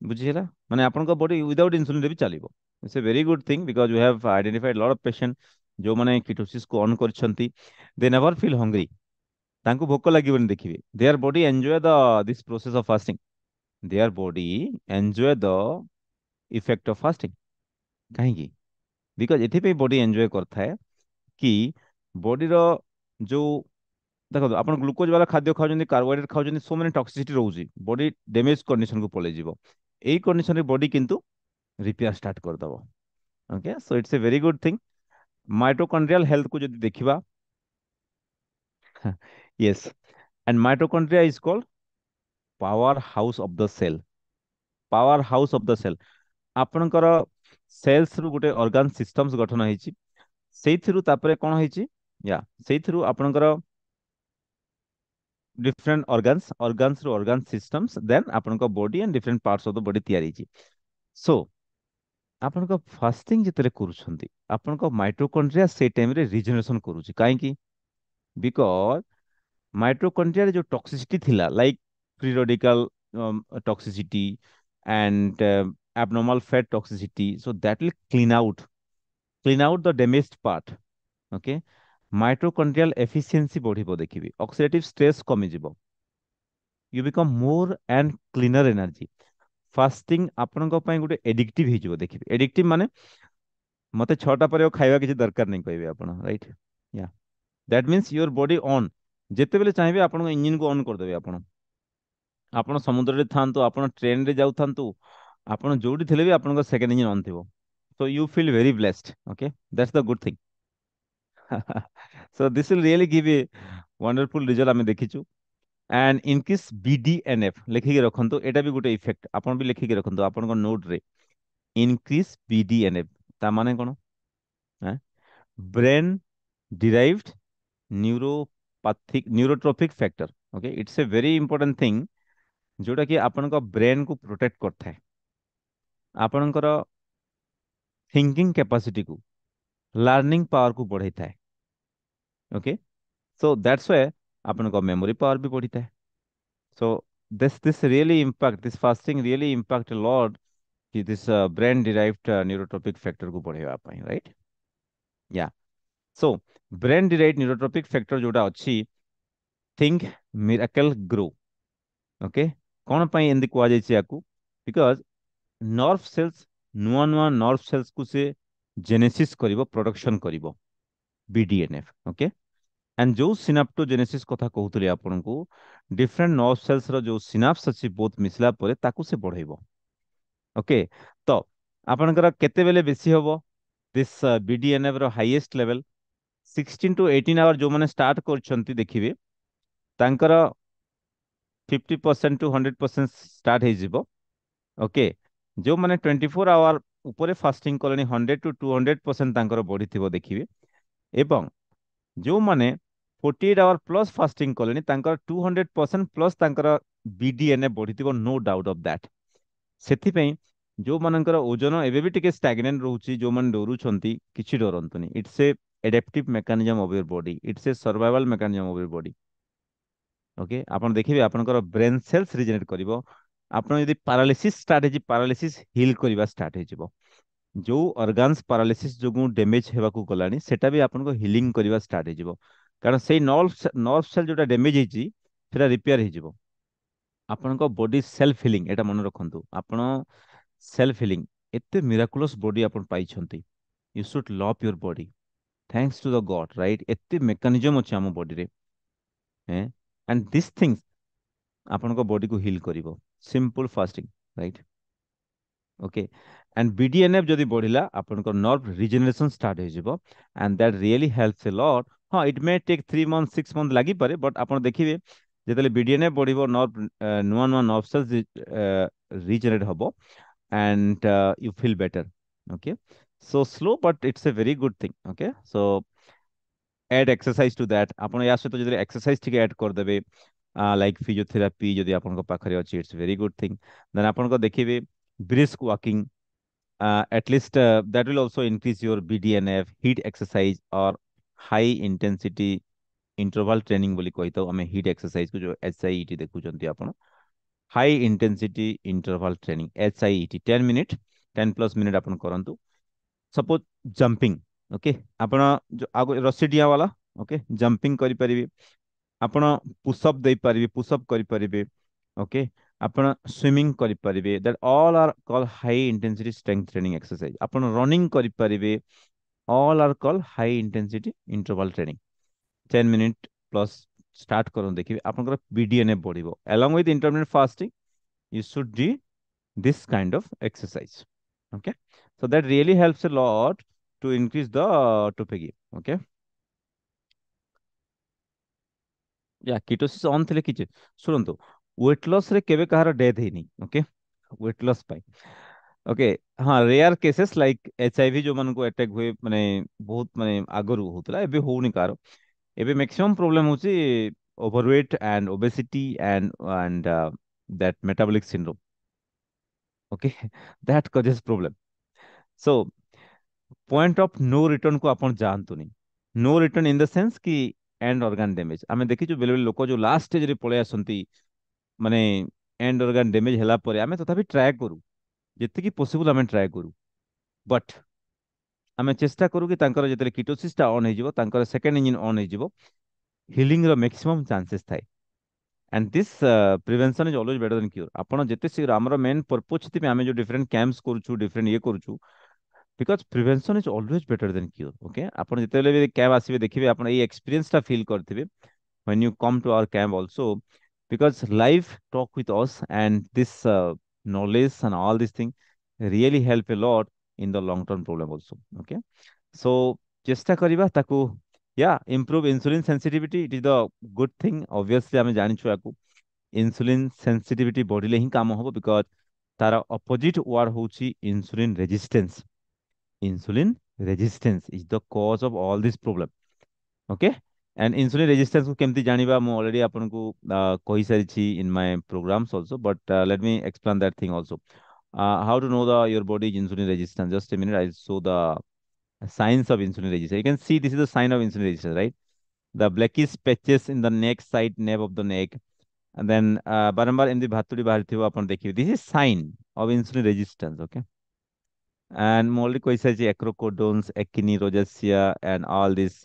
बुझिला माने आपन को बॉडी विदाउट इंसुलिन रे भी चलिबो it's a very good thing because we have identified lot of patient जो माने कीटोसिस को ऑन करछंती दे नेवर फील हंग्री तांको भोक लागिबनि देखिबे their body enjoy the this process of fasting their body enjoy the effect of fasting काहेकि because एथि पे बॉडी एंजॉय करता है कि बॉडी रो जो देखो आपण ग्लूकोज वाला खाद्य खाउछन कार्बोहाइड्रेट खाउछन सो मेनी टॉक्सिसिटी रहउजी बॉडी डैमेज कंडीशन को पळे जीवो एई कंडीशन रे बॉडी किंतु रिपेयर स्टार्ट कर दबो okay so it's a very good thing mitochondrial health को जदि देखिबा yes and mitochondria is called powerhouse of the cell powerhouse of the cell आपनकर सेल्स रु गुटे ऑर्गन सिस्टम्स गठन हेछि सेइथिरु तापरे कोन हेछि या सेइथिरु आपनकर डिफरेंट organs रो organ systems then आपनका body and different parts of the body तैयारी छी सो आपनका फास्टिंग जितरे करूछंती आपनका माइटोकॉन्ड्रिया से टाइम रे रिजेनरेशन करूची काहे की बिकॉज माइटोकॉन्ड्रिया रे जो टॉक्सिसिटी थिला like free radical toxicity and abnormal fat toxicity so that will clean out the damaged part okay mitochondrial efficiency बढ़िबो देखिबी ऑक्सीडेटिव स्ट्रेस कमी जिवो you become more and cleaner energy fasting आपण गोटे addictive हो देखिए एडिक्टिव माने मते 6टा पर खाଇବା କିଛି ଦରକାର नहीं କହିବେ ଆପଣ राइट या that means your body on ଯେତେ बेले चाहिए आपण इंजन को ऑन कर देबे आपण समुद्र रे थांतु आपण ट्रेन रे जाउ थांतु आपण जोडी थिले भी आपण सेकंड इंजन ऑन थिबो so you feel very blessed okay that's the good thing so this will really give a wonderful result आमे देखिछु and increase BDNF लेखिके रखंतु एटा भी गोटे इफेक्ट आपण भी लेखिके रखंतु आपण को नोट रे increase BDNF ता माने कोन brain derived neurotrophic factor okay it's a very important thing जोटा कि आपण ब्रेन को प्रोटेक्ट करता है आपणकर थिंकिंग कैपेसिटी को लर्निंग पावर को बढ़ाई था ओके सो दैट्स व्हाई आपण मेमोरी पावर भी बढ़ी था so this really impact this fasting really impact lot कि this brain derived neurotrophic factor को बढ़ावा right yeah so brain derived neurotrophic factor जोटा अच्छी थिंक मिराकल ग्रो ओके कौन पाई एंदी कुआ जायछि याकू बिकॉज नर्व सेल्स नुआ नुआ नर्व सेल्स को से जेनेसिस करिवो प्रोडक्शन करिवो बीडीएनएफ ओके एंड जो सिनाप्टोजेनेसिस कथा कहउतली आपन को डिफरेंट नर्व सेल्स रो जो सिनाप्स अछि बहुत मिसला परे ताकू से बढ़ाइबो ओके तो आपनकर केते बेले बेसी होबो दिस बीडीएनएफ रो हाईएस्ट लेवल 16 to 18 आवर जो माने स्टार्ट करछंती देखिबे तांकर 50% to 100% स्टार्ट हे जिवो ओके जो माने 24 आवर ऊपर फास्टिंग कलेनी 100 to 200% तांकर बॉडी थिबो देखिबे एवं जो माने 48 आवर प्लस फास्टिंग कलेनी तांकर 200% प्लस तांकर बीडीएनए बॉडी थिबो नो डाउट ऑफ दैट सेथि पई जो मानकर ओजन एबे भी टिके स्टैग्नेंट रहउची जो मन डरू छंती किछि डरंतुनी it's a adaptive mechanism of your body it's a survival mechanism of your body okay आपण देखिबे आपनकर ब्रेन सेल्स रिजेनेट करिवो आपण यदि पैरालिसिस स्टार्ट हे पैरालिसिस हील करबा स्टार्ट हे जिवो जो ऑर्गन्स पैरालिसिस जो डैमेज हेबा को गलानी सेटा भी आपन को हीलिंग करबा स्टार्ट हे जिवो कारण सेई नर्व सेल जोटा डैमेज हेची सेटा रिपेयर हे जिवो आपन को बॉडी सेल्फ हीलिंग एटा मन रखंतु आपण सेल्फ हीलिंग एते मिराकुलस बॉडी आपन पाई छंती you should love your body thanks to the God right एते मेकानिज्म अछि हम बॉडी रे हैं एंड दिस थिंग्स आपन को बॉडी को हील करिवो simple fasting right okay and BDNF जदि बढ़िला आपन को नर्व रिजेनरेशन स्टार्ट हो जिवो and that really helps a lot हां it may take 3 month 6 month लागि पारे बट आपन देखिबे जेतले बीडीएनएफ बढ़िबो नर्व नुआ नुआ नर्व सेल्स रिजेनरेट हबो and you feel better okay so slow but it's a very good thing okay so add exercise to that आपन या सहित जदि एक्सरसाइज ठीक ऐड कर देबे लाइक फिजियोथेरापी जदि आपन को पाखरे अछि it's very good thing then आपन को देखिबे brisk walking at least that will also increase your BDNF heat exercise or high intensity interval training बोली कही तो हमें heat exercise को जो HIIT देखु जंती आपण high intensity interval training HIIT 10 minute 10+ minute आपण करंतु सपोज जंपिंग ओके आपण जो आगो रस्सी डिया वाला ओके जंपिंग करि परिबे आपण पुशअप दे परिबे पुशअप करि परिबे ओके आपण स्विमिंग करि परिबे that all are call high intensity strength training exercise आपण रनिंग करि परिबे all are call high intensity interval training 10 minute plus start करू देखिबे आपनकर बीडीएनए बढ़िबो along with intermittent fasting you should do this kind of exercise okay so that really helps a lot to increase the autophagy okay yeah ketosis on थिले किछ सुनंतु weight loss रे केबे कहार डेथ हेनी ओके वेट लॉस पाई okay हाँ rare cases like HIV जो मन को अटैक हुए माने बहुत माने आगरु होतला एबे होउनी कार एबे मैक्सिमम प्रॉब्लम होची overweight and obesity and that metabolic syndrome okay that causes problem so point of no return को अपन जानतुनी no return in the sense कि एंड ऑर्गन डैमेज आमे देखि जो बेले लोक जो लास्ट स्टेज रे पळे आसंती माने एंड ऑर्गन डैमेज हला परे आमे तथापि ट्राई करू जेते कि पॉसिबल आमे ट्राई करू बट आमे चेष्टा करू कि तांकर जेते कीटोसिस ता ऑन हे जिवो तांकर सेकंड इंजन ऑन हे जिवो हीलिंग रो मैक्सिमम चांसेस थाए and this prevention is always better than cure आपण जेते शीघ्र हमर मेन पर्पस थि आमे जो डिफरेंट कैंप्स करूछु डिफरेंट ये करूछु because prevention is always better than cure okay आपण जेते भी कैंप आसीबे देखिबे आपण ए एक्सपीरियंस टा फील करथिबे when you come to our camp also because life talk with us and this knowledge and all these things really help a lot in the long term problem also okay so चेष्टा करिबा ताकू या improve insulin sensitivity it is the good thing obviously आमे जानिछु याकू insulin sensitivity बढ़िले ही काम होबो because तार opposite word होची insulin resistance is the cause of all this problem okay and insulin resistance को केमती जानिबा मु ऑलरेडी आपन को कहि सारी छी in my programs also but let me explain that thing also how to know the your body is insulin resistant just a minute I'll show the signs of insulin resistance you can see this is the sign of insulin resistance right the blackish patches in the neck side nape of the neck and then बारंबार एमदी भातुड़ी बाहर थिबो आपन देखिबे this is sign of insulin resistance okay and मोली कहि सारी छी acrocodones acne rosacea and all these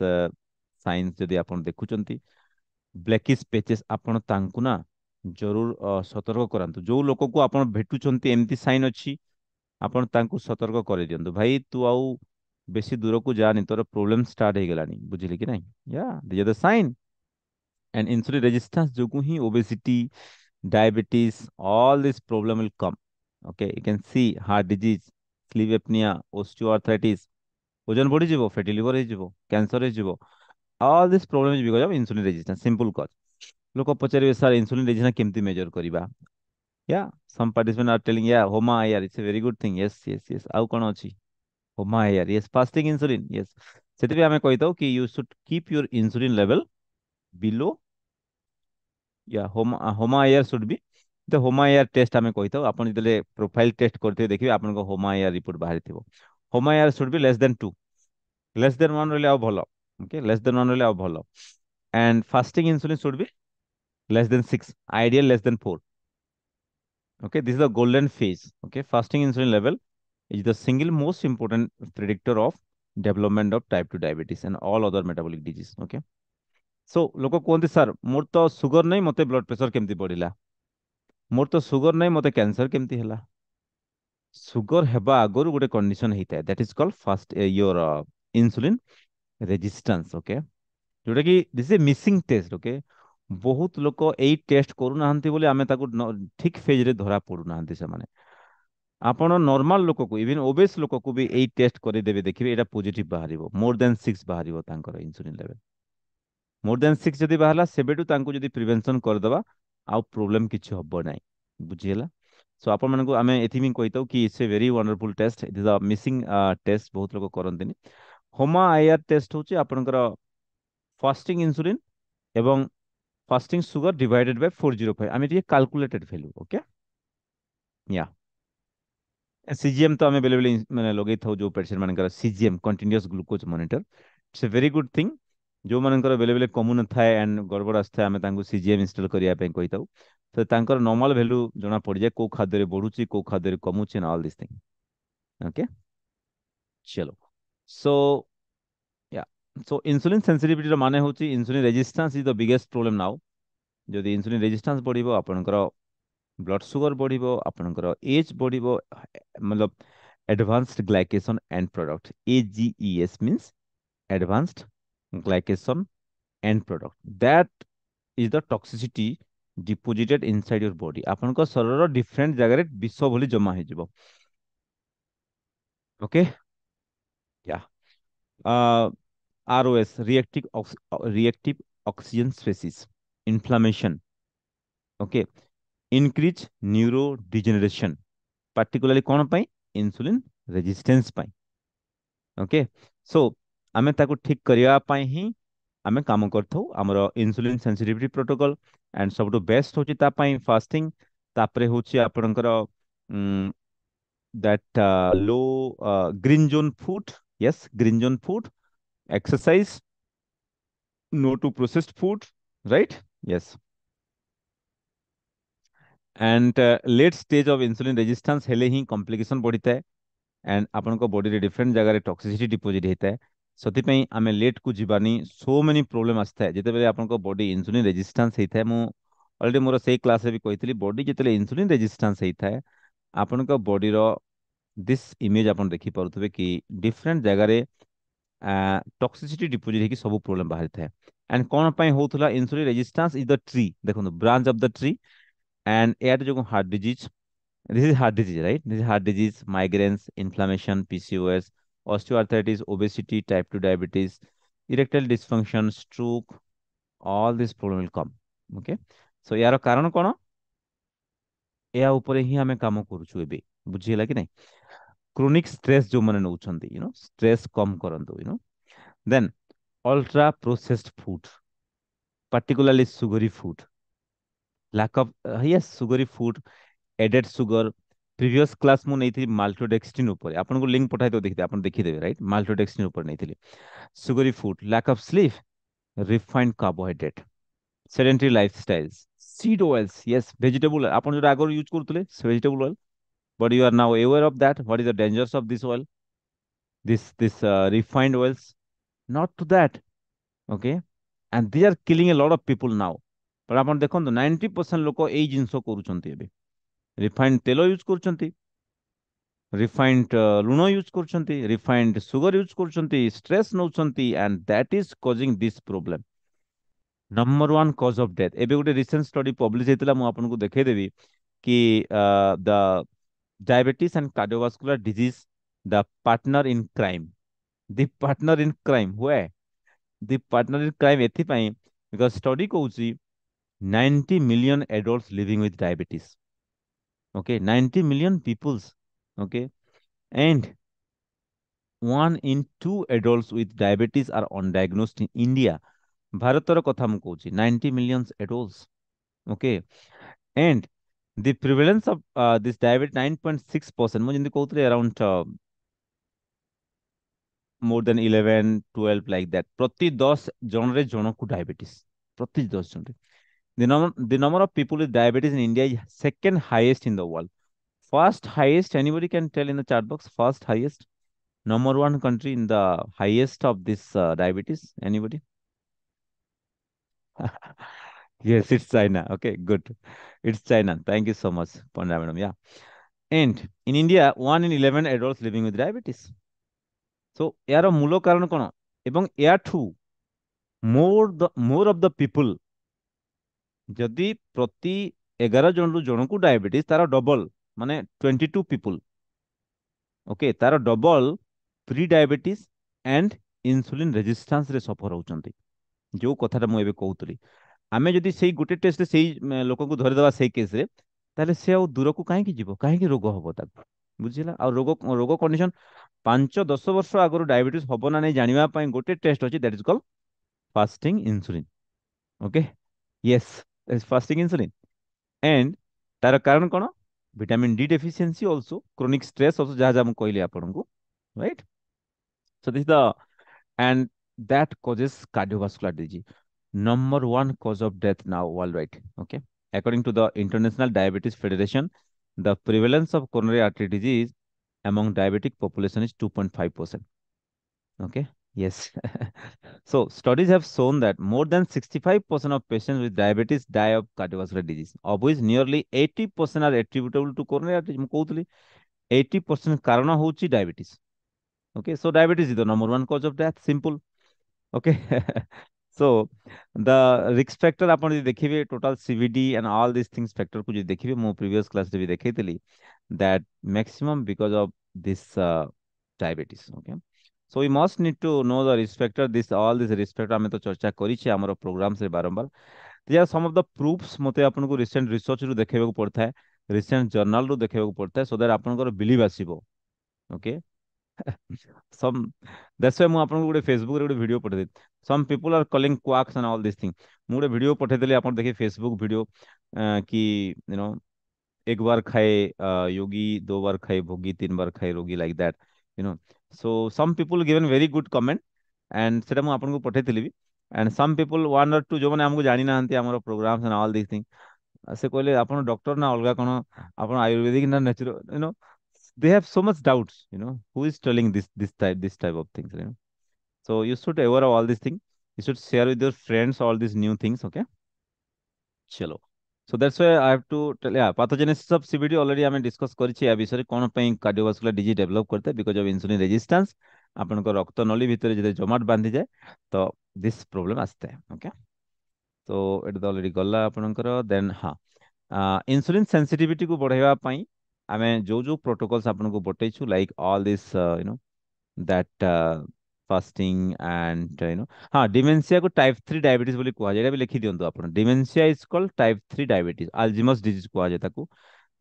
signs जदि आपन देखुचंती blackish patches आपण तांकु ना जरूर सतर्क करंतु जो लोक को आपण भेटुचंती एमती साइन अछि आपण तांकु सतर्क करे दियंतु भाई तू आउ बेसी दूर को जानी तोर प्रॉब्लम स्टार्ट हे गेलानी बुझिले कि नहीं या this are the sign and insulin resistance जोगु ही obesity diabetes all this problem will come okay you can see heart disease sleep apnea osteoarthritis ओजन बढ़ी जिवो फैटी लिवर हे जिवो कैंसर हे जिवो all this problem is because of insulin resistance simple cause लोग पचारे sir insulin resistance केमती major करिबा yeah some participants are telling yeah homa IR it's a very good thing yes आउ कोन अछि homa IR yes fasting insulin yes सेति भी हमें कहितो कि you should keep your insulin level below yeah homa IR should be the homa IR test हमें कहितो आपण जले profile test करते देखिबे आपण को homa IR रिपोर्ट बाहर थिबो homa IR should be less than 2 less than 1 रहले आ भलो okay less than 1 रहले आ भलो and fasting insulin should be less than 6 ideal less than 4 okay this is the golden phase okay fasting insulin level is the single most important predictor of development of type 2 diabetes and all other metabolic disease okay so लोक कहते sir मोर तो sugar नहीं मते blood pressure केमती बढ़िला मोर तो sugar नहीं मते cancer केमती हला सुगर हेबा आगरु गोटे कंडीशन हेता that is called fast your insulin resistance okay जोटा कि this is missing test okay बहुत लोक एई टेस्ट करू नाहंती बोले आमे ताकू ठीक फेज रे धरा पडू नाहंती से माने आपण नॉर्मल लोक को इवन ओबेस लोक को भी एई टेस्ट करे देबे देखिबे एटा पॉजिटिव बाहरिबो मोर देन 6 बाहरिबो तांकर इंसुलिन लेवल मोर देन 6 जदी बाहरला सेबेटू तांको जदी प्रिवेंशन कर दबा आ प्रॉब्लम किछ हबो नाही बुझियला सो आपण मानको आमे एथिमी कहितो कि it's a very wonderful test it is a missing test बहुत लोक करंतिनी होमा आईआर टेस्ट होची आपनकर फास्टिंग इंसुलिन एवं फास्टिंग सुगर डिवाइडेड बाय 405 आमे ये कैलकुलेटेड वैल्यू ओके या सीजीएम तो आमे बेले माने लगे थाउ जो पेशेंट मानकर CGM continuous glucose monitor it's a very good thing जो मानकर बेले कमु न थाए एंड गड़बड़ आस्था आमे तांको सीजीएम इंस्टॉल करिया पे कहि थाउ तो तांकर नॉर्मल वैल्यू जना पड़ जाए को खाद्य रे बढ़ुची को खाद्य रे कमुची and all this thing okay चलो so yeah so insulin sensitivity रो माने होची insulin resistance is the biggest problem now जदि इंसुलिन रेजिस्टेंस बढ़िबो आपनकर ब्लड सुगर बढ़िबो आपनकर एज बढ़िबो मतलब advanced glycation end product AGES means advanced glycation end product that is the toxicity deposited inside your body आपनकर शरीर डिफरेंट जगह रे विष भली जमा हे जिवो ओके या ROS reactive oxygen species inflammation okay increase neurodegeneration particularly कौन पाई insulin resistance पाई ओके सो आमे ताको ठीक करिया पाई ही आमे काम करथौ हमर इंसुलिन सेंसिटिविटी प्रोटोकॉल एंड सबटो बेस्ट होची ता पाई फास्टिंग तापरे होची आपनकर that low green zone food yes green zone food exercise no to processed food right yes and late stage of insulin resistance हेले ही complication बढ़िता है and आपन को बॉडी रे डिफरेंट जगह रे टॉक्सिसिटी डिपोजिट हेता है सति पई आमे लेट को जीवानी सो मेनी प्रॉब्लम आस्ता है जेते बेले आपन को बॉडी इंसुलिन रेजिस्टेंस हेता है मु ऑलरेडी मोर से क्लास रे भी कही बॉडी जिते इंसुलिन रेजिस्टेंस होता है आपण बॉडी रो दिस इमेज आपण देखि पारुथबे कि डिफरेंट जगह रे टॉक्सिसिटी डिपोजिट होगी सब प्रोब्लेम बाहरी थाए एंड कौन पाई होतला insulin resistance is the tree देखो branch of the tree and एयर जो heart disease this is heart disease, right? This is heart disease, migraines, inflammation, PCOS, osteoarthritis, obesity, type 2 diabetes, erectile dysfunction, stroke, all this problem will come. Okay? So यार कारण कौन या ऊपर ही हमें काम करूछु एबे बुझिला कि नहीं क्रोनिक स्ट्रेस जो माने नउछंती स्ट्रेस कम करंतु then ultra processed food particularly sugary food lack of yes sugary food added sugar previous class मु नहीं थी माल्टोडेक्सटिन ऊपर आपन को लिंक पठाई तो देखते आपन देखि देबे राइट माल्टोडेक्सटिन ऊपर नहीं थी sugary food lack of sleep refined carbohydrate sedentary lifestyles seed oils yes vegetable आपन जो आगर यूज करतले vegetable oil but you are now aware of that what is the dangers of this oil this refined oils not to that okay and they are killing a lot of people now but आपन देखंतु 90% लोक एई जिंसो करूचंती एबे refined तेल use करचंती refined लुण use करचंती refined sugar use करचंती stress नउचंती and that is causing this problem number 1 cause of death एबे गोटे रिसेंट स्टडी पब्लिश हेतिला मु आपन को देखै देबी कि the diabetes and cardiovascular disease the partner in crime the partner in crime हुए द पार्टनर इन क्राइम एथि पई because study कहउची 90 million adults living with diabetes okay 90 million peoples okay and 1 in 2 adults with diabetes are undiagnosed in India भारतर कथा मु कहूची 90 million adults okay and the prevalence of this diabetes 9.6% मु जिंदी कहउतले around more than 11 12 like that प्रति 10 जन रे जन को diabetes प्रति 10 जन रे the number of people with diabetes in India is second highest in the world. First highest, anybody can tell in the chat box, first highest, number 1 country in the highest of this diabetes, anybody? Yes, it's China. Okay, good. It's China. Thank you so much, Panda madam. Yeah. And in India, 1 in 11 adults living with diabetes. So, यार मूल कारण कौन एवं याठू more of the people जदि प्रति 11 जन रु जन को डायबिटीज तार डबल माने 22 पीपल ओके तार double pre diabetes and insulin resistance रे सफर होचंती जो कथाटा मु एबे कहउतली आमे जदि सेही गुटे टेस्ट सेही लोक को धरि देबा सेही केस रे ताले से आ दूर को काहे की जीवो काहे की रोग हबो ताक बुझिला आ रोग रोग कंडीशन 5-10 वर्ष आगरो डायबिटीज हबो ना नै जानिबा पई गुटे टेस्ट अछि that is called fasting insulin okay yes fasting insulin and तार कारण कौन vitamin D deficiency also chronic stress also जहाँ जहाँ मुझे कहली आपन को right so this the end that causes cardiovascular disease number 1 cause of death now worldwide okay according to the International Diabetes Federation the prevalence of coronary artery disease among diabetic population is 2.5% okay yes so studies have shown that more than 65% of patients with diabetes die of cardiovascular disease of which nearly 80% are attributable to coronary artery ମୁଁ କହୁଥିଲି 80% କାରଣ ହଉଛି diabetes okay so diabetes is the number 1 cause of death simple okay so the risk factor ଆପଣ ଯଦି ଦେଖିବେ total CVD and all these things factor को ଯଦି ଦେଖିବେ ମୁଁ previous class ରେ ବି ଦେଖେଇଥିଲି that maximum because of this diabetes okay so we must need to know the risk factor this all this risk factor ଆମେ ତ ଚର୍ଚ୍ଚା କରିଛେ ଆମର programs ରେ ବାରମ୍ବାର there are some of the proofs ମତେ ଆପଣଙ୍କୁ recent research ରୁ ଦେଖେଇବାକୁ ପଡିଥାଏ recent journal ରୁ ଦେଖେଇବାକୁ ପଡିଥାଏ so that ଆପଣଙ୍କର believe ଆସିବ okay some that's why ମୁଁ ଆପଣଙ୍କୁ ଗୋଟେ Facebook ରେ ଗୋଟେ ଭିडिଓ ପଠେଇଦେଲି some people are calling quacks and all these things ମୁଁ ଗୋଟେ ଭିडिଓ ପଠେଇଦେଲି ଆପଣ ଦେଖିବେ Facebook ଭିडिଓ कि you know एक बार खाए योगी 2 बार खाए भोगी 3 बार खाए रोगी like that you know so some people given very good comment and सेटा ମୁଁ ଆପଣଙ୍କୁ ପଠେଇଥିଲି ବି and some people 1 or 2 जो माने हमको जानि नाहंती हमरो programs and all these things से कहले आपण डॉक्टर ना अलगा कोन आपण आयुर्वेदिक ना natural you know they have so much doubts you know who is telling this type of things you know so you should aware of all these things you should share with your friends all these new things okay chalo So that's why I have to tell, yeah, pathogenesis of CVD already आम discuss करिछि या विषय कोन पई cardiovascular disease develop करते because of insulin resistance आपन को रक्त नली भितर जदि जमाट बांधी जाए तो दिस प्रॉब्लम आस्ते है ओके तो इट ऑलरेडी गल्ला आपनकर देन हाँ इंसुलिन सेंसिटिविटी को बढ़ाइबा पई आमे जो जो प्रोटोकॉल्स आपन को बतैछु like all this you know that fasting and you know हाँ डिमेंशिया को टाइप 3 डायबिटीज बोली कुआ जाय भी लिखि दियंतु आपण dementia is called type 3 diabetes Alzheimer's disease कुआ जाय ताको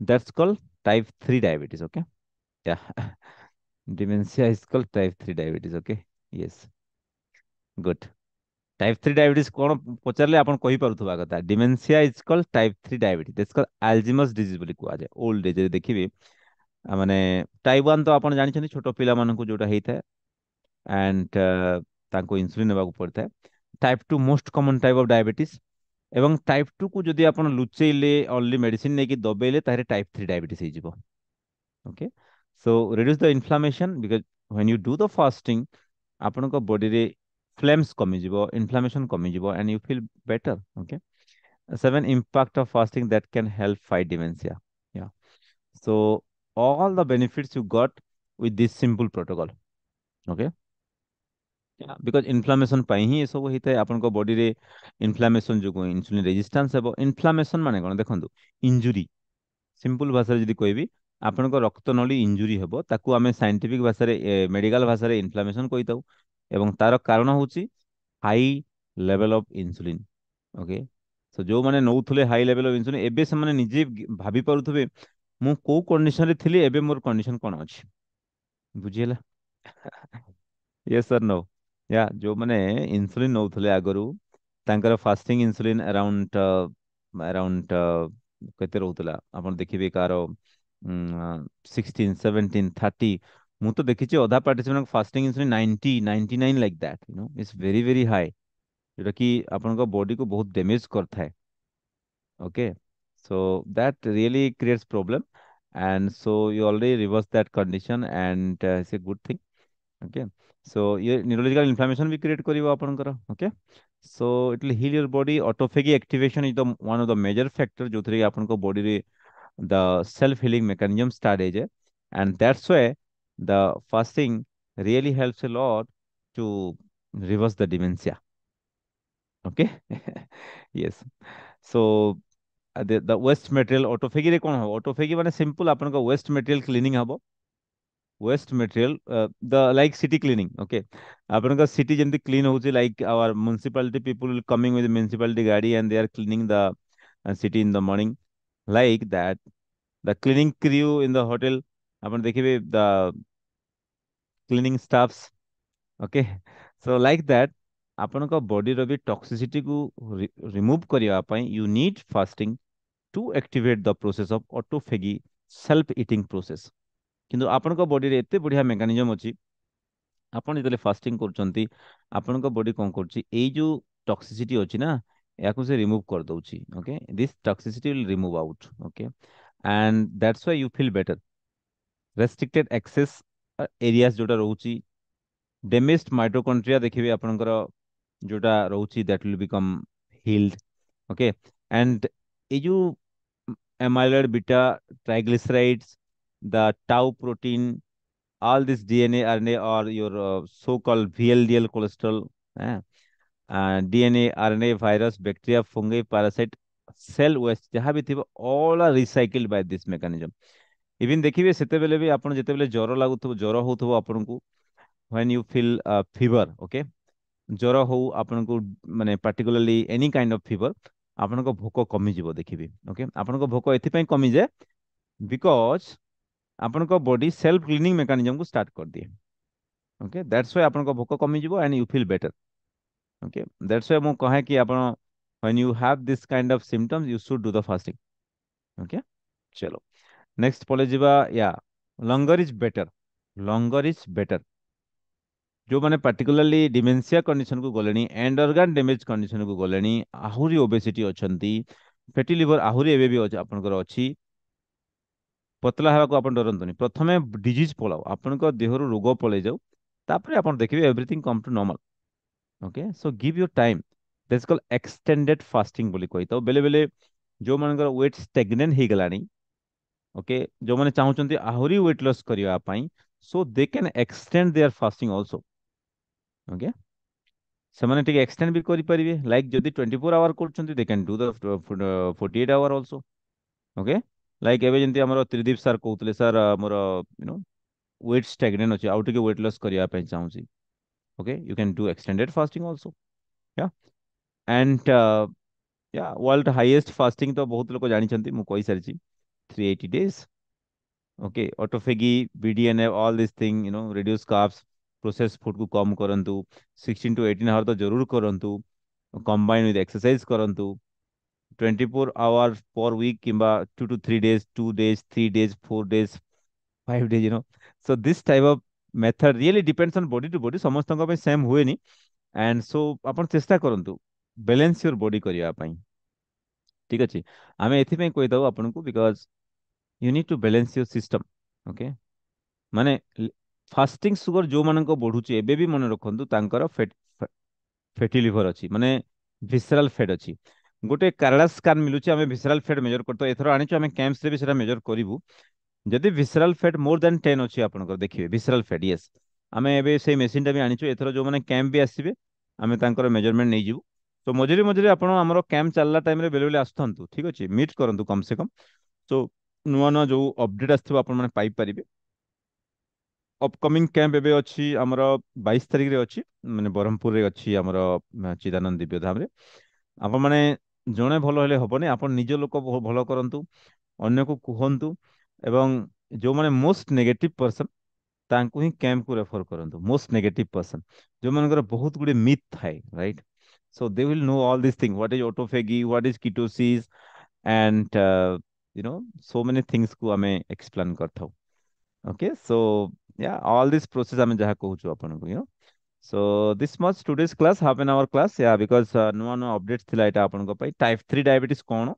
that's called type 3 diabetes okay yeah dementia is called type 3 diabetes okay yes good type 3 diabetes कोन पचारले आपण कहि पारुथबा कथा dementia is called type 3 diabetes that's called Alzheimer's disease बोली कुआ जाय ओल्ड एज रे देखिबे माने टाइप 1 तो आपण जानि छथि छोटो पिला मानन को जोटा हेइथा एंड तांको इंसुलिन नेबाकू पड़ता है type 2 most common type of diabetes एवं टाइप 2 को जदि आपण लुचेइले ओनली मेडिसिन नेकी दबेले तारे टाइप 3 डायबिटीज हे जिवो okay so reduce the inflammation because when you do the fasting आपण को बॉडी रे फ्लेम्स कमी जिवो इन्फ्लेमेशन कमी जिवो and you feel better okay 7 impact of fasting that can help fight dementia yeah so all the benefits you got with this simple protocol okay because inflammation पाई ही सब होता है आपन को बॉडी रे इन्फ्लामेशन जो इंसुलिन रेजिस्टेंस है इन्फ्लामेशन माने कोन देखंतु इंजुरी सिंपल भाषा रे जदी कहबी आपन को रक्त नली इंजुरी हेबो ताकू आमे साइंटिफिक भाषा रे मेडिकल भाषा रे इन्फ्लामेशन कहिताउ एवं तार कारण होची high level of insulin okay so जो माने नौथुले हाई लेवल ऑफ इंसुलिन एबे से माने निजे भाबी पारुथबे मु को कंडीशन रे थिली एबे मोर कंडीशन कोन अछि बुझियला यस सर नो या जो माने इंसुलिन नौथुले आगरु तांकर फास्टिंग इंसुलिन अराउंड अराउंड केते रहउतला आपण देखिबे कार 16 17 30 मु तो देखिछि अधा participant fasting insulin 90 99 like that you know it's very very high जोटा कि आपन को बॉडी को बहुत डैमेज करता है okay so that really creates problem and so you already reverse that condition and it's a good thing okay so ये neurological inflammation भी क्रिएट करिवो आपनकर okay so it will heal your body autophagy activation is the one of the major factor जो three आपनको body रे the self healing mechanism start है and that's why the fasting really helps a lot to reverse the dementia okay yes so the waste material autophagy रे कोन हो autophagy माने simple आपनको waste material cleaning हबो waste material the like city cleaning okay आपन city जेमती clean होची like our municipality people coming with municipality गाड़ी and they are cleaning the city in the morning like that the cleaning crew in the hotel आपन देखिबे the cleaning staffs okay so like that आपन को body रो भी toxicity को remove करिया पई you need fasting to activate the process of autophagy self eating process किंतु आपन को बॉडी रे एते बढ़िया मेकानिज्म अछि आपन जतले फास्टिंग करचंती आपन को बॉडी कोन करची एई जो टॉक्सिसिटी अछि ना याकु से रिमूव कर दउची okay this toxicity will remove out okay and that's why you feel better restricted access areas जोटा रहउची डैमेज्ड माइटोकॉन्ड्रिया देखिबे आपनकर जोटा रहउची that will become healed okay and ए जो amyloid beta triglycerides the tau protein, all this DNA, RNA, or your so-called VLDL cholesterol, DNA, RNA, virus, bacteria, fungi, parasite, cell waste, जहाँ भी थी all are recycled by this mechanism. Even देखिए सेते बेले भी आपण जेते बेले ज्वर लागुथबो ज्वर होथबो आपण को when you feel fever, okay, ज्वर हो आपण को माने particularly any kind of fever आपण को भोक कमी जिवो देखिबे ओके आपण को भोक एथि पई कमी जाय बिकॉज आपन को बॉडी सेल्फ क्लीनिंग मैकेनिज्म को स्टार्ट कर दिए ओके दैट्स व्हाई आपन को भोक कमी जिवो and you feel better okay that's why मु कहे कि आपन when you have this kind of symptoms you should do the fasting okay चलो नेक्स्ट पले जिबा या लॉन्गर इज बेटर जो माने पर्टिकुलरली डिमेंशिया कंडीशन को गलेनी एंड ऑर्गन डैमेज कंडीशन को गलेनी आहुरी ओबेसिटी अछंती फैटी लिवर आहुरी एबे भी आपनकर अछि पतला हवा को अपन डरंतुनी प्रथमे डिजीज पलाओ अपन को देहरु रोग पळे जाऊ तापरे अपन देखिबे everything come to normal okay so give your time that's called extended fasting बोली कहता बेले बेले जो मानकर वेट स्टेगनेंट हो गलानी ओके जो माने चाहूचंती आहुरी वेट लॉस करिया पाई so they can extend their fasting also okay ସେମାନେ ଟିକେ ଏକ୍ସଟେଣ୍ଡ ବି କରିପାରିବେ ଲାଇକ୍ ଯଦି 24 ଆୱାର କରୁଛନ୍ତି they can do the 48 hour also okay like ଏବେ ଯେମିତି ଆମର ତ୍ରିଦୀପ ସାର୍ କହୁଥିଲେ ସାର୍ ଆମର ୟୁ ନୋ ୱେଟ୍ ଷ୍ଟାଗ୍ନେଣ୍ଟ ଅଛି ଆଉ ଟିକେ ୱେଟ୍ ଲସ୍ କରିବା ପାଇଁ ଚାହୁଁଛି okay you can do extended fasting also या एंड या वर्ल्ड हाईएस्ट फास्टिंग तो बहुत लोग जानते ମୁଁ କହିସାରିଛି 380 days okay autophagy BDNA all this thing you know reduce carbs process food को कम करंतु 16 to 18 आवर तो जरूर करंतु कंबाइन विद एक्सरसाइज करंतु 24 आवर पर वीक किंबा 2 to 3 days 2 days 3 days 4 days 5 days you know so this type of method really depends on body to body समस्त सेम हुए नहीं एंड सो आपण चेष्टा करंतु बैलेंस योर बॉडी करिया पाई ठीक अच्छे आम एथि कही दऊ आपन को because you need to balance your system okay माने फास्टिंग सुगर जो मानक बढ़ुची एबे भी मन रखंतु तांकर फैटी लिवर अच्छी माने विसराल फैट अच्छी गोटे काराला स्कान मिलुची आमे विसराल फैट मेजर करतो एथरो आनिचो आमे कैंप्स रे भी सेटा मेजर करिवु जदि विसराल फैट मोर देन 10 अच्छी आपनकर देखिबे विसराल फैट यस आमे एबे सेही मेसिन टा भी आनिचो एथरो जो माने कैंप भी आसीबे आमे तांकर मेजरमेंट नै जिवु तो मझिरे मझिरे आपण हमरो कैंप चलला टाइम रे बेले बेले आस्थंतु ठीक अछि मीट करंतु कम से कम तो नुआ नुआ जो अपडेट आस्थबो आपण माने पाई परिबे अपकमिंग कैंप एबे अछि हमरो 22 तारिख रे अछि माने बरहमपुर रे अछि हमरो चिदानंद दिव्य धाम रे आपण माने जणे भलो हेले हबने आपण निज लोक भलो करंतु अन्य को कुहंतु एवं जो माने मोस्ट नेगेटिव पर्सन तांको ही कैंप को रेफर करंतु मोस्ट नेगेटिव पर्सन जो मानकर बहुत गुडे मिथ थाए right so they will know all these things what is autophagy what is ketosis and you know so many things को हमें explain करता हूँ okay so yeah all this process हमें जहाँ कहूँ जो अपन को you know so this much today's class half an hour class yeah because नुआ नुआ updates थिला इटा अपन को पाई type 3 diabetes कौन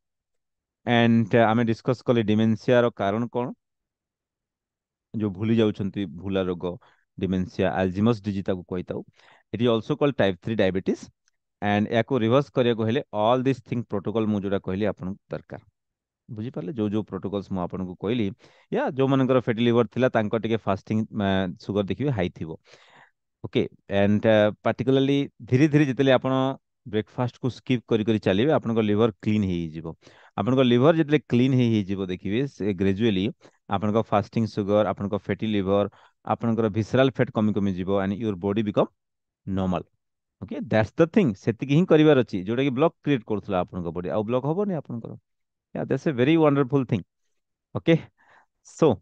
and हमें discuss कले dementia रो कारण कौन जो भूली जाउछंती भूला रोग डिमेंशिया अल्जाइमर्स डिजीज ताको कहताऊ it is also called type 3 diabetes and याको रिवर्स करिया को हेले ऑल दिस थिंग प्रोटोकॉल मु जोरा कहली आपन दरकार बुझी पाले जो जो प्रोटोकॉल्स मु आपन को कहली या जो मनकर फैटी लिवर थिला तांको टिके फास्टिंग सुगर देखिबे हाई थिबो ओके एंड पार्टिकुलरली धीरे धीरे जितले आपण ब्रेकफास्ट को स्किप करी करी चलिबे आपन को लिवर क्लीन हे जिवो आपन को लिवर जितले क्लीन हे जिवो देखिबे से ग्रेजुअली आपन को फास्टिंग सुगर आपन को फैटी लिवर आपन को विसरल फैट कमी कमी जिवो and your body become normal okay that's the thing सेतिकी ही करिवार अछि जोटा कि ब्लॉक क्रिएट करथला आपन को बॉडी आ ब्लॉक होबो नै आपन को या that's a very wonderful thing okay so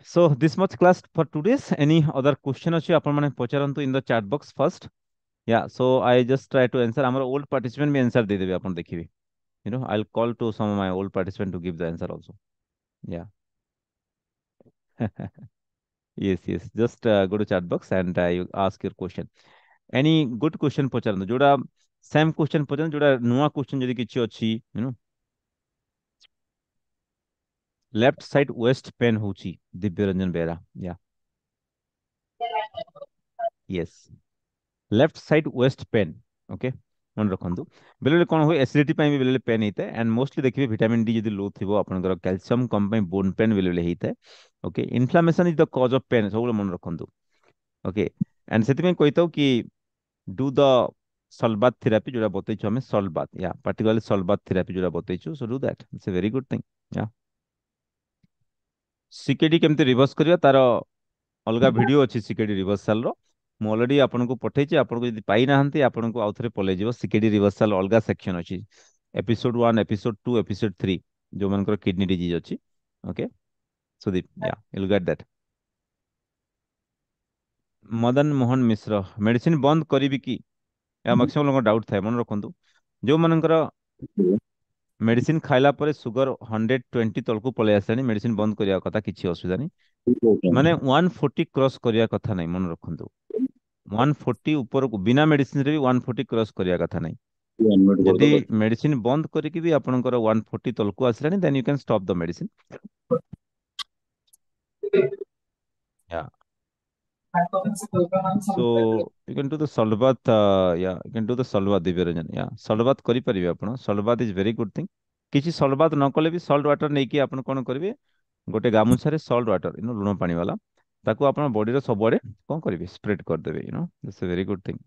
so this much class for today's any other question अछि आपन माने पचारंतु in the chat box first या so I just try to answer हमर ओल्ड पार्टिसिपेंट भी आंसर दे देबे आपन देखिबे you know I'll call to some of my old participants to give the answer also yeah yes yes just go to chat box and you ask your question any good question पचारंतु जोड़ा same question पचारंतु जोड़ा नुआ question जदी किछि अछि you know left side waist pain होची दिव्य रंजन बेरा या yes left side waist pain okay मन रखंतु बेले कोन हो एसिडिटी पई भी बेले पेन हेते एंड मोस्टली देखिबे विटामिन डी जदी लो थिबो आपनकर कैल्शियम कम पई बोन पेन बेले हेते okay inflammation is the cause of pain सब मन रखंतु ओके एंड सेति में कहतो कि do the salt bath therapy जोड़ा बतैछु हमें सॉल्ट बाथ या पर्टिकुलरली सॉल्ट बाथ थेरेपी जोड़ा बतैछु so do that it's a very good thing या सीकेडी केमते रिवर्स करिया तार अलगा वीडियो अछि सीकेडी रिवर्सल रो मु ऑलरेडी आपन को पठैछि आपन को यदि पाई नाहंती आपन को आउथरे पले जिवो सीकेडी रिवर्सल अलगा सेक्शन अछि एपिसोड 1 एपिसोड 2 एपिसोड 3 जो मनकर किडनी डिजीज अछि ओके सुदीप या you will get that Madan Mohan Mishra medicine बंद करिवि कि या मैक्सिमम लोग डाउट थाए मन रखंतु जो मनकर मेडिसिन खाइला परे सुगर 120 तलकू पळे आसलानी मेडिसिन बंद करिया कथा किछि असुविधा नहीं माने 140 क्रॉस करिया कथा नहीं मन रखंतु 140 ऊपर को बिना मेडिसिन रे भी 140 क्रॉस करिया कथा नहीं यदि मेडिसिन बंद करिकि भी आपनकर 140 तलकू आसलानी then you can stop the medicine या so you can do the salvat yeah you can do the salvat divyaranjan yeah salvat kari paribe apna salvat is very good thing କିଛି ସଲ୍ଟ ବାଥ ନ କଲେ ବି salt water ନେଇକି ଆପଣ କଣ କରିବେ, ଗୋଟେ ଗାମୁଛାରେ salt water ଲୁଣ ପାଣି ବାଲା, ତାକୁ ଆପଣ ବଡିର ସବୁଆଡେ କଣ କରିବେ, ସ୍ପ୍ରେଡ କରିଦେବେ। It's a very good thing.